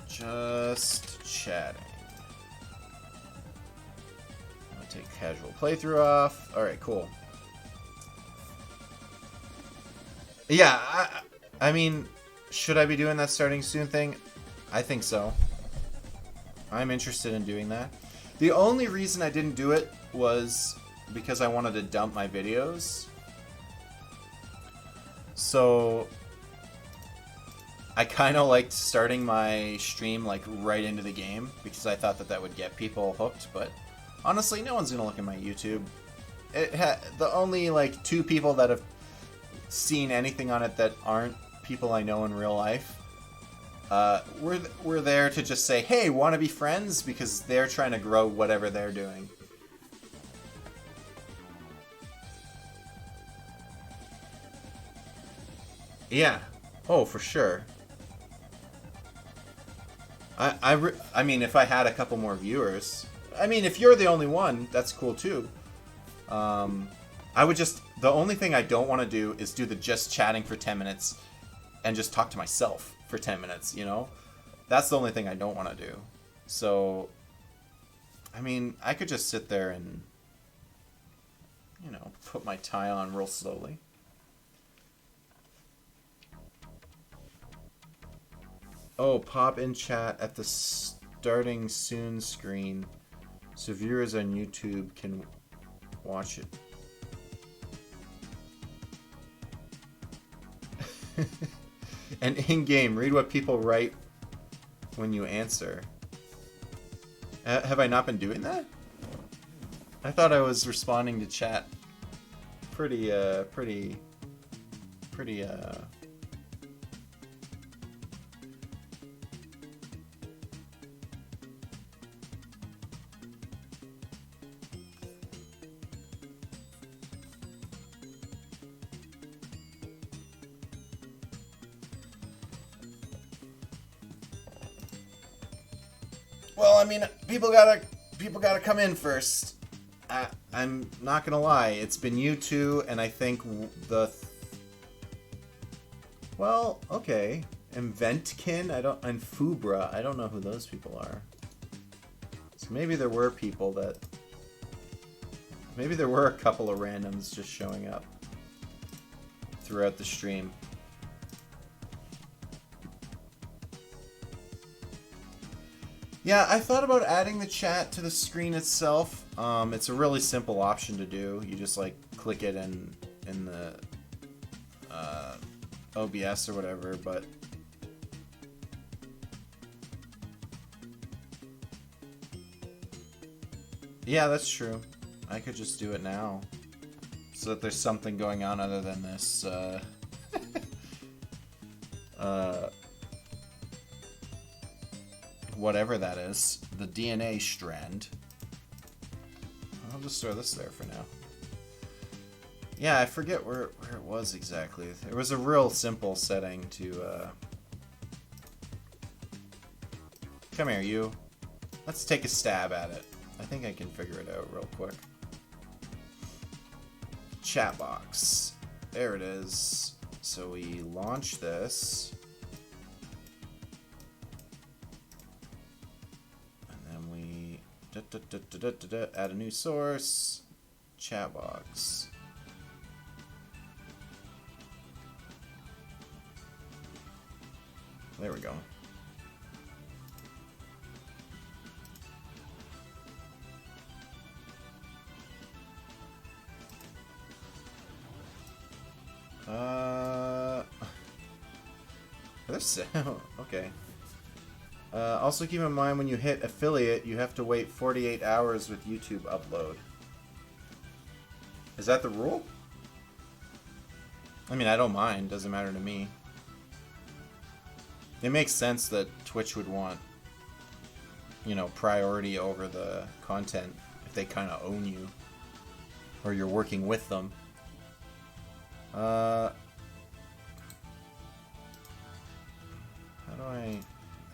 Just chatting. I'm gonna take casual playthrough off. Alright, cool. Yeah, I mean, should I be doing that starting soon thing? I think so. I'm interested in doing that. The only reason I didn't do it was because I wanted to dump my videos. So I kind of liked starting my stream like right into the game because I thought that would get people hooked, but honestly, no one's gonna look at my YouTube. The only like 2 people that have seen anything on it that aren't people I know in real life, we're there to just say, hey, want to be friends? Because they're trying to grow whatever they're doing. Yeah. Oh, for sure. I mean, if I had a couple more viewers, I mean, if you're the only one, that's cool too. I would just, the only thing I don't want to do is do the just chatting for 10 minutes and just talk to myself for 10 minutes, you know? That's the only thing I don't want to do. So, I mean, I could just sit there and, you know, put my tie on real slowly. Oh, pop in chat at the starting soon screen so viewers on YouTube can watch it. And in-game, read what people write when you answer. Have I not been doing that? I thought I was responding to chat pretty. Well, I mean, people gotta come in first. I'm not gonna lie, it's been you two, and I think well, okay, Inventkin, and Fubra, I don't know who those people are. So maybe there were people that, maybe there were a couple of randoms just showing up throughout the stream. Yeah, I thought about adding the chat to the screen itself. It's a really simple option to do. You just like click it in the OBS or whatever, but yeah, that's true. I could just do it now so that there's something going on other than this whatever that is, the DNA strand. I'll just throw this there for now. Yeah, I forget where it was exactly. There was a real simple setting to come here, you. Let's take a stab at it. I think I can figure it out real quick. Chat box. There it is. So we launch this. Add a new source. Chat box. There we go. This okay. Also keep in mind when you hit affiliate, you have to wait 48 hours with YouTube upload. Is that the rule? I mean, I don't mind. Doesn't matter to me. It makes sense that Twitch would want, you know, priority over the content if they kind of own you. Or you're working with them.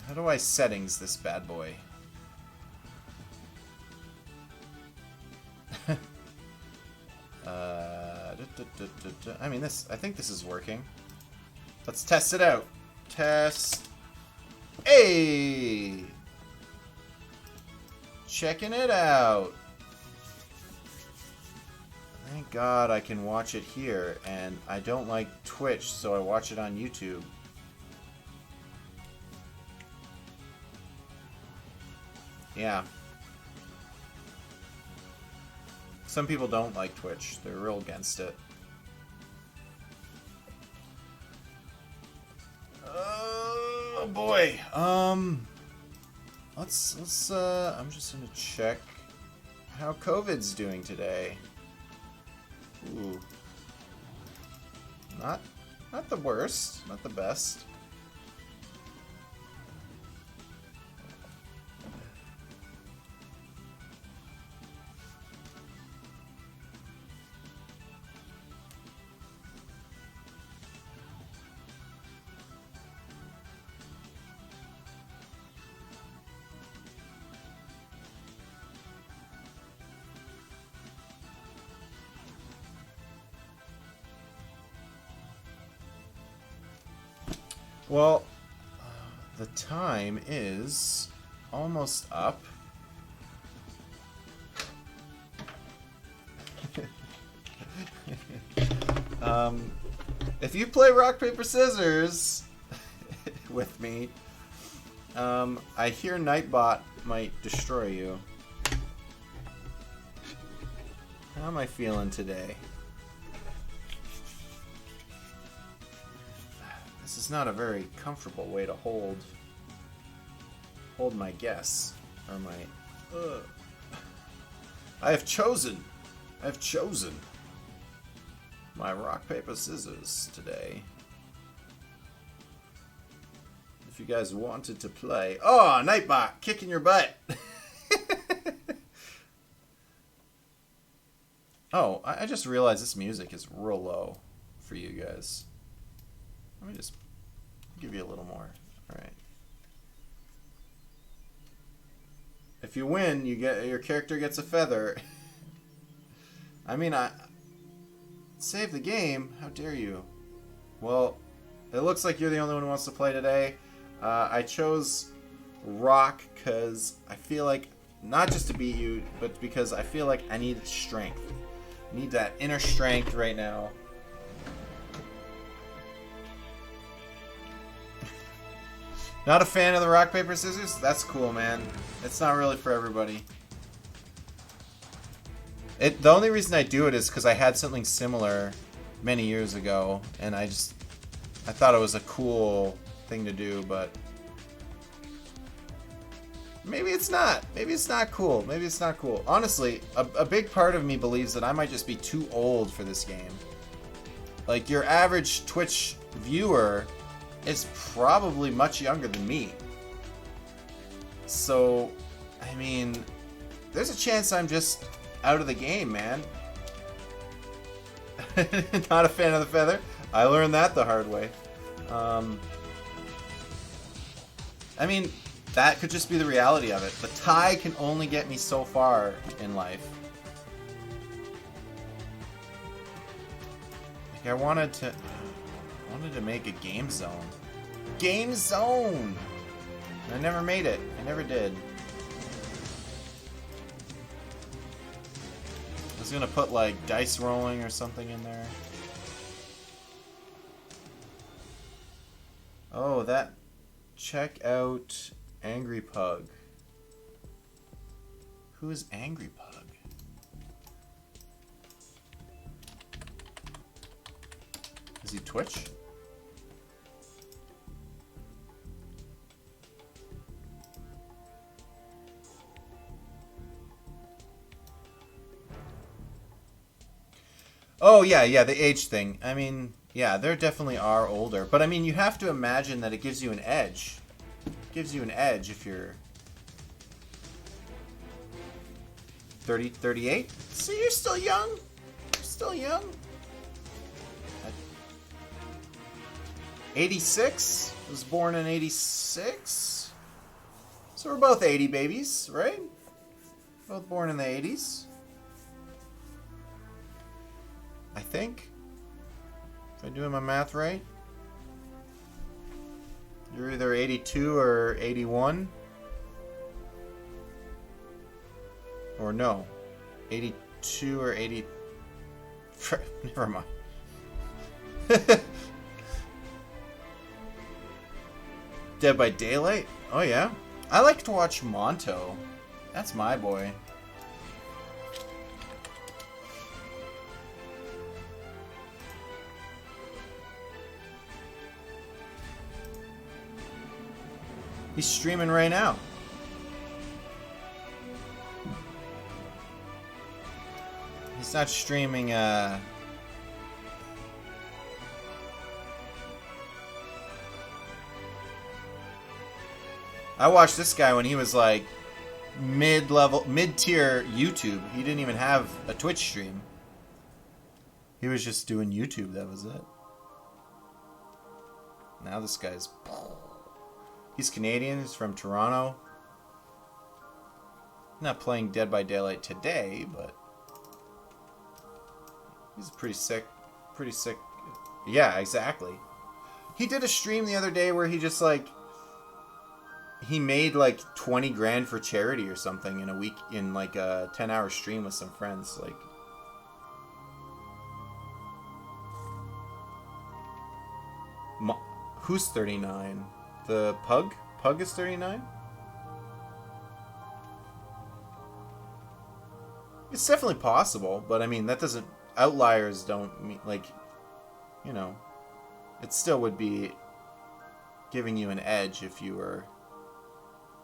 How do I settings this bad boy? I mean, I think this is working. Let's test it out. Test. Hey! Checking it out. Thank God I can watch it here, and I don't like Twitch, so I watch it on YouTube. Yeah. Some people don't like Twitch. They're real against it. Oh boy. Let's I'm just gonna check how COVID's doing today. Ooh. Not the worst, not the best. Well, the time is almost up. If you play rock, paper, scissors with me, I hear Nightbot might destroy you. How am I feeling today? This is not a very comfortable way to hold my guess or my. I have chosen my rock paper scissors today. If you guys wanted to play, oh, Nightbot kicking your butt. Oh, I just realized this music is real low for you guys. Let me just give you a little more. All right. If you win, your character gets a feather. I mean, I save the game. How dare you? Well, it looks like you're the only one who wants to play today. I chose rock because I feel like, not just to beat you, but because I feel like I need strength. I need that inner strength right now. Not a fan of the rock, paper, scissors? That's cool, man. It's not really for everybody. The only reason I do it is because I had something similar many years ago, and I thought it was a cool thing to do, but maybe it's not. Maybe it's not cool. Maybe it's not cool. Honestly, a big part of me believes that I might just be too old for this game. Like, your average Twitch viewer is probably much younger than me. So, I mean, there's a chance I'm just out of the game, man. Not a fan of the feather. I learned that the hard way. I mean, that could just be the reality of it. The tie can only get me so far in life. Like, I wanted to make a game zone. Game zone! I never made it. I never did. I was gonna put like dice rolling or something in there. Oh, that. Check out Angry Pug. Who is Angry Pug? Is he Twitch? Oh, yeah, the age thing. I mean, yeah, there definitely are older. But, I mean, you have to imagine that it gives you an edge. It gives you an edge if you're 30, 38. So you're still young. You're still young. 86. Was born in 86. So we're both 80 babies, right? Both born in the 80s. I think. If I'm doing my math right. You're either 82 or 81. Or no. 82 or 80. Never mind. Dead by Daylight? Oh yeah. I like to watch Monto. That's my boy. He's streaming right now. He's not streaming, I watched this guy when he was like mid-tier YouTube. He didn't even have a Twitch stream. He was just doing YouTube, that was it. Now this guy's... He's Canadian, he's from Toronto. Not playing Dead by Daylight today, but... He's pretty sick. Yeah, exactly. He did a stream the other day where he just like... He made like 20 grand for charity or something in a week, in like a 10-hour stream with some friends. Like... Who's 39? The Pug? Pug is 39? It's definitely possible, but I mean, that doesn't... Outliers don't mean, like, you know, it still would be giving you an edge if you were,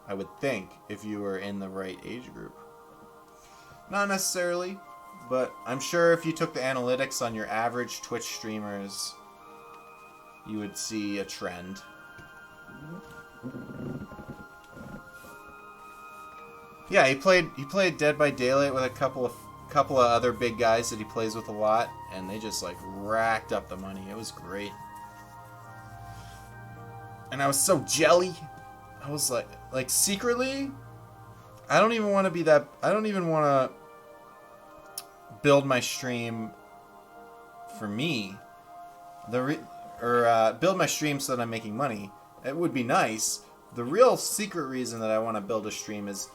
I would think, if you were in the right age group. Not necessarily, but I'm sure if you took the analytics on your average Twitch streamers, you would see a trend. Yeah, he played Dead by Daylight with a couple of other big guys that he plays with a lot, and they just like racked up the money. It was great. And I was so jelly. I was like secretly, I don't even want to be that. I don't even want to build my stream for me. Build my stream so that I'm making money. It would be nice. The real secret reason that I want to build a stream is,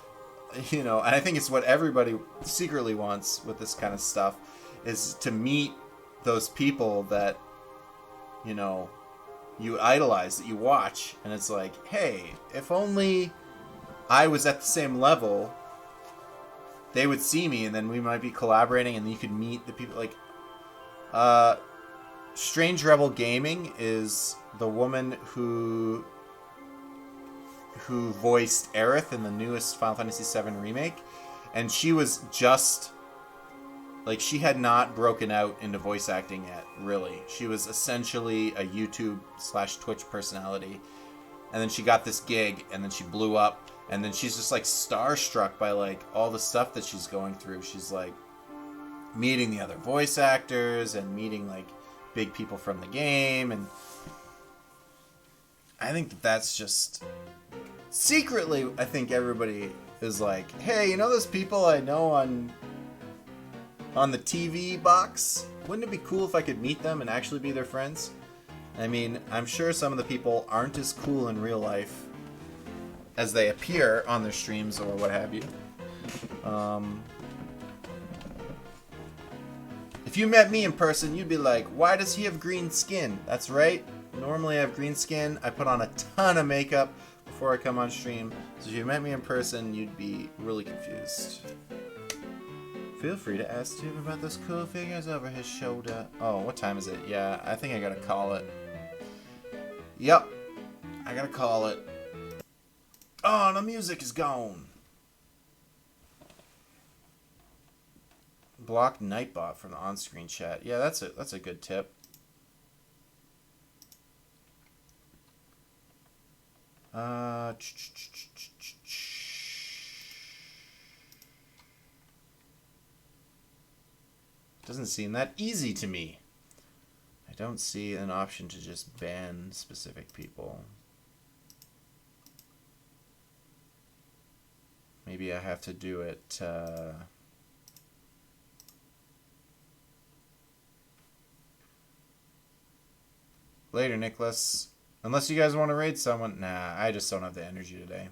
you know, and I think it's what everybody secretly wants with this kind of stuff, is to meet those people that, you know, you idolize, that you watch, and it's like, hey, if only I was at the same level, they would see me, and then we might be collaborating, and you could meet the people. Like, Strange Rebel Gaming is the woman who voiced Aerith in the newest Final Fantasy VII Remake, and she was just, like, she had not broken out into voice acting yet, really. She was essentially a YouTube/Twitch personality, and then she got this gig, and then she blew up, and then she's just, like, starstruck by, like, all the stuff that she's going through. She's, like, meeting the other voice actors, and meeting, like, big people from the game, and I think that that's just... Secretly, I think everybody is like, hey, you know those people I know on the TV box? Wouldn't it be cool if I could meet them and actually be their friends? I mean, I'm sure some of the people aren't as cool in real life as they appear on their streams or what have you. If you met me in person, you'd be like, why does he have green skin? That's right. Normally I have green skin. I put on a ton of makeup before I come on stream. So if you met me in person, you'd be really confused. Feel free to ask Steve about those cool figures over his shoulder. Oh, what time is it? Yeah, I think I gotta call it. Yep. I gotta call it. Oh, the music is gone. Block Nightbot from the on-screen chat. Yeah, that's a good tip. Doesn't seem that easy to me. I don't see an option to just ban specific people. Maybe I have to do it. Later, Nicholas. Unless you guys want to raid someone. Nah, I just don't have the energy today.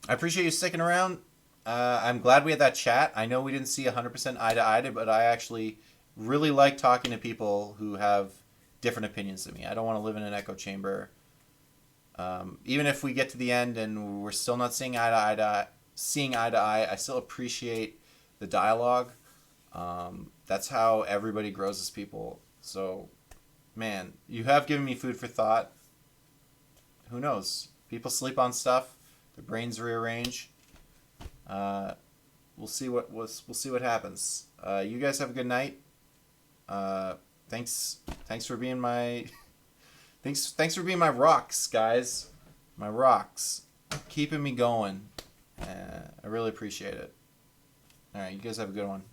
I appreciate you sticking around. I'm glad we had that chat. I know we didn't see 100% eye to eye, but I actually really like talking to people who have different opinions than me. I don't want to live in an echo chamber. Even if we get to the end and we're still not seeing eye to eye, I still appreciate the dialogue. That's how everybody grows as people. So, man, you have given me food for thought. Who knows? People sleep on stuff. Their brains rearrange. We'll see what happens. You guys have a good night. Thanks for being my thanks for being my rocks, guys. My rocks, keeping me going. I really appreciate it. All right, you guys have a good one.